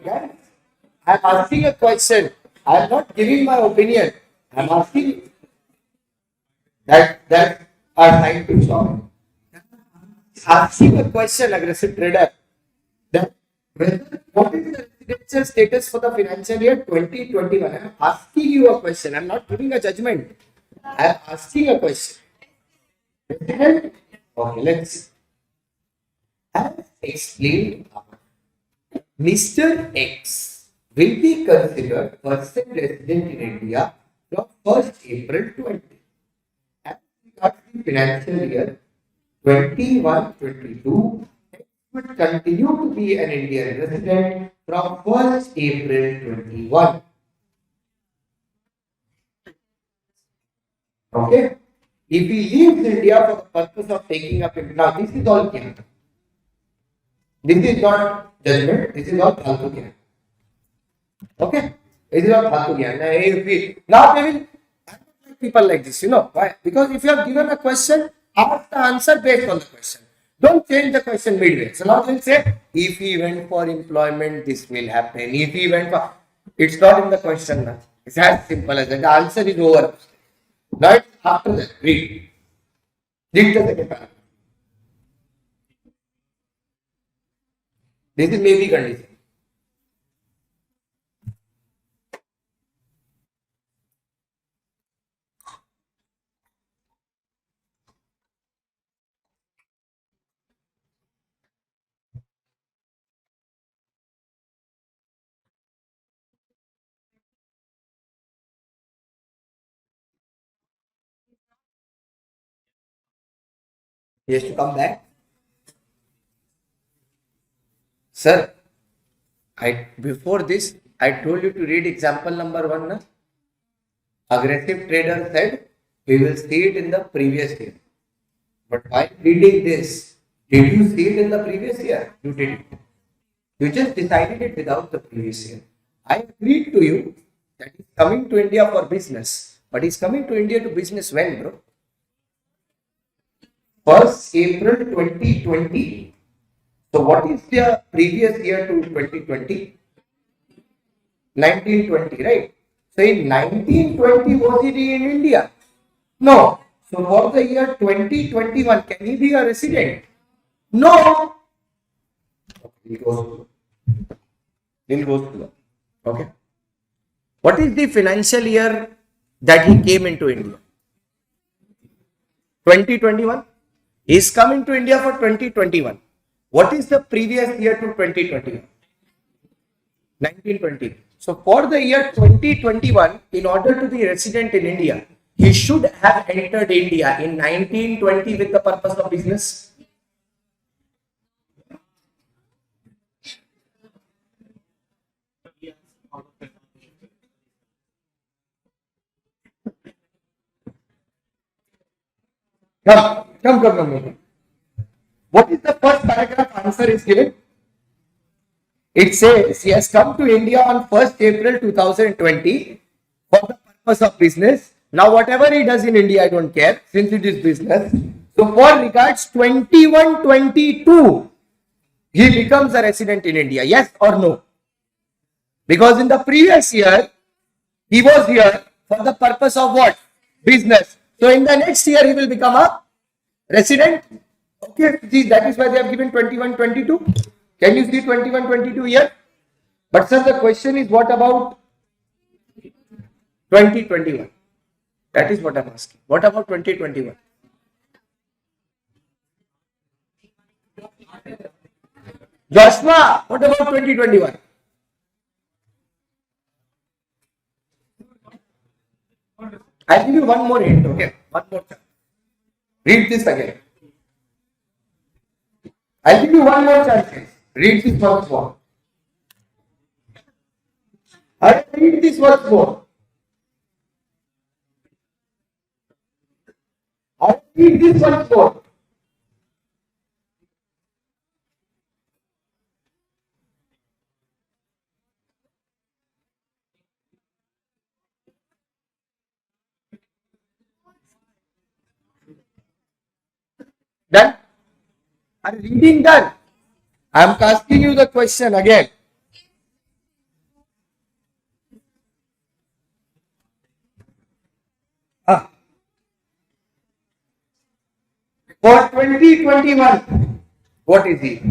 Guys, I'm asking a question. I'm not giving my opinion. I'm asking that are trying to solve. Asking a question, aggressive trader. That what is the residential status for the financial year 2021? I'm asking you a question. I'm not giving a judgment. I'm asking a question. Resident? Okay, let's see. As explained, Mr. X will be considered person resident in India from 1st April 20. As regards the financial year 21-22, X would continue to be an Indian resident from 1st April 21. Okay? If he leaves India for the purpose of taking up now this is all clear. This is not judgment, this is all Phaltu Gyan. Okay? This is all Phaltu Gyan. Now they will people like this, you know why? Because if you have given a question, ask the answer based on the question. Don't change the question midway. So now they'll say, if he went for employment, this will happen. If he went for, it's not in the question now. It's as simple as that. The answer is over. Right? After that, read. Read the second paragraph. This is maybe condition. He has to come back. Sir, before this, I told you to read example number 1. Na? Aggressive trader said we will see it in the previous year. But while reading this, did you see it in the previous year? You didn't. You just decided it without the previous year. I agreed to you that he's coming to India for business. But he's coming to India to business when, bro? 1st April 2020. So what is the previous year to 2020? 1920, right? So in 1920, was he in India? No. So for the year 2021, can he be a resident? No. It goes to okay. What is the financial year that he came into India? 2021. He is coming to India for 2021. What is the previous year to 2021? 1920. So for the year 2021, in order to be resident in India, he should have entered India in 1920 with the purpose of business. Come. What is the first paragraph answer is given? It says he has come to India on 1st April 2020 for the purpose of business. Now, whatever he does in India, I don't care since it is business. So, for regards 21-22, he becomes a resident in India. Yes or no? Because in the previous year, he was here for the purpose of what? Business. So, in the next year, he will become a resident. Okay, that is why they have given 21-22. Can you see 21-22 here? But sir, the question is what about 2021? That is what I'm asking. What about 2021? Joshua, what about 2021? I'll give you one more hint, okay? One more chance. Read this again. I'll give you one more chance. Read this once more. I'll read this once more. I'll read this once more. Done? Are reading done? I am asking you the question again. Ah. For 2021, what is it?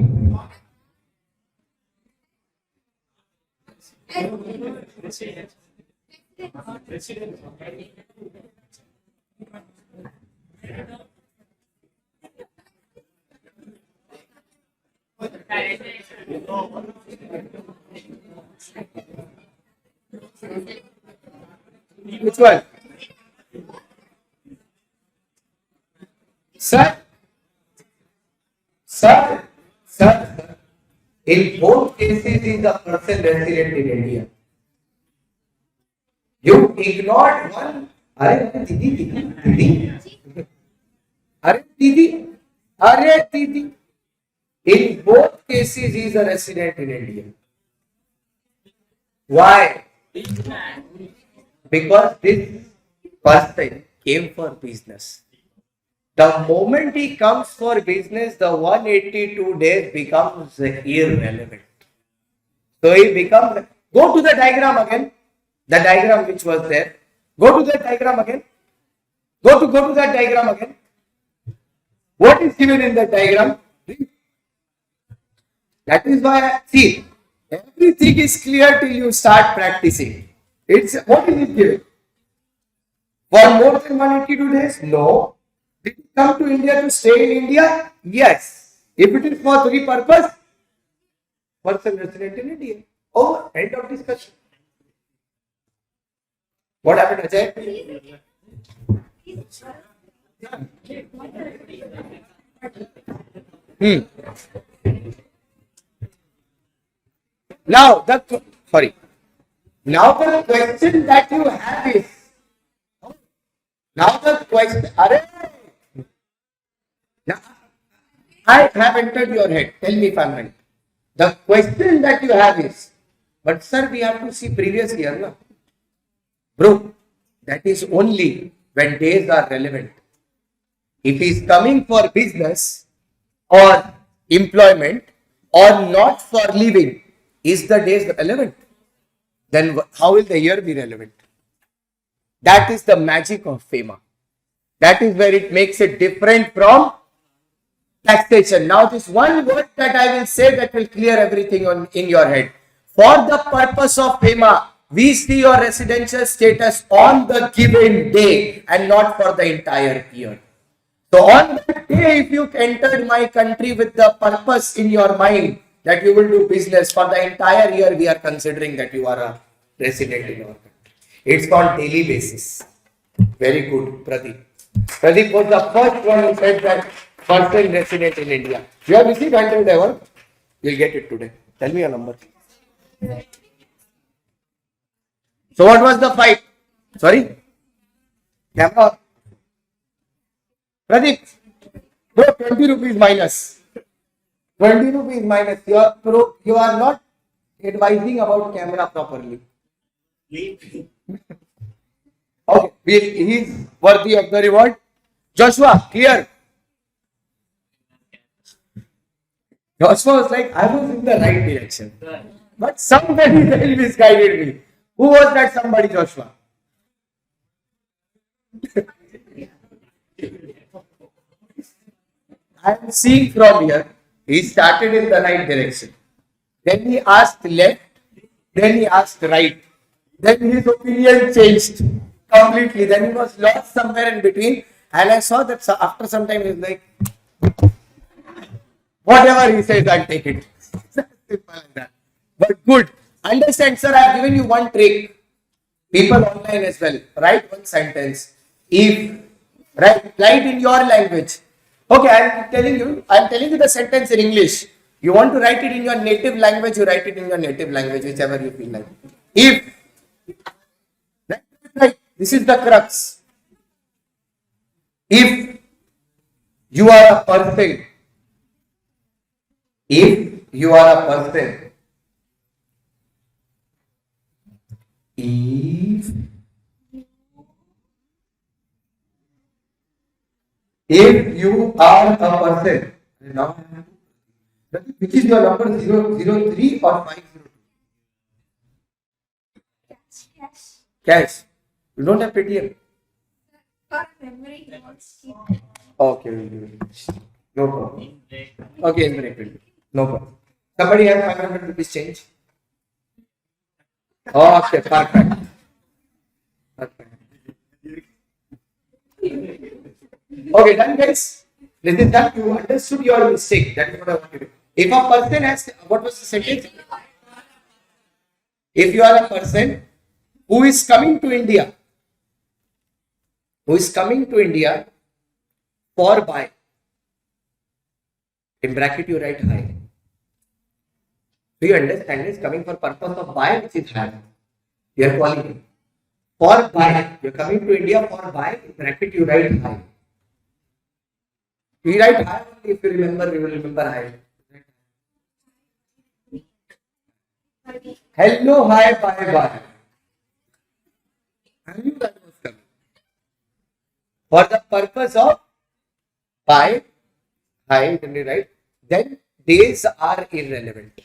Which one? Sir, sir, in both cases is the person resident in India. You ignored one. Are Didi. Are Didi. In both cases, he is a resident in India. Why? Because this person came for business. The moment he comes for business, the 182 days becomes irrelevant. So he becomes, go to the diagram again, the diagram which was there. Go to the diagram again. Go to that diagram again. What is given in the diagram? That is why, see, everything is clear till you start practicing. It's what is it given? For more than 182 days? No. Did he come to India to stay in India? Yes. If it is for three purpose, person resident in India. Oh, end of discussion. What happened, Ajay? Now the question that you have is now I have entered your head. Tell me if I'm right. The question that you have is, but sir, we have to see previous year, no? Bro, that is only when days are relevant. If he is coming for business or employment or not for living, is the days relevant? Then how will the year be relevant? That is the magic of FEMA. That is where it makes it different from taxation. Now this one word that I will say that will clear everything in your head. For the purpose of FEMA, we see your residential status on the given day and not for the entire year. So on that day, if you entered my country with the purpose in your mind that you will do business for the entire year, we are considering that you are a resident in our country. It's called daily basis. Very good, Pradeep. Pradeep was the first one who said that person resident in India. You have received 100 ever? You'll get it today. Tell me your number. So what was the fight? Sorry? Camera. Pradeep, bro, 20 rupees minus. 20 rupees minus. You are not advising about camera properly. Okay, he is worthy of the reward. Joshua, clear. Joshua was like, I was in the right direction. But somebody then misguided me. Who was that somebody, Joshua? I am seeing from here, he started in the right direction. Then he asked left, then he asked right. Then his opinion changed completely. Then he was lost somewhere in between. And I saw that after some time he was like, whatever he says, I'll take it. Simple as that. But good. Understand, sir, I have given you one trick. People online as well. Write one sentence. If, write in your language. Okay, I am telling you the sentence in English. You want to write it in your native language, you write it in your native language, whichever you feel like. If, right, this is the crux. If you are a person, if you are a person, Now, which is your number 003 or 502? Cash. Cash. You don't have Paytm. For memory notes. Okay, we'll do it. No problem. Okay, in break. No problem. Somebody has 500 rupees change? Okay, perfect. Okay, done guys. This is done. You understood your mistake. That is what I want to do. If a person has, what was the sentence? If you are a person who is coming to India, for buy, in bracket you write high. Do you understand? It's coming for purpose of buy, which is high. You are quality. For buy, you are coming to India for buy, in bracket you write high. We write high only if you remember, we will remember high. Hello, hi, bye, bye. I knew that was coming. For the purpose of buy, high, right? Then days are irrelevant.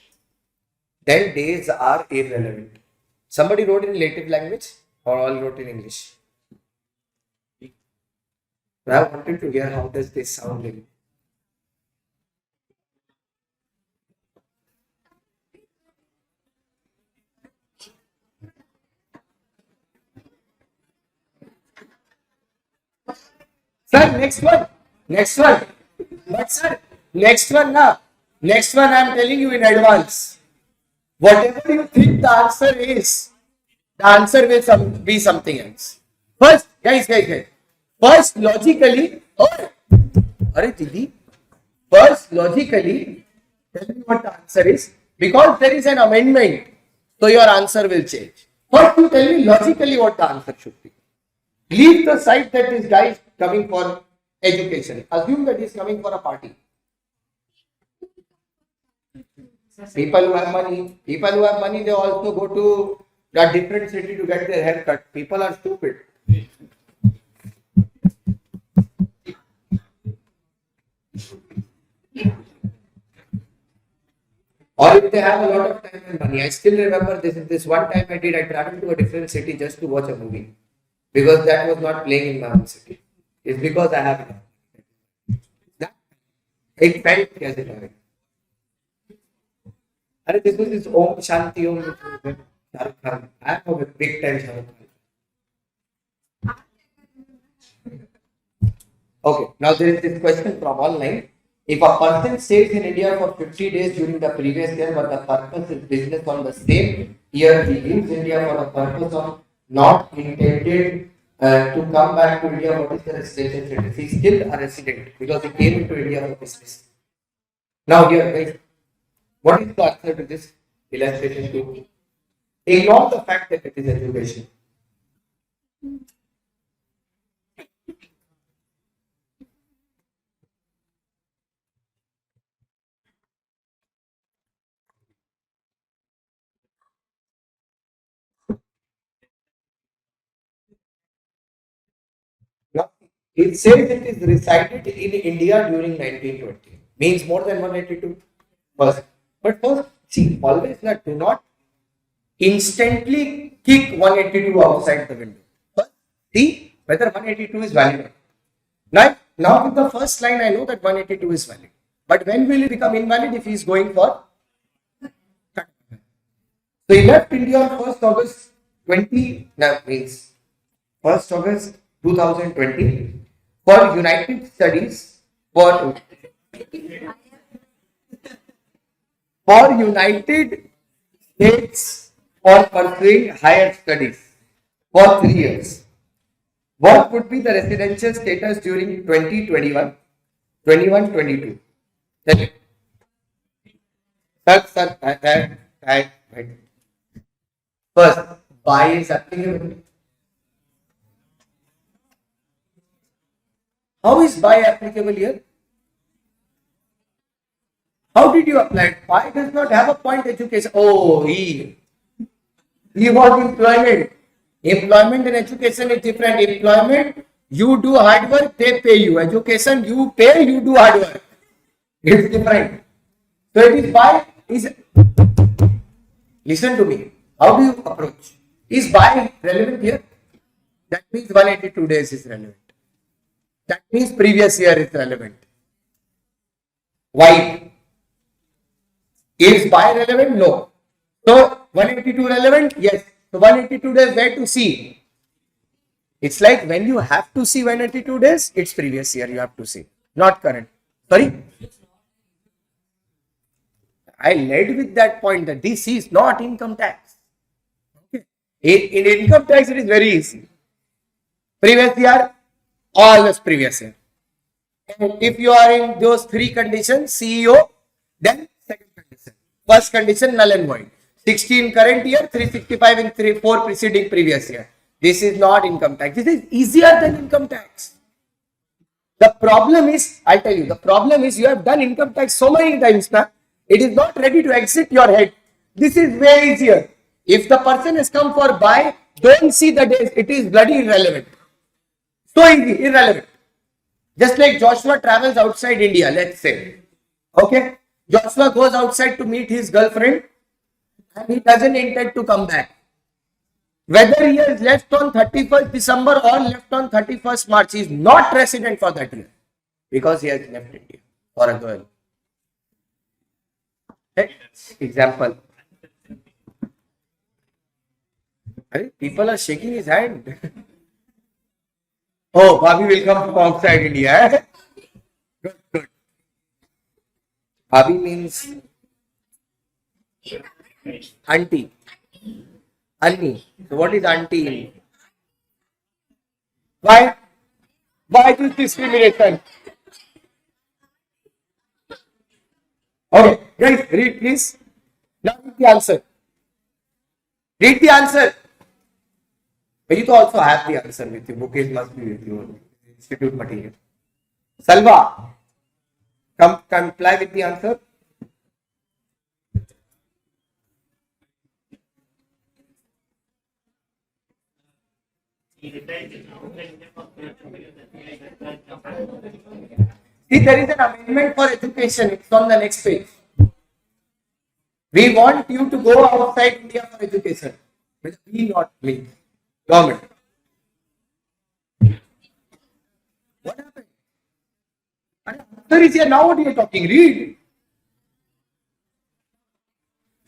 Somebody wrote in native language or all wrote in English? I wanted to hear how does this sound in. Sir, next one. But sir, next one I am telling you in advance. Whatever you think the answer is, the answer will be something else. First, guys. First, logically, first, logically, tell me what the answer is. Because there is an amendment, so your answer will change. First, you tell me logically what the answer should be. Leave the side that this guy is coming for education. Assume that he is coming for a party. People who have money, they also go to a different city to get their hair cut. People are stupid. Or if they have a lot of time and money. I still remember this one time I traveled to a different city just to watch a movie. Because that was not playing in my own city. It's because I have enough. It felt as it happened. This was his Om Shanti Om with Shahrukh Khan. I am a big time Shahrukh Khan. Okay, now there is this question from online. If a person stays in India for 50 days during the previous year, but the purpose is business on the same year, he leaves India for the purpose of not intended to come back to India, what is the resident status? He is still a resident because he came into India for business. Now here, guys, what is the answer to this illustration 2? Ignore the fact that it is education. Now, it says it is resided in India during 1920. Means more than 182. First. But first, see, always do not instantly kick 182 outside the window. First, see whether 182 is valid. Now with the first line, I know that 182 is valid. But when will it become invalid if he is going for? So he left India on 1st August 20, means 1st August 2020 for United Studies for United States for pursuing higher studies for 3 years. What would be the residential status during 2021, 21-22? Sir, first, buy is applicable. How is buy applicable here? How did you apply it? Buy does not have a point education. Oh, he was employment. Employment and education is different. Employment, you do hard work, they pay you. Education, you pay, you do hard work. It's different. So it is by is. Listen to me. How do you approach? Is by relevant here? That means 182 days is relevant. That means previous year is relevant. Why? Is by relevant? No. So 182 relevant? Yes. So 182 days where to see? It's like when you have to see 182 days, it's previous year you have to see, not current. Sorry? I led with that point that this is not income tax. Okay. In income tax, it is very easy. Previous year, always previous year. And if you are in those three conditions, CEO, then second condition. First condition, null and void. 16 current year, 365 in 4 preceding previous year. This is not income tax. This is easier than income tax. The problem is, I'll tell you, the problem is you have done income tax so many times now, it is not ready to exit your head. This is way easier. If the person has come for buy, don't see the days. It is bloody irrelevant. So easy, irrelevant. Just like Joshua travels outside India, let's say. Okay? Joshua goes outside to meet his girlfriend and he doesn't intend to come back. Whether he has left on 31st December or left on 31st March, he is not resident for that year because he has left India for a girl. Okay? Example. People are shaking his hand. Oh, Bobby will come from outside India. Good, good. Bobby means auntie. Annie. So what is auntie? Why? Why this discrimination? Okay, guys, read please. Now read the answer. Read the answer. You to also have the answer with you. Bookcase must be with you. Institute material. Salva, comply with the answer. See, there is an amendment for education. It's on the next page. We want you to go outside India for education. With we, not me. Government. What happened? Answer is here. Now what are you talking? Read.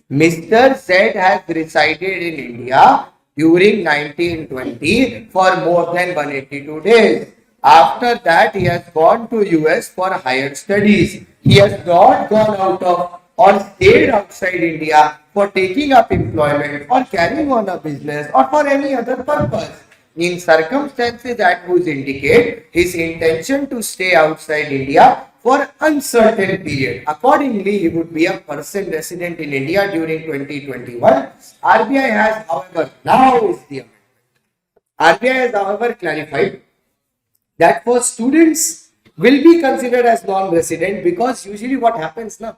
Mr. Z has resided in India during 1920 for more than 182 days. After that, he has gone to US for higher studies. He has not gone out of or stayed outside India for taking up employment or carrying on a business or for any other purpose. In circumstances that would indicate his intention to stay outside India for uncertain period. Accordingly, he would be a person resident in India during 2021. RBI has, however, now is the amendment. RBI has, however, clarified that for students will be considered as non-resident because usually what happens now,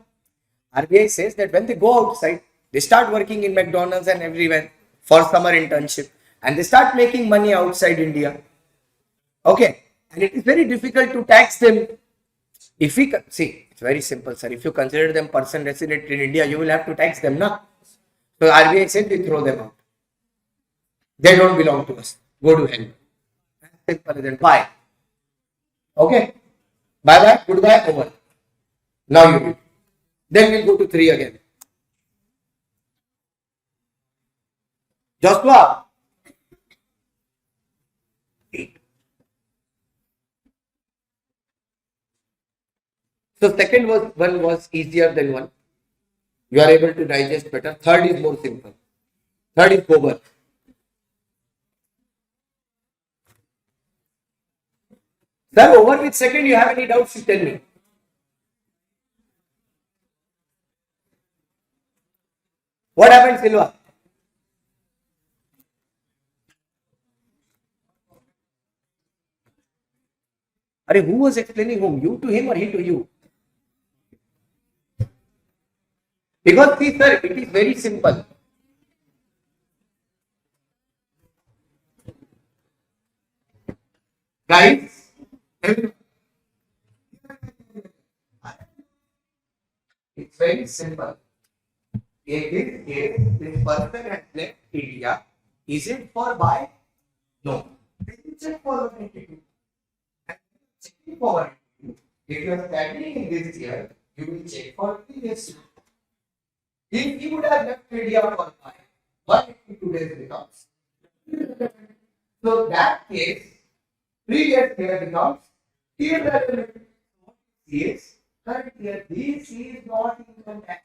RBI says that when they go outside, they start working in McDonald's and everywhere for summer internship and they start making money outside India. Okay, and it is very difficult to tax them. If we see, it's very simple, sir. If you consider them person resident in India, you will have to tax them, na? So RBI said we throw them out. They don't belong to us. Go to hell. Simple as that. Bye. Okay. Bye bye. Goodbye. Over. Now you read. Then we'll go to 3 again. Joshua. 8. So second one was easier than 1. You are able to digest better. Third is more simple. Third is over. Sir, over with second, you have any doubts, you tell me. What happened, Silva? Are who was explaining whom? You to him or he to you? Because see, sir, it is very simple. Guys, It's very simple. In this case, this person has left India. Is it for buy? No. This is check for the entity. And checking for entity. If you are studying in this year, you will check for previous year. If you would have left India for buy, what entity today becomes? So that case, previous year becomes irrelevant. Yes, current year. This is not income tax.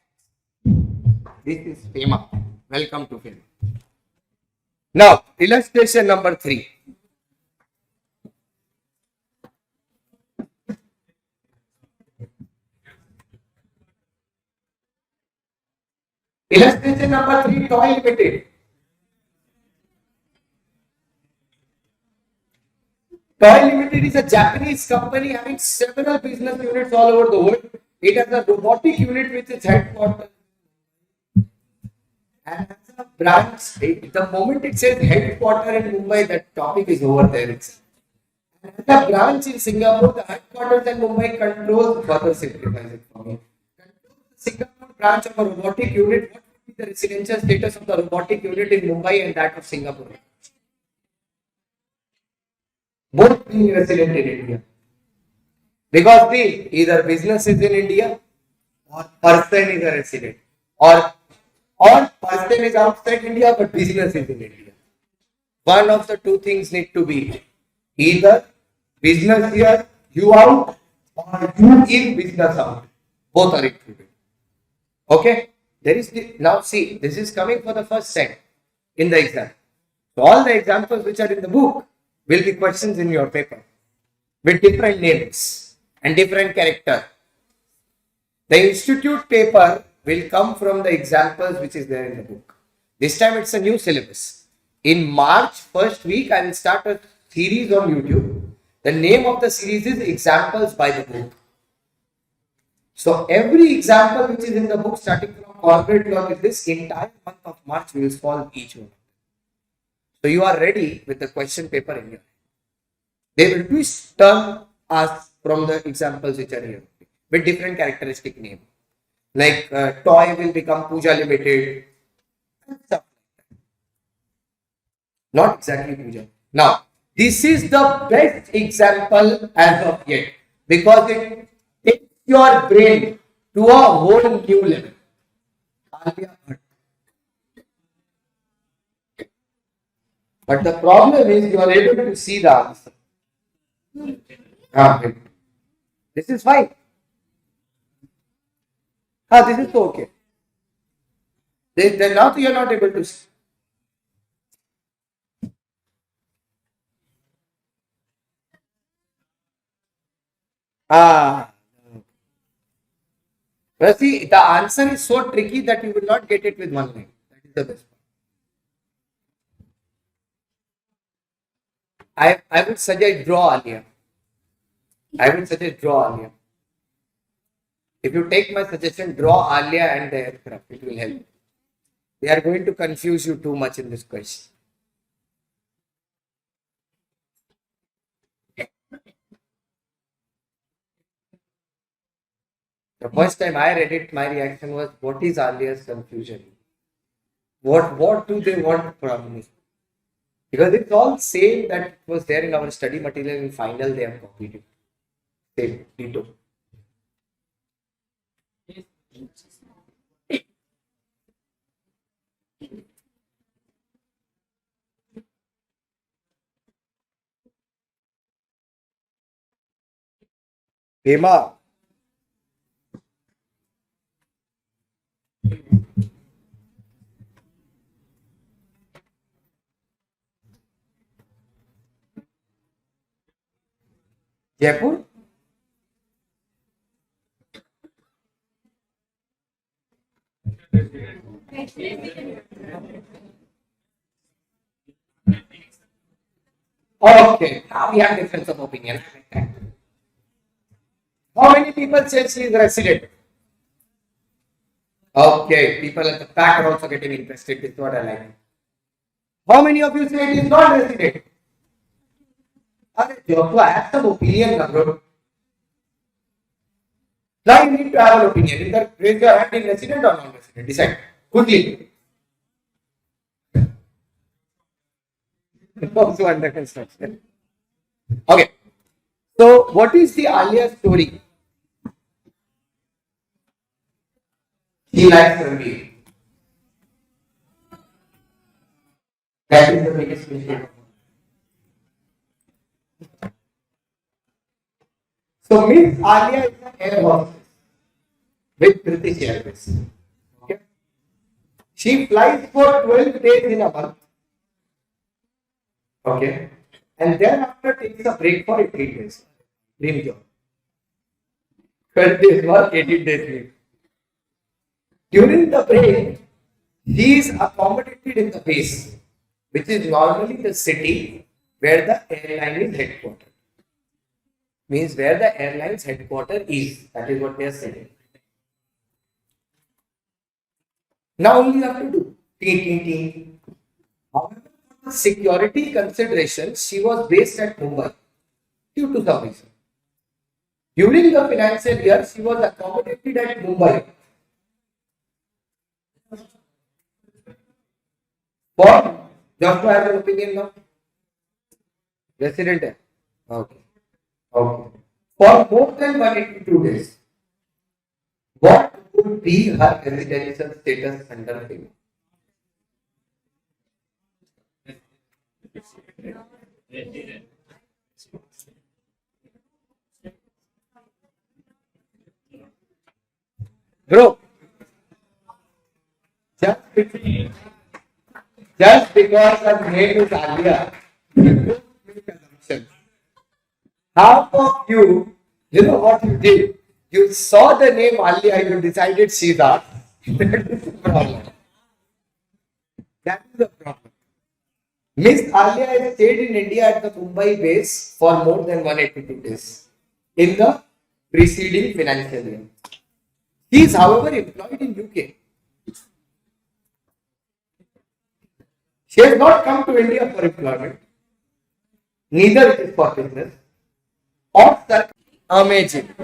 This is FEMA. Welcome to FEMA. Now, illustration number 3. Illustration number 3, Toy Limited. Toy Limited is a Japanese company having several business units all over the world. It has a robotic unit which is headquartered. And as a branch, the moment it says headquarter in Mumbai, that topic is over there. And as a branch in Singapore, the headquarters in Mumbai controls, further simplifies it for me. Controls the Singapore branch of a robotic unit. What would be the residential status of the robotic unit in Mumbai and that of Singapore? Both being resident in India. Because either business is in India or person is a resident. Or person is outside India but business is in India. One of the two things need to be either business here, you out, or you in, business out. Both are included. Okay? Now see, this is coming for the first time in the exam. So all the examples which are in the book will be questions in your paper with different names and different character. The institute paper will come from the examples which is there in the book. This time it's a new syllabus. In March first week, I will start a series on YouTube. The name of the series is Examples by the Book. So every example which is in the book starting from corporate law with this entire month of March we will solve each one. So you are ready with the question paper in your hand. They will twist turn us from the examples which are here with different characteristic name. Like toy will become Puja Limited and stuff like that. Not exactly Puja. Now, this is the best example as of yet because it takes your brain to a whole new level. But the problem is you are able to see the answer. This is fine. This is okay. Then now you are not able to see. Well, see, the answer is so tricky that you will not get it with one line. That is the best part. I would suggest draw earlier. If you take my suggestion, draw Alia and the aircraft. It will help. They are going to confuse you too much in this question. The first time I read it, my reaction was, what is Alia's confusion? What do they want from me? Because it's all same that was there in our study material in final, they have copied it. Same, ditto. FEMA. Jaipur? Okay, now we have difference of opinion. How many people say she is resident? Okay, people at the back are also getting interested. This is what I like. How many of you say it is not resident? You have to have some opinion, bro. Now you need to have an opinion. Either raise your hand in resident or non-resident. Decide quickly. Also under construction. Okay. So what is the Alia story? She likes Ranveer. That is the biggest mistake. So Miss Alia is an air hostess with British Airways. Okay. She flies for 12 days in a month. Okay. And thereafter takes a break for 18 days. Dream job. 12 days work, 18 days leave. During the break, he is accommodated in the base, which is normally the city where the airline is headquartered. Means where the airline's headquarters is. That is what they are saying. Now only you have to do T. However, for the security considerations, she was based at Mumbai due to some reason. During the financial year, she was accommodated at Mumbai. For just to have an opinion now. Resident. Okay. Okay. For more than 182 days, what would be her residential status under FEMA? Bro, just because her name is Alia, you don't make assumptions. Half of you, you know what you did? You saw the name Alia, you decided Sida. That is the problem. That is the problem. Miss Alia has stayed in India at the Mumbai base for more than 182 days in the preceding financial year. He is, however, employed in UK. She has not come to India for employment. Neither it is for business. Or amazing.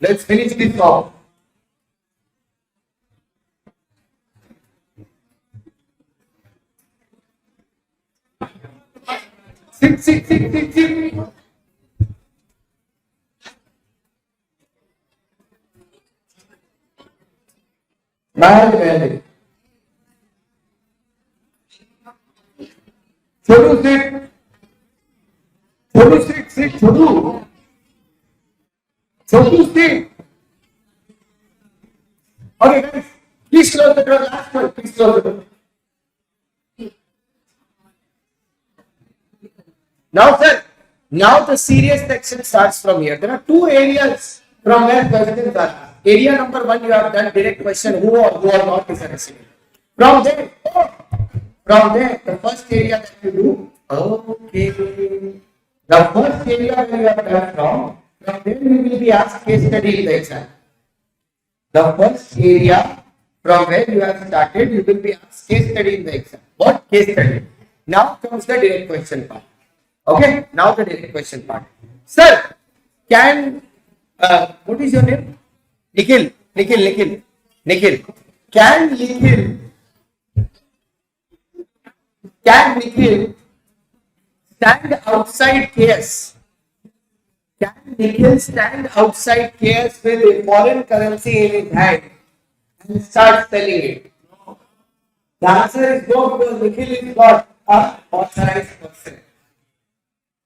Let's finish this off. Sit. Man. Chodu sit. Chodu sit. Chodu sit. Okay, guys. Please close the door. Last one. Please close the door. Now, sir. Now the serious section starts from here. There are two areas from where questions are. Area number 1, you have done direct question, who or not is a resident. From there, the first area that you do, okay. The first area where you have done from there you will be asked case study in the exam. The first area from where you have started, you will be asked case study in the exam. What case study? Now comes the direct question part. Okay, now the direct question part. Sir, can, what is your name? Nikhil. Can Nikhil stand outside KS? Can Nikhil stand outside KS with a foreign currency in his hand and start selling it? The answer is no, because Nikhil is not an authorized person.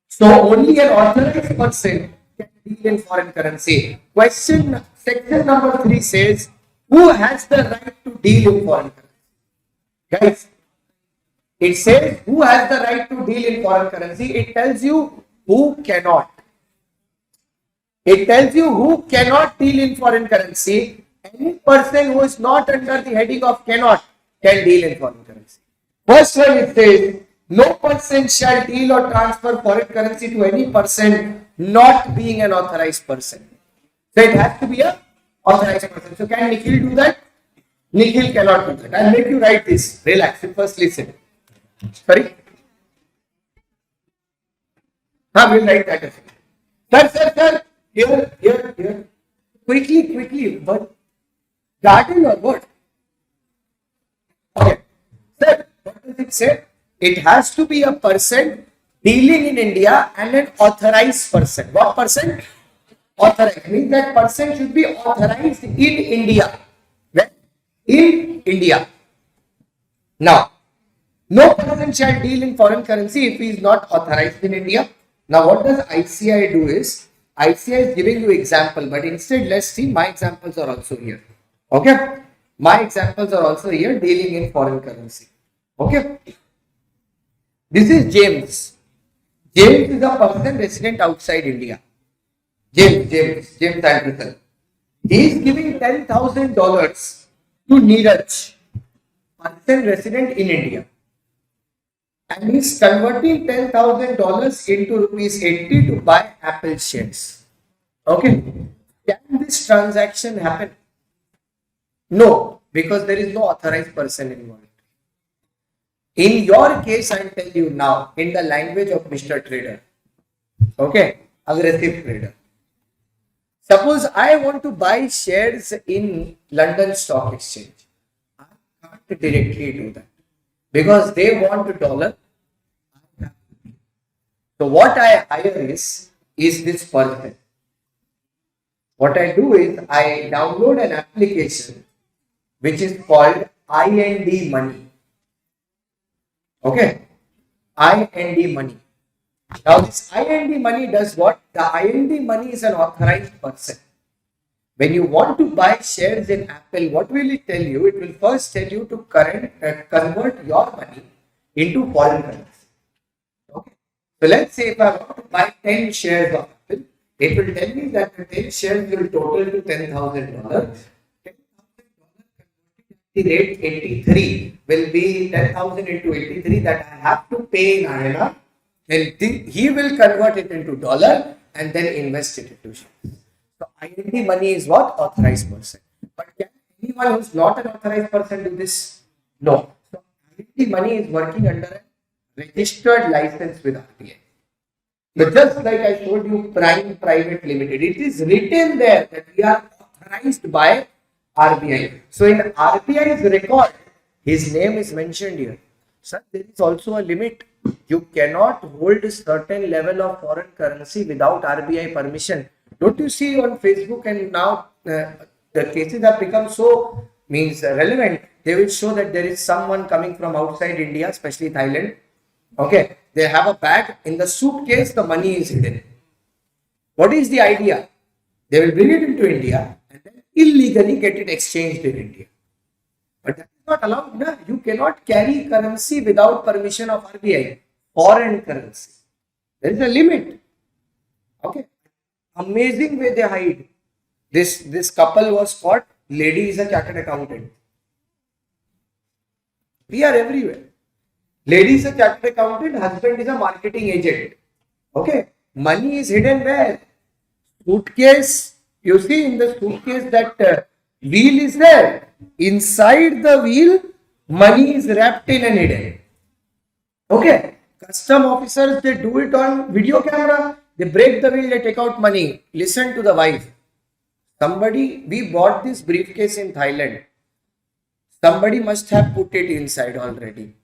So only an authorized person can deal in foreign currency. Question section number 3 says, who has the right to deal in foreign currency? Guys, it says who has the right to deal in foreign currency. It tells you who cannot. It tells you who cannot deal in foreign currency. Any person who is not under the heading of cannot can deal in foreign currency. First one, it says, no person shall deal or transfer foreign currency to any person not being an authorized person. So it has to be an authorized person. So can Nikhil do that? Nikhil cannot do that. I'll make you write this. Relax. First listen. Sorry? We'll write that as well. Sir. Here. Quickly. But garden or what? Okay. Sir, what does it say? It has to be a person dealing in India and an authorized person. What person? Authorized. Means that person should be authorized in India. Right? In India. Now, no person shall deal in foreign currency if he is not authorized in India. Now, what does ICI do is, ICI is giving you example, but instead let's see my examples are also here. Okay? My examples are also here dealing in foreign currency. Okay? This is James. James is a person resident outside India. James Anderson. He is giving $10,000 to Neeraj, person resident in India. And he's converting $10,000 into rupees 80 to buy Apple shares. Okay. Can this transaction happen? No, because there is no authorized person involved. In your case, I'll tell you now, in the language of Mr. Trader. Okay. Aggressive trader. Suppose I want to buy shares in London Stock Exchange. I can't directly do that because they want a dollar. So what I hire is this person. What I do is I download an application which is called IND Money. Okay, IND Money. Now this IND Money does what? The IND Money is an authorized person. When you want to buy shares in Apple, what will it tell you? It will first tell you to convert your money into foreign currency. Okay. So let's say if I want to buy 10 shares of Apple, it will tell me that the 10 shares will total to $10,000. The rate 83 will be 10,000 into 83 that I have to pay in INR. Then he will convert it into dollar and then invest it into shares. So IND Money is what? Authorized person. But can anyone who is not an authorized person do this? No. So IND Money is working under a registered license with RBI. So just like I showed you Prime Private Limited, it is written there that we are authorized by RBI. So in RBI's record, his name is mentioned here. Sir, there is also a limit. You cannot hold a certain level of foreign currency without RBI permission. Don't you see on Facebook and now the cases have become so relevant. They will show that there is someone coming from outside India, especially Thailand. Okay, they have a bag. In the suitcase, the money is hidden. What is the idea? They will bring it into India and then illegally get it exchanged in India. But that is not allowed. No? You cannot carry currency without permission of RBI. Foreign currency. There is a limit. Okay. Amazing way they hide. This couple was caught. Lady is a chartered accountant. We are everywhere. Lady is a chartered accountant. Husband is a marketing agent. Okay. Money is hidden where? Suitcase. You see in the suitcase that wheel is there. Inside the wheel, money is wrapped in and hidden. Okay. Custom officers, they do it on video camera. They break the wheel, they take out money. Listen to the wife. We bought this briefcase in Thailand. Somebody must have put it inside already.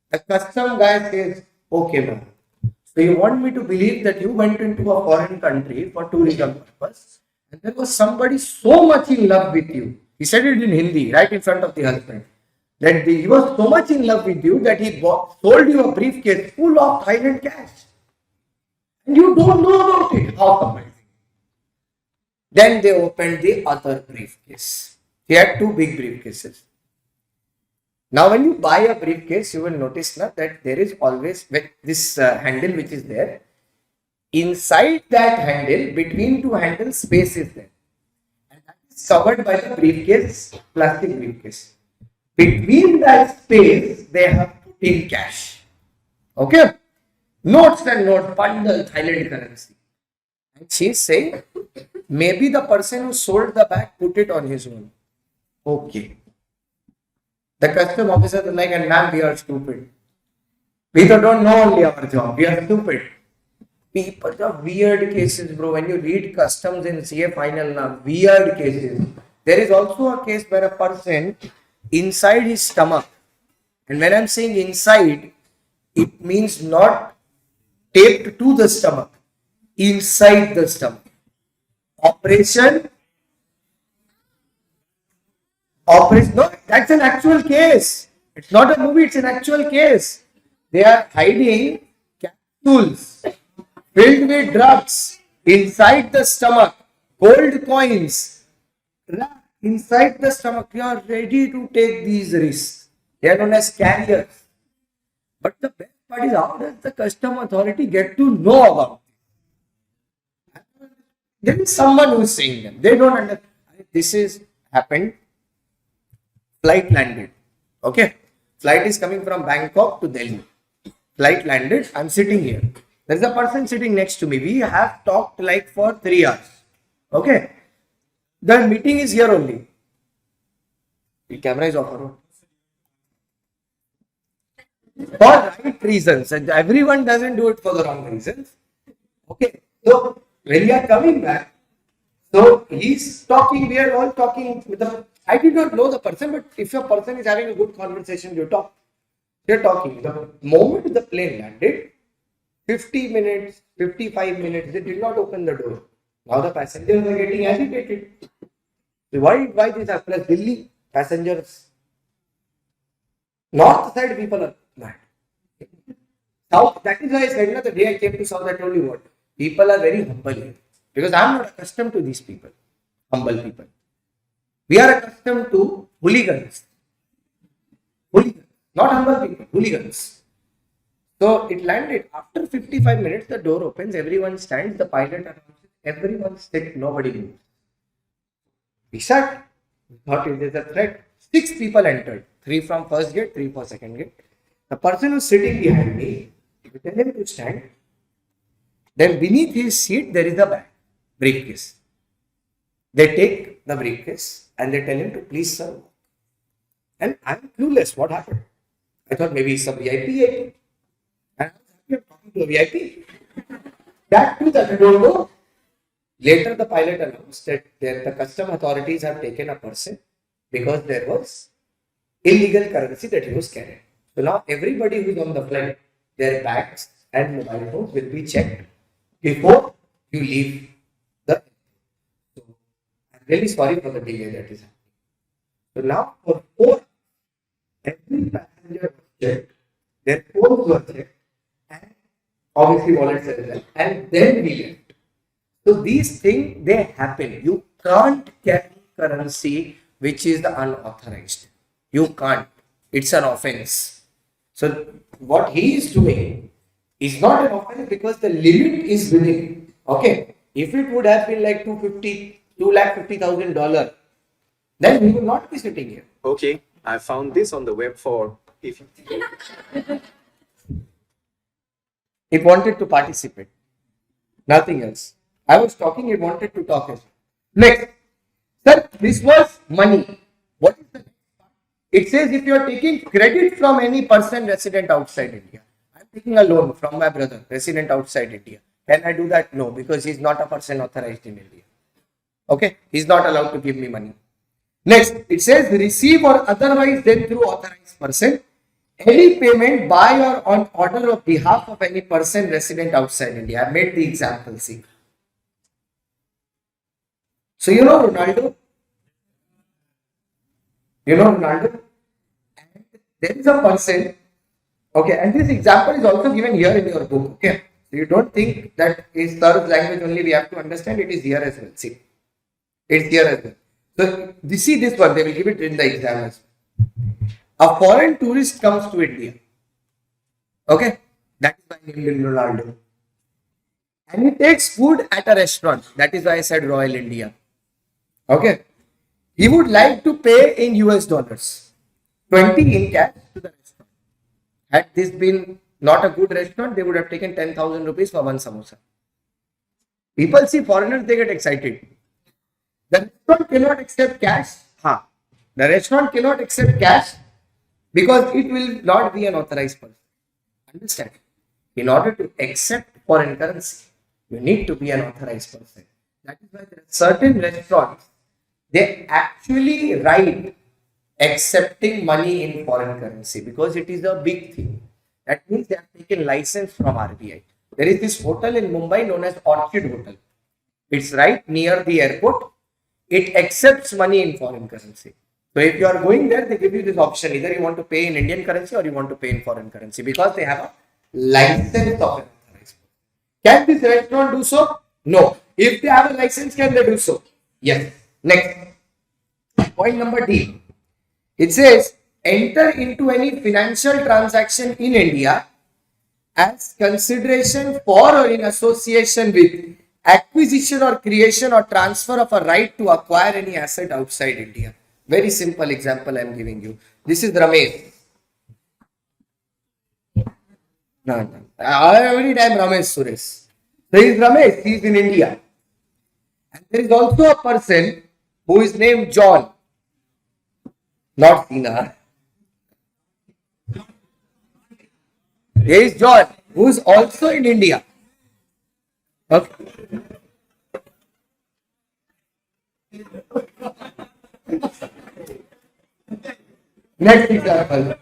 The custom guy says, okay, ma'am. So you want me to believe that you went into a foreign country for tourism purpose and there was somebody so much in love with you. He said it in Hindi, right in front of the husband. That he was so much in love with you that he sold you a briefcase full of Thailand cash. And you don't know about it. How come? Then they opened the other briefcase. He had two big briefcases. Now, when you buy a briefcase, you will notice that there is always this handle which is there. Inside that handle, between two handles, space is there. And that is covered by the briefcase, plastic briefcase. Between that space, they have put in cash. Okay? Notes and notes, bundle Thailand currency. And she is saying, maybe the person who sold the bag put it on his own. Okay. The custom officer is like, and ma'am, we are stupid. We don't know only our job. We are stupid. People are weird cases, bro. When you read customs in CA final now, weird cases. There is also a case where a person inside his stomach, and when I'm saying inside, it means not taped to the stomach, inside the stomach. Operation, no, that's an actual case. It's not a movie, it's an actual case. They are hiding capsules filled with drugs inside the stomach, gold coins inside the stomach. You are ready to take these risks. They are known as carriers. But the best part is, how does the custom authority get to know about it? There is someone who is saying them. They don't understand. This is happened. Flight landed. Okay. Flight is coming from Bangkok to Delhi. Flight landed. I'm sitting here. There's a person sitting next to me. We have talked like for 3 hours. Okay. The meeting is here only. The camera is off. For right reasons. And everyone doesn't do it for the wrong reasons. Okay. So when we are coming back, so he's talking, we are all talking with the, I did not know the person, but if your person is having a good conversation, you talk. You're talking. The moment the plane landed, 50 minutes, 55 minutes, they did not open the door. Now the passengers are getting agitated. Why this happens? Delhi passengers. North side people are mad. South, that is why I said the day I came to South, I told you what. People are very humble here. Because I am not accustomed to these people. Humble people. We are accustomed to hooligans. Hooligans. Not humble people. Hooligans. So it landed. After 55 minutes, the door opens. Everyone stands. The pilot announces. Everyone sits. Nobody moves. We sat. We thought it is a threat. 6 people entered. 3 from first gate, 3 for second gate. The person who's sitting behind me, we tell him to stand. Then beneath his seat, there is a bag. Briefcase. They take the briefcase and they tell him to please serve. And I'm clueless. What happened? I thought maybe it's a VIP. And I was talking to a VIP. That too, that I don't know. Later, the pilot announced that the custom authorities have taken a person because there was illegal currency that he was carrying. So now everybody who is on the flight, their bags and mobile phones will be checked before you leave the. So I'm really sorry for the delay that is happening. So now for 4, every passenger was checked, their phones were checked, and obviously wallets as well, and then we left. So these things, they happen. You can't carry currency which is the unauthorized. You can't. It's an offense. So what he is doing is not an offense because the limit is within. Okay. If it would have been like $250,000, then we would not be sitting here. Okay, I found this on the web for if It wanted to participate. Nothing else. I was talking, it wanted to talk as well. Next. Sir, this was money. What is the next part? It says if you are taking credit from any person resident outside India. I am taking a loan from my brother resident outside India. Can I do that? No, because he is not a person authorized in India. Okay, he is not allowed to give me money. Next, it says receive or otherwise then through authorized person any payment by or on order of behalf of any person resident outside India. I made the example. See. So you know Ronaldo. And there is a person. Okay, and this example is also given here in your book. Okay, so you don't think that is third language only. We have to understand it is here as well. See, it's here as well. So you see this one. They will give it in the exam as well. A foreign tourist comes to India. Okay, that is why I named Ronaldo. And he takes food at a restaurant. That is why I said Royal India. Okay, he would like to pay in US dollars, 20 in cash to the restaurant. Had this been not a good restaurant, they would have taken 10,000 rupees for one samosa. People see foreigners, they get excited. The restaurant cannot accept cash. The restaurant cannot accept cash. because it will not be an authorized person. Understand? In order to accept foreign currency, you need to be an authorized person. That is why there are certain restaurants, they actually write accepting money in foreign currency because it is a big thing. That means they have taken license from RBI. There is this hotel in Mumbai known as Orchid Hotel. It's right near the airport. It accepts money in foreign currency. So if you are going there, they give you this option. Either you want to pay in Indian currency or you want to pay in foreign currency because they have a license of an authorized. Can this restaurant do so? No. If they have a license, can they do so? Yes. Next. Point number D. It says, enter into any financial transaction in India as consideration for or in association with acquisition or creation or transfer of a right to acquire any asset outside India. Very simple example I am giving you. This is Ramesh. No. Every time Ramesh Suresh. There is Ramesh, he is in India. And there is also a person who is named John. Not Sina. There is John, who is also in India. Okay. Next example.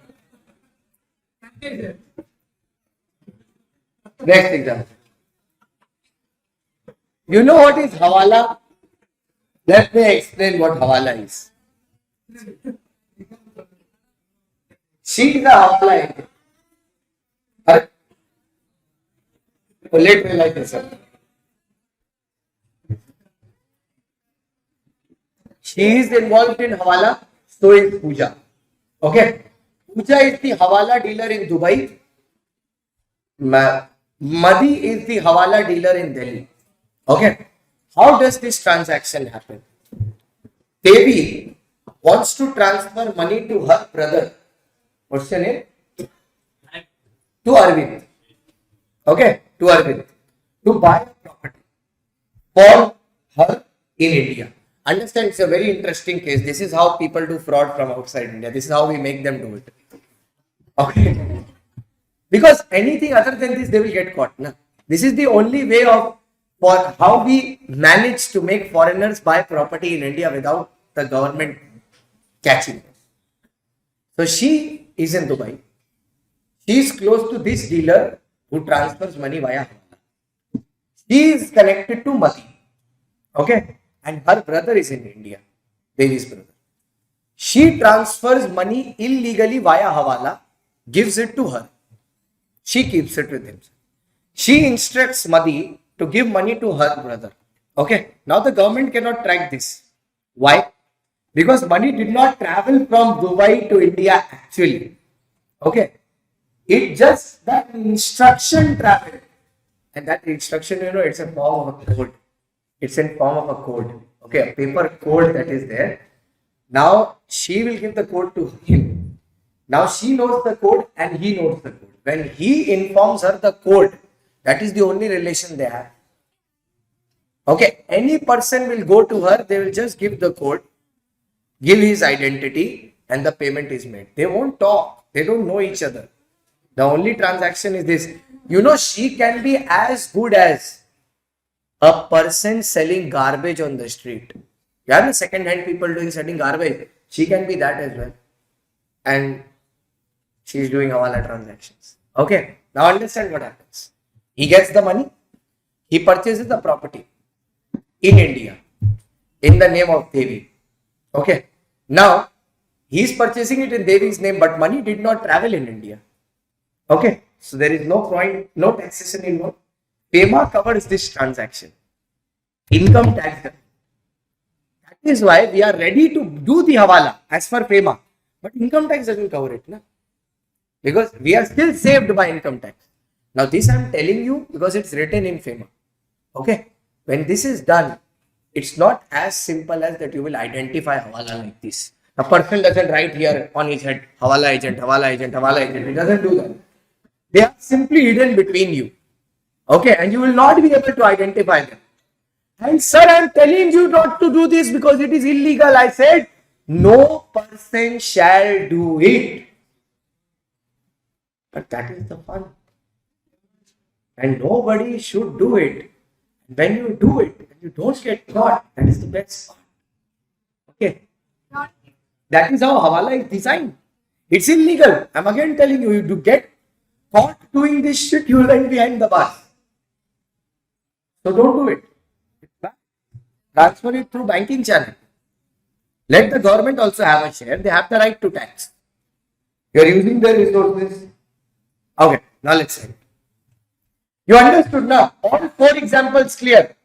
Next example. You know what is Havala? Let me explain what Havala is. She is a Havala agent. Let me like this. She is involved in Havala, so is Pooja. Okay. Pooja is the Havala dealer in Dubai. Madhi is the Havala dealer in Delhi. Okay. How does this transaction happen? Devi wants to transfer money to her brother. What's your name? To Arvind. Okay. To Arvind. To buy a property for her in India. Understand, it's a very interesting case. This is how people do fraud from outside India. This is how we make them do it. Okay. Because anything other than this, they will get caught. Na? This is the only way of for how we manage to make foreigners buy property in India without the government catching them. So she is in Dubai. She is close to this dealer who transfers money via Havala. She is connected to Madhi. Okay. And her brother is in India. Devi's brother. She transfers money illegally via Havala, gives it to her. She keeps it with himself. She instructs Madhi to give money to her brother. Okay. Now the government cannot track this. Why? Because money did not travel from Dubai to India actually. Okay. It just, that instruction traveled. And that instruction, it's a form of a code. It's in form of a code. Okay, a paper code that is there. Now she will give the code to him. Now she knows the code and he knows the code. When he informs her the code, that is the only relation they have. Okay, any person will go to her, they will just give the code, give his identity, and the payment is made. They won't talk. They don't know each other. The only transaction is this. She can be as good as a person selling garbage on the street. You have the second-hand people selling garbage. She can be that as well. And she is doing Havala transactions. Okay. Now understand what happens. He gets the money. He purchases the property in India in the name of Devi. Okay. Now, he is purchasing it in Devi's name, but money did not travel in India. Okay. So there is no point, no taxation involved. FEMA covers this transaction. Income tax. That is why we are ready to do the Havala as per FEMA. But income tax doesn't cover it. Na? Because we are still saved by income tax. Now this I am telling you because it's written in FEMA. Okay. When this is done, it's not as simple as that you will identify Havala like this. A person doesn't write here on his head, Havala agent, Havala agent, Havala agent. He doesn't do that. They are simply hidden between you. Okay, and you will not be able to identify them. And sir, I am telling you not to do this because it is illegal. I said, no person shall do it. But that is the fun. And nobody should do it. When you do it and you don't get caught, that is the best part. Okay. That is how Havala is designed. It's illegal. I'm again telling you, you do get caught doing this shit, you will end behind the bars. So don't do it. Transfer it through banking channel. Let the government also have a share. They have the right to tax. You are using their resources. Okay, now let's say. You understood now? All 4 examples clear.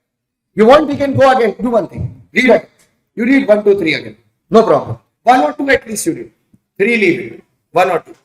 You want, we can go again. Do one thing. Read it. You read 1, 2, 3 again. No problem. 1 or 2 at least you read. 3 leave it. 1 or 2.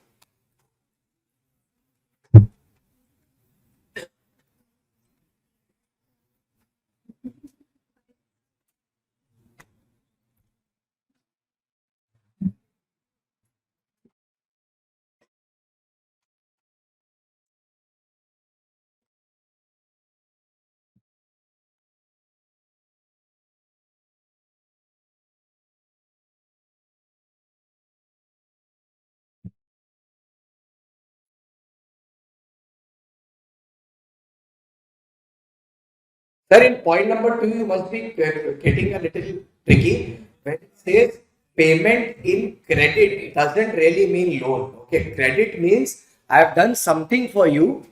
Sir, in point number 2, you must be getting a little tricky. When it says payment in credit, it doesn't really mean loan. Okay, credit means I have done something for you,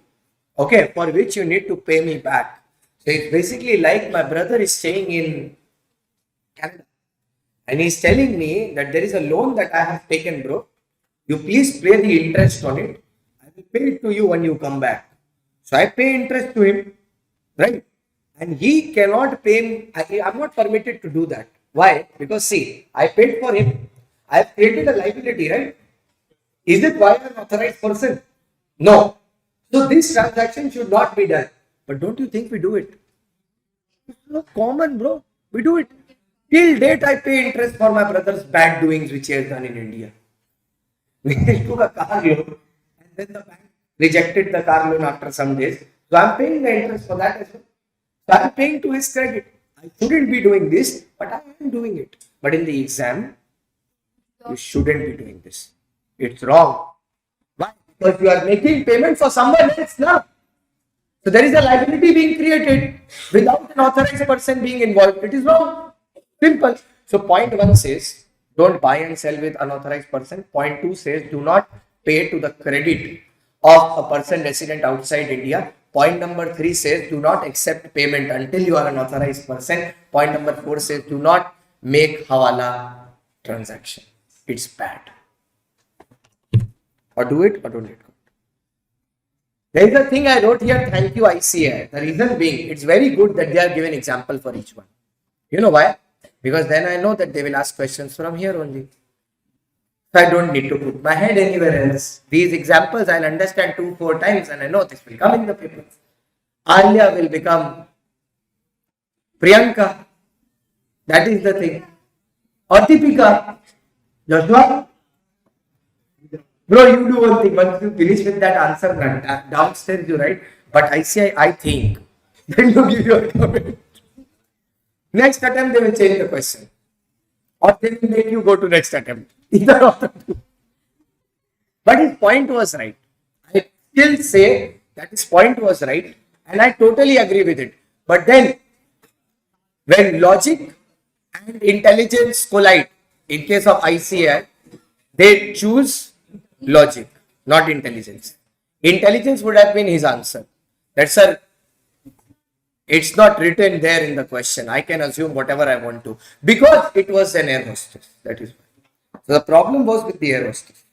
okay, for which you need to pay me back. So it's basically like my brother is staying in Canada and he's telling me that there is a loan that I have taken, bro. You please pay the interest on it. I will pay it to you when you come back. So I pay interest to him, right? And he cannot pay me. I'm not permitted to do that. Why? Because see, I paid for him. I have created a liability, right? Is it why I'm an authorized person? No. So this transaction should not be done. But don't you think we do it? It's so common, bro. We do it. Till date, I pay interest for my brother's bad doings which he has done in India. We took a car loan and then the bank rejected the car loan after some days. So I'm paying the interest for that as well. So I'm paying to his credit. I shouldn't be doing this, but I am doing it. But in the exam, you shouldn't be doing this. It's wrong. Why? Because you are making payment for someone else now. So there is a liability being created without an authorized person being involved. It is wrong. Simple. So point 1 says, don't buy and sell with unauthorized person. Point 2 says, do not pay to the credit of a person resident outside India. Point number 3 says, do not accept payment until you are an authorized person. Point number 4 says, do not make Havala transaction. It's bad. Or do it or don't do it. There is a thing I wrote here, thank you ICA. The reason being, it's very good that they are given example for each one. You know why? Because then I know that they will ask questions from here only. So I don't need to put my head anywhere else. These examples I'll understand 2-4 times and I know this will come in the papers. Alia will become Priyanka. That is the thing. Or Deepika. Joshua. Bro, you do one thing. Once you finish with that answer, downstairs you write, but I think. Then you give your comment. Next attempt, they will change the question. Or they will make you go to next attempt. Either of the two. But his point was right. I still say that his point was right. And I totally agree with it. But then, when logic and intelligence collide, in case of ICI, they choose logic, not intelligence. Intelligence would have been his answer. That's sir, it's not written there in the question. I can assume whatever I want to because it was an air hostess. That is why. So the problem was with the air hostess.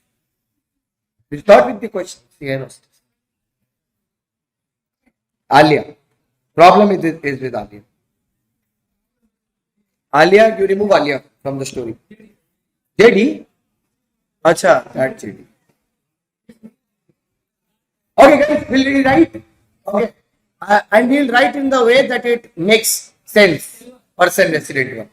It's not with the question. The air hostess. Alia. Problem is with Alia. Alia, you remove Alia from the story. JD. Acha, that JD. Okay, guys, will we write? Okay. And we'll write in the way that it makes sense. Person resident one.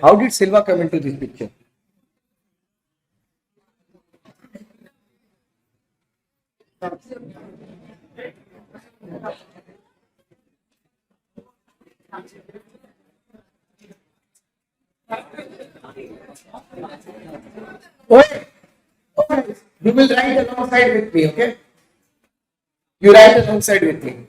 How did Silva come into this picture? Okay. Okay. You will write alongside with me, okay? You write alongside with me.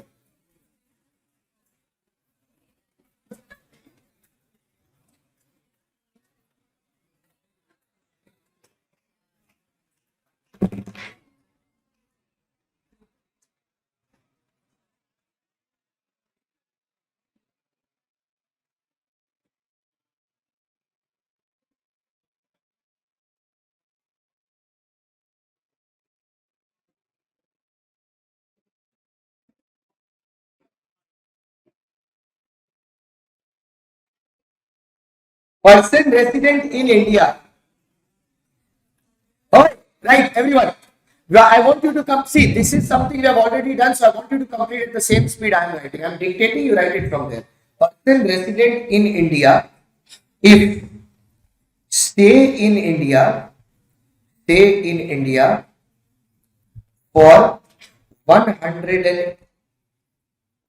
Person resident in India. Oh, right, everyone. I want you to come see. This is something we have already done, so I want you to complete at the same speed I am writing. I am dictating, you write it from there. Person resident in India, if stay in India, for 100 and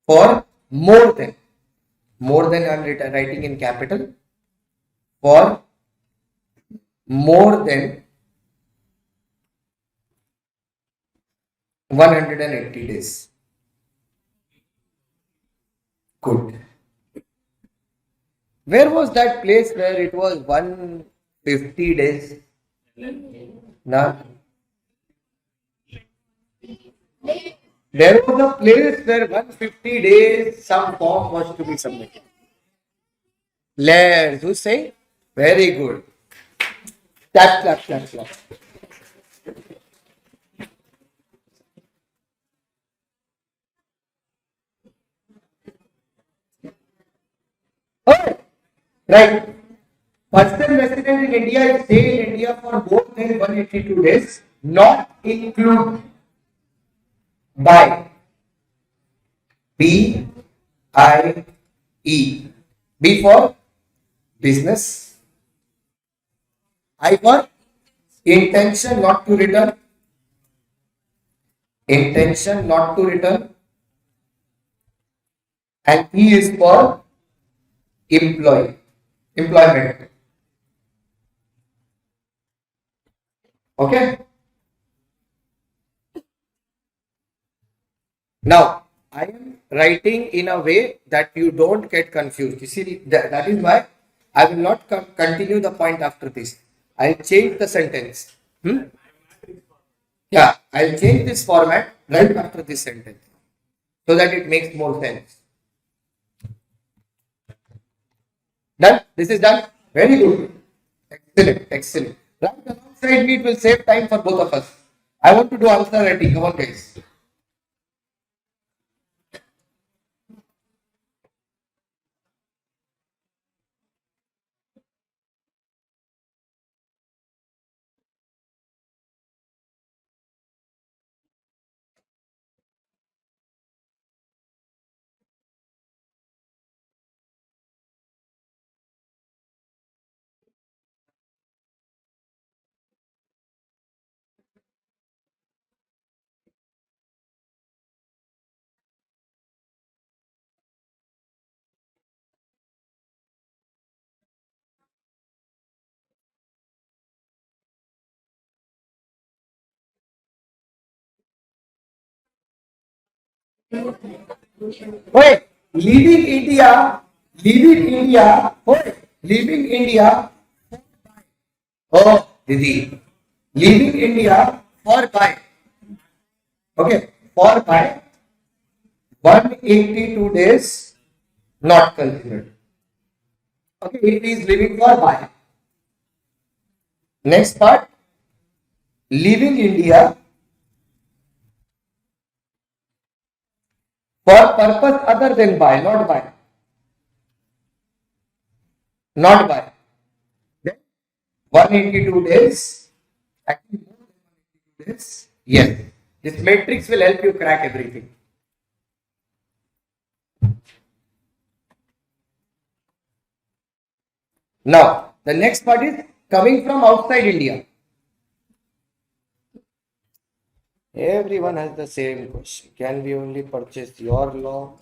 for more than 100, writing in capital, for more than 180 days. Good. Where was that place where it was 150 days? Nah. There was a place where 150 days some form was to be submitted. Let's who say? Very good. Clap. Okay. Right. Person resident in India is stay in India for more than 182 days, not include by BIE. B for business. I for intention not to return. Intention not to return. And E is for employment. Okay. Now I am writing in a way that you don't get confused. You see, that is why I will not continue the point after this. I'll change the sentence. Yeah, I'll change this format right after this sentence so that it makes more sense. Done? This is done? Very good. Excellent. Right alongside me, it will save time for both of us. I want to do answer writing. Come on, guys. Wait, leaving India. Oh, Didi, leaving India for buy. Okay, for buy 182 days not considered. Okay, it is leaving for buy. Next part, leaving India for purpose other than buy, not buy. Not buy. Then 182 days. Actually, more than 182 days. Yes. This matrix will help you crack everything. Now, the next part is coming from outside India. Everyone has the same question. Can we only purchase your law?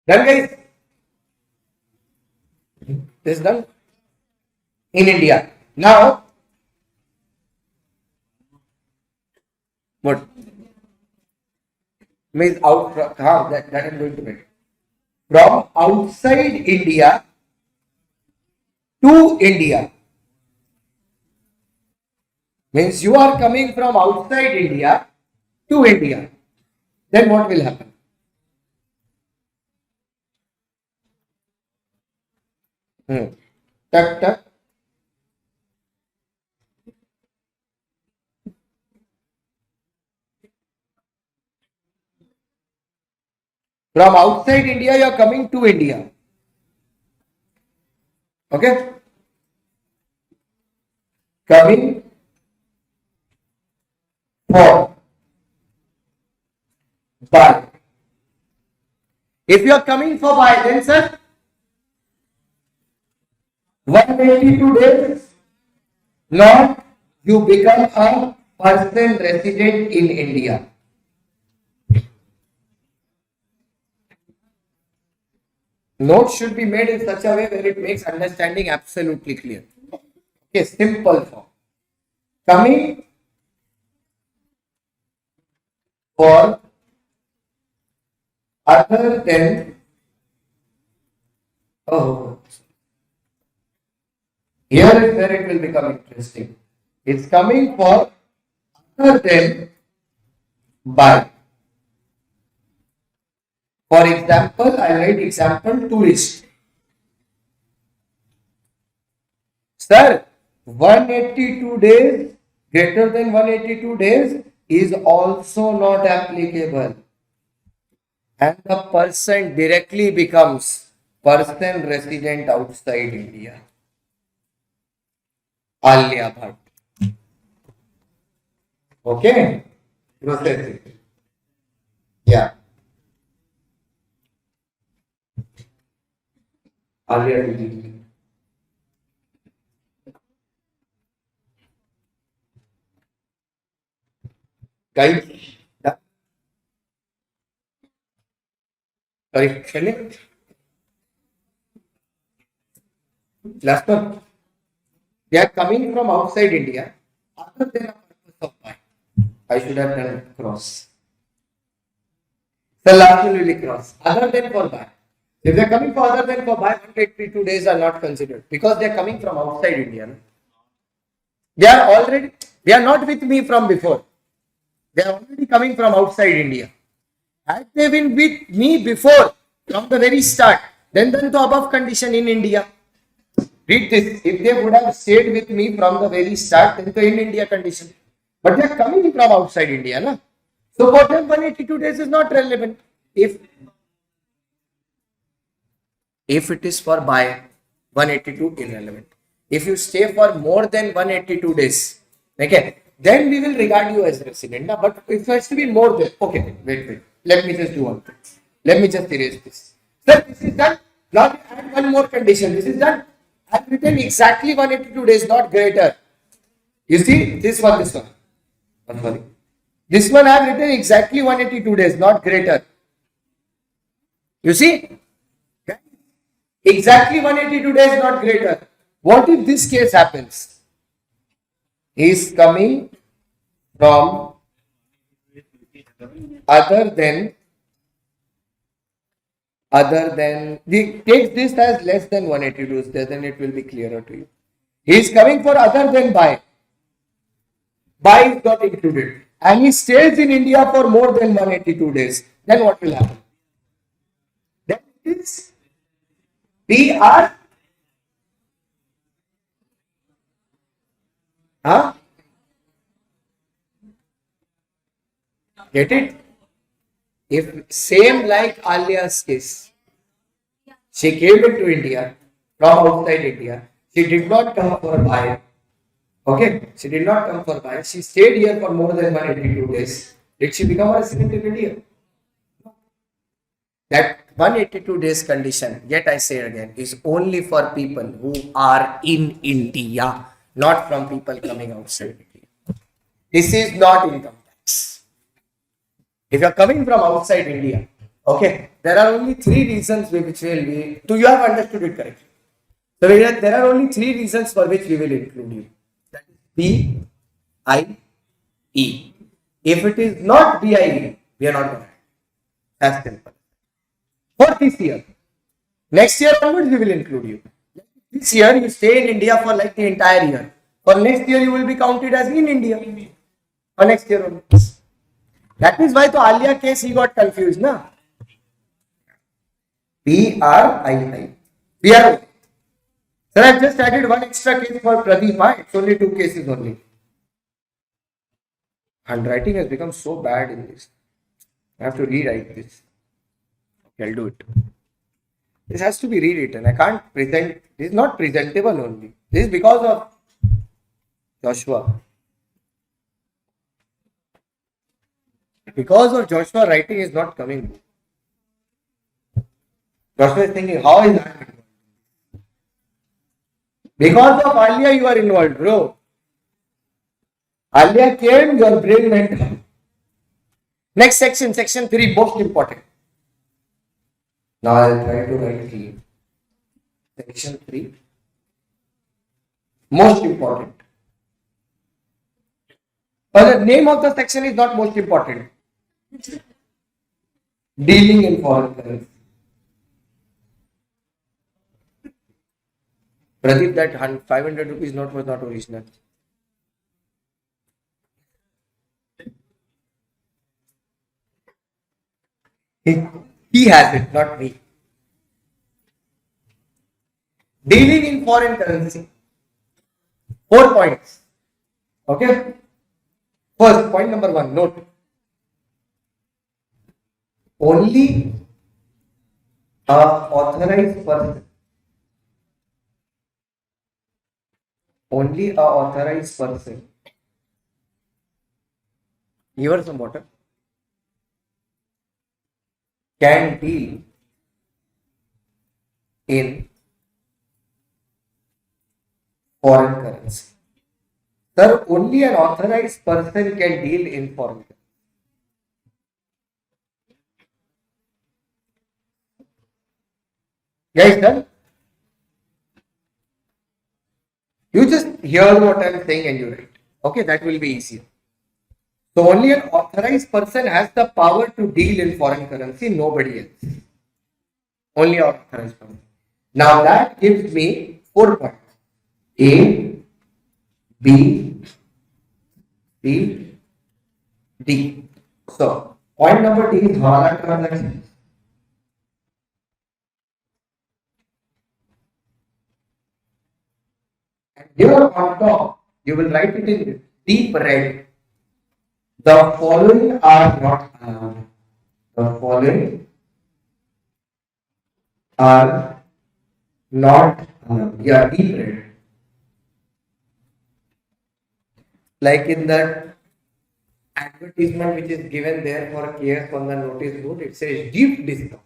Done, guys? This is done in India. Now, what? Means out from, that I'm going to make. From outside India to India. Means you are coming from outside India to India. Then what will happen? Tuck, tuck. From outside India, you are coming to India. Okay? Coming for buy. If you are coming for buy, then sir, 182 days, not you become a person resident in India. Notes should be made in such a way where it makes understanding absolutely clear. Okay, simple form. Coming for other than, oh, here is where it will become interesting. It's coming for other than by. For example, I write example tourist. Sir, 182 days greater than 182 days is also not applicable. And the person directly becomes person resident outside India. Alia Bhatt. Okay? Process it. Yeah. Alia Bhatt. Guys, sorry, Shelley? Last one. They are coming from outside India. Other than a purpose of buy. I should have done cross. The last one will be cross. Other than for buy. If they are coming for other than for buy, 182 days are not considered because they are coming from outside India. No? They are not with me from before. They are already coming from outside India. Had they been with me before, from the very start, then the above condition in India. Read this. If they would have stayed with me from the very start, then the in India condition. But they are coming from outside India. Na? So for them, 182 days is not relevant. If it is for buy, 182 irrelevant. If you stay for more than 182 days, okay, then we will regard you as resident. Na? But if it has to be more than, okay, wait. Let me just do one thing. Let me just erase this. Sir, this is done. Now add one more condition. This is done. I have written exactly 182 days, not greater. You see, this one. I'm sorry. This one I have written exactly 182 days, not greater. You see? Okay. Exactly 182 days, not greater. What if this case happens? He is coming from other than, take this as less than 182 days, then it will be clearer to you. He is coming for other than buy. Buy is not included. And he stays in India for more than 182 days. Then what will happen? Then it is PR. Huh? Get it? If same like Alia's case, she came into India from outside India. She did not come for buy. Okay, she did not come for buy. She stayed here for more than 182 days. Did she become a resident in India? That 182 days condition, yet I say again, is only for people who are in India, not from people coming outside India. This is not income tax. If you are coming from outside India, Okay, there are only three reasons which will be, you have understood it correctly. So there are only three reasons for which we will include you. That is B, I, E. If it is not B, I, E, we are not going to add. That's simple. For this year. Next year onwards, we will include you. This year, you stay in India for like the entire year. For next year, you will be counted as in India. For next year onwards. That is why the Alia case he got confused, na? PRII. PRO. Sir, I have just added one extra case for Pradeep. It's only two cases only. Handwriting has become so bad in this. I have to rewrite this. Okay, I'll do it. This has to be rewritten. I can't present. This is not presentable only. This is because of Joshua. Because of Joshua, writing is not coming. Joshua is thinking, how is that? Because of Alia, you are involved, bro. Alia came, your brain went. Next section, section 3, most important. Now I'll try to write clean. Section 3, most important. But the name of the section is not most important. Dealing in foreign currency. Pradeep, that 500 rupees note was not original. He has it, not me. Dealing in foreign currency. 4 points. Okay. First, point number 1, note. Only a authorized person. Only a authorized person. Give her some water. Can deal in foreign currency. Sir, only an authorized person can deal in foreign currency. Guys, done? You just hear what I am saying and you write. Okay, that will be easier. So only an authorized person has the power to deal in foreign currency, nobody else. Only an authorized person. Now that gives me 4 points. A, B, C, D. So point number D is Havala transaction. And here on top, you will write it in deep red. The following are not allowed. The following are not allowed. Yeah, deep red. Like in that advertisement which is given there for KS on the notice board, it says deep discount.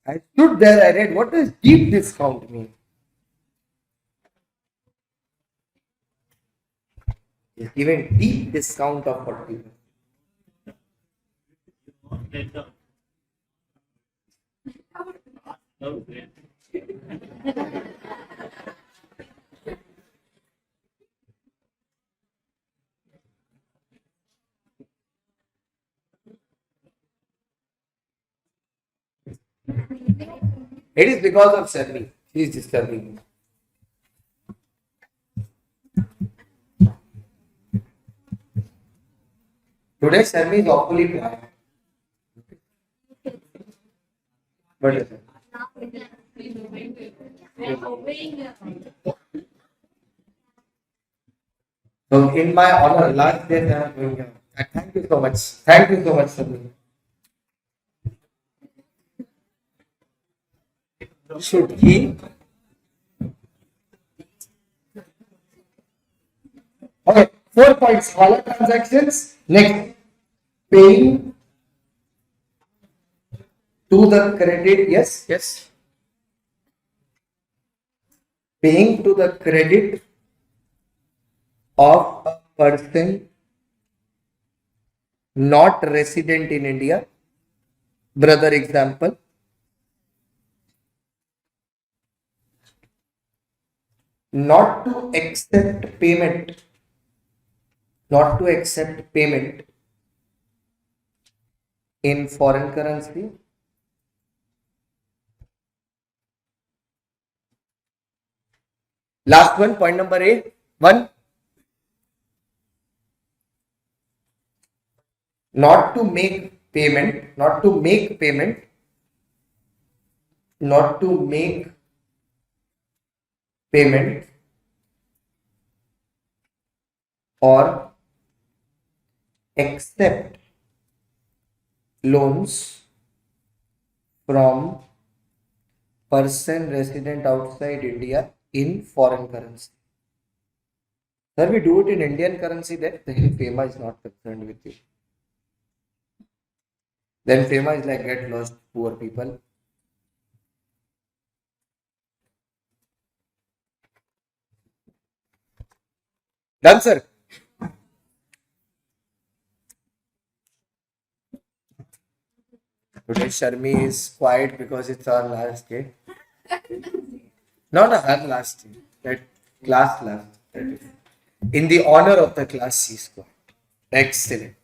I stood there, I read, what does deep discount mean? It's given deep discount of 40%. It is because of Sherry. She is disturbing me. Today Sherry is awfully quiet. But so in my honor, last day I am going here. Thank you so much. Thank you so much, Sherry. Should he? Okay, 4 points. All transactions. Next, paying to the credit. Yes, yes. Paying to the credit of a person not resident in India Brother example. Not to accept payment. Not to accept payment in foreign currency. Last one, point number one. Not to make payment, not to make payment, not to make payment or accept loans from person resident outside India in foreign currency. Sir, we do it in Indian currency, then FEMA is not concerned with you. Then FEMA is like, get lost, poor people. Done, sir. Today Sharmi is quiet because it's our last day. Not her last day, that class last. That is. In the honor of the class, she's quiet. Excellent.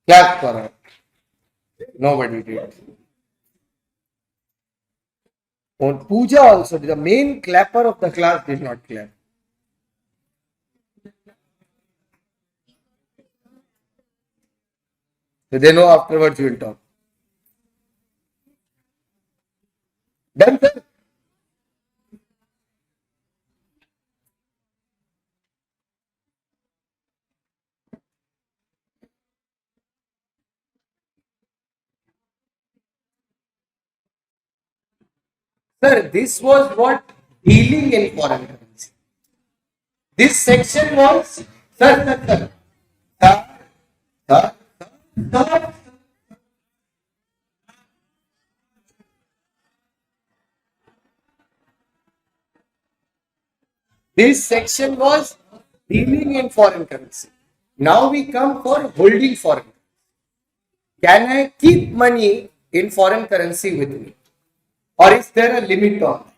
Clap for her. Nobody did. On Pooja also, the main clapper of the class did not clap. So they know afterwards we will talk. Done, sir? Sir, this was what? Dealing in foreign currency. This section was, sir. This section was dealing in foreign currency. Now we come for holding foreign currency. Can I keep money in foreign currency with me? Or is there a limit on that?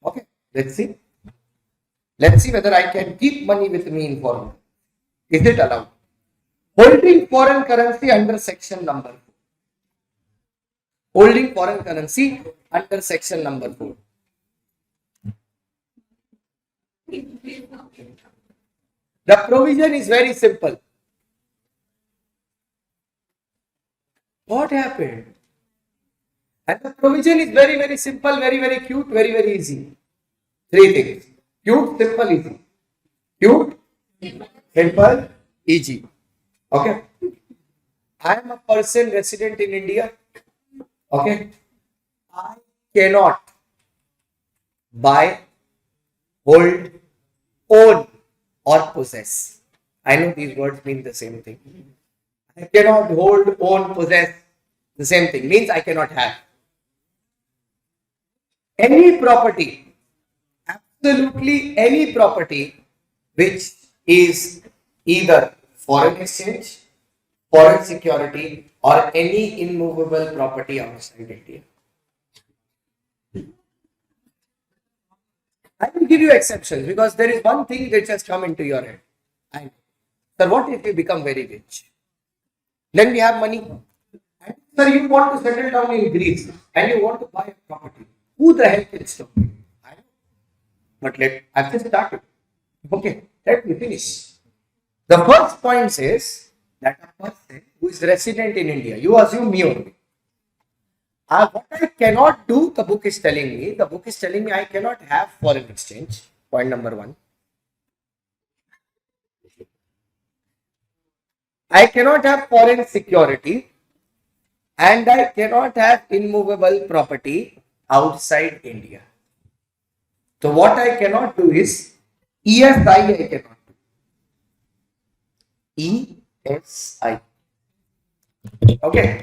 Okay, let's see. Let's see whether I can keep money with me in foreign currency. Is it allowed? Holding foreign currency under section number 4. Holding foreign currency under section number 4. The provision is very simple. What happened? And the provision is very, very simple, very, very cute, very, very easy. 3 things. Cute, simple, easy. Cute, simple, easy. Okay. I am a person resident in India. Okay. I cannot buy, hold, own or possess. I know these words mean the same thing. I cannot hold, own, possess. The same thing. Means I cannot have. Any property, absolutely any property which is either foreign exchange, foreign security or any immovable property outside India. I will give you exceptions because there is one thing that just come into your head. Sir, what if you become very rich? Then we have money. And, sir, you want to settle down in Greece and you want to buy a property. Who the hell can stop you? I know. But I've just started. Okay, let me finish. The first point says that a person who is resident in India, you assume me only. What I cannot do, the book is telling me, I cannot have foreign exchange. Point number 1. I cannot have foreign security and I cannot have immovable property outside India. So what I cannot do is ESI I cannot do. ESI. Okay.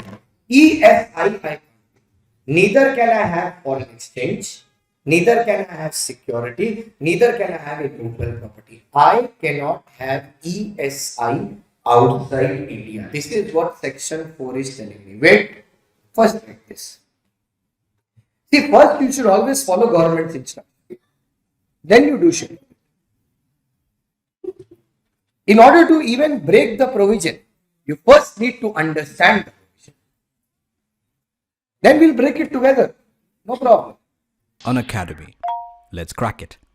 ESI I cannot. Neither can I have foreign exchange, neither can I have security, neither can I have immovable property. I cannot have ESI outside India. This is what section 4 is telling me. Wait, First write this. See, first you should always follow government's instruction. Then you do schedule. In order to even break the provision, you first need to understand the provision. Then we'll break it together. No problem. Unacademy. Let's crack it.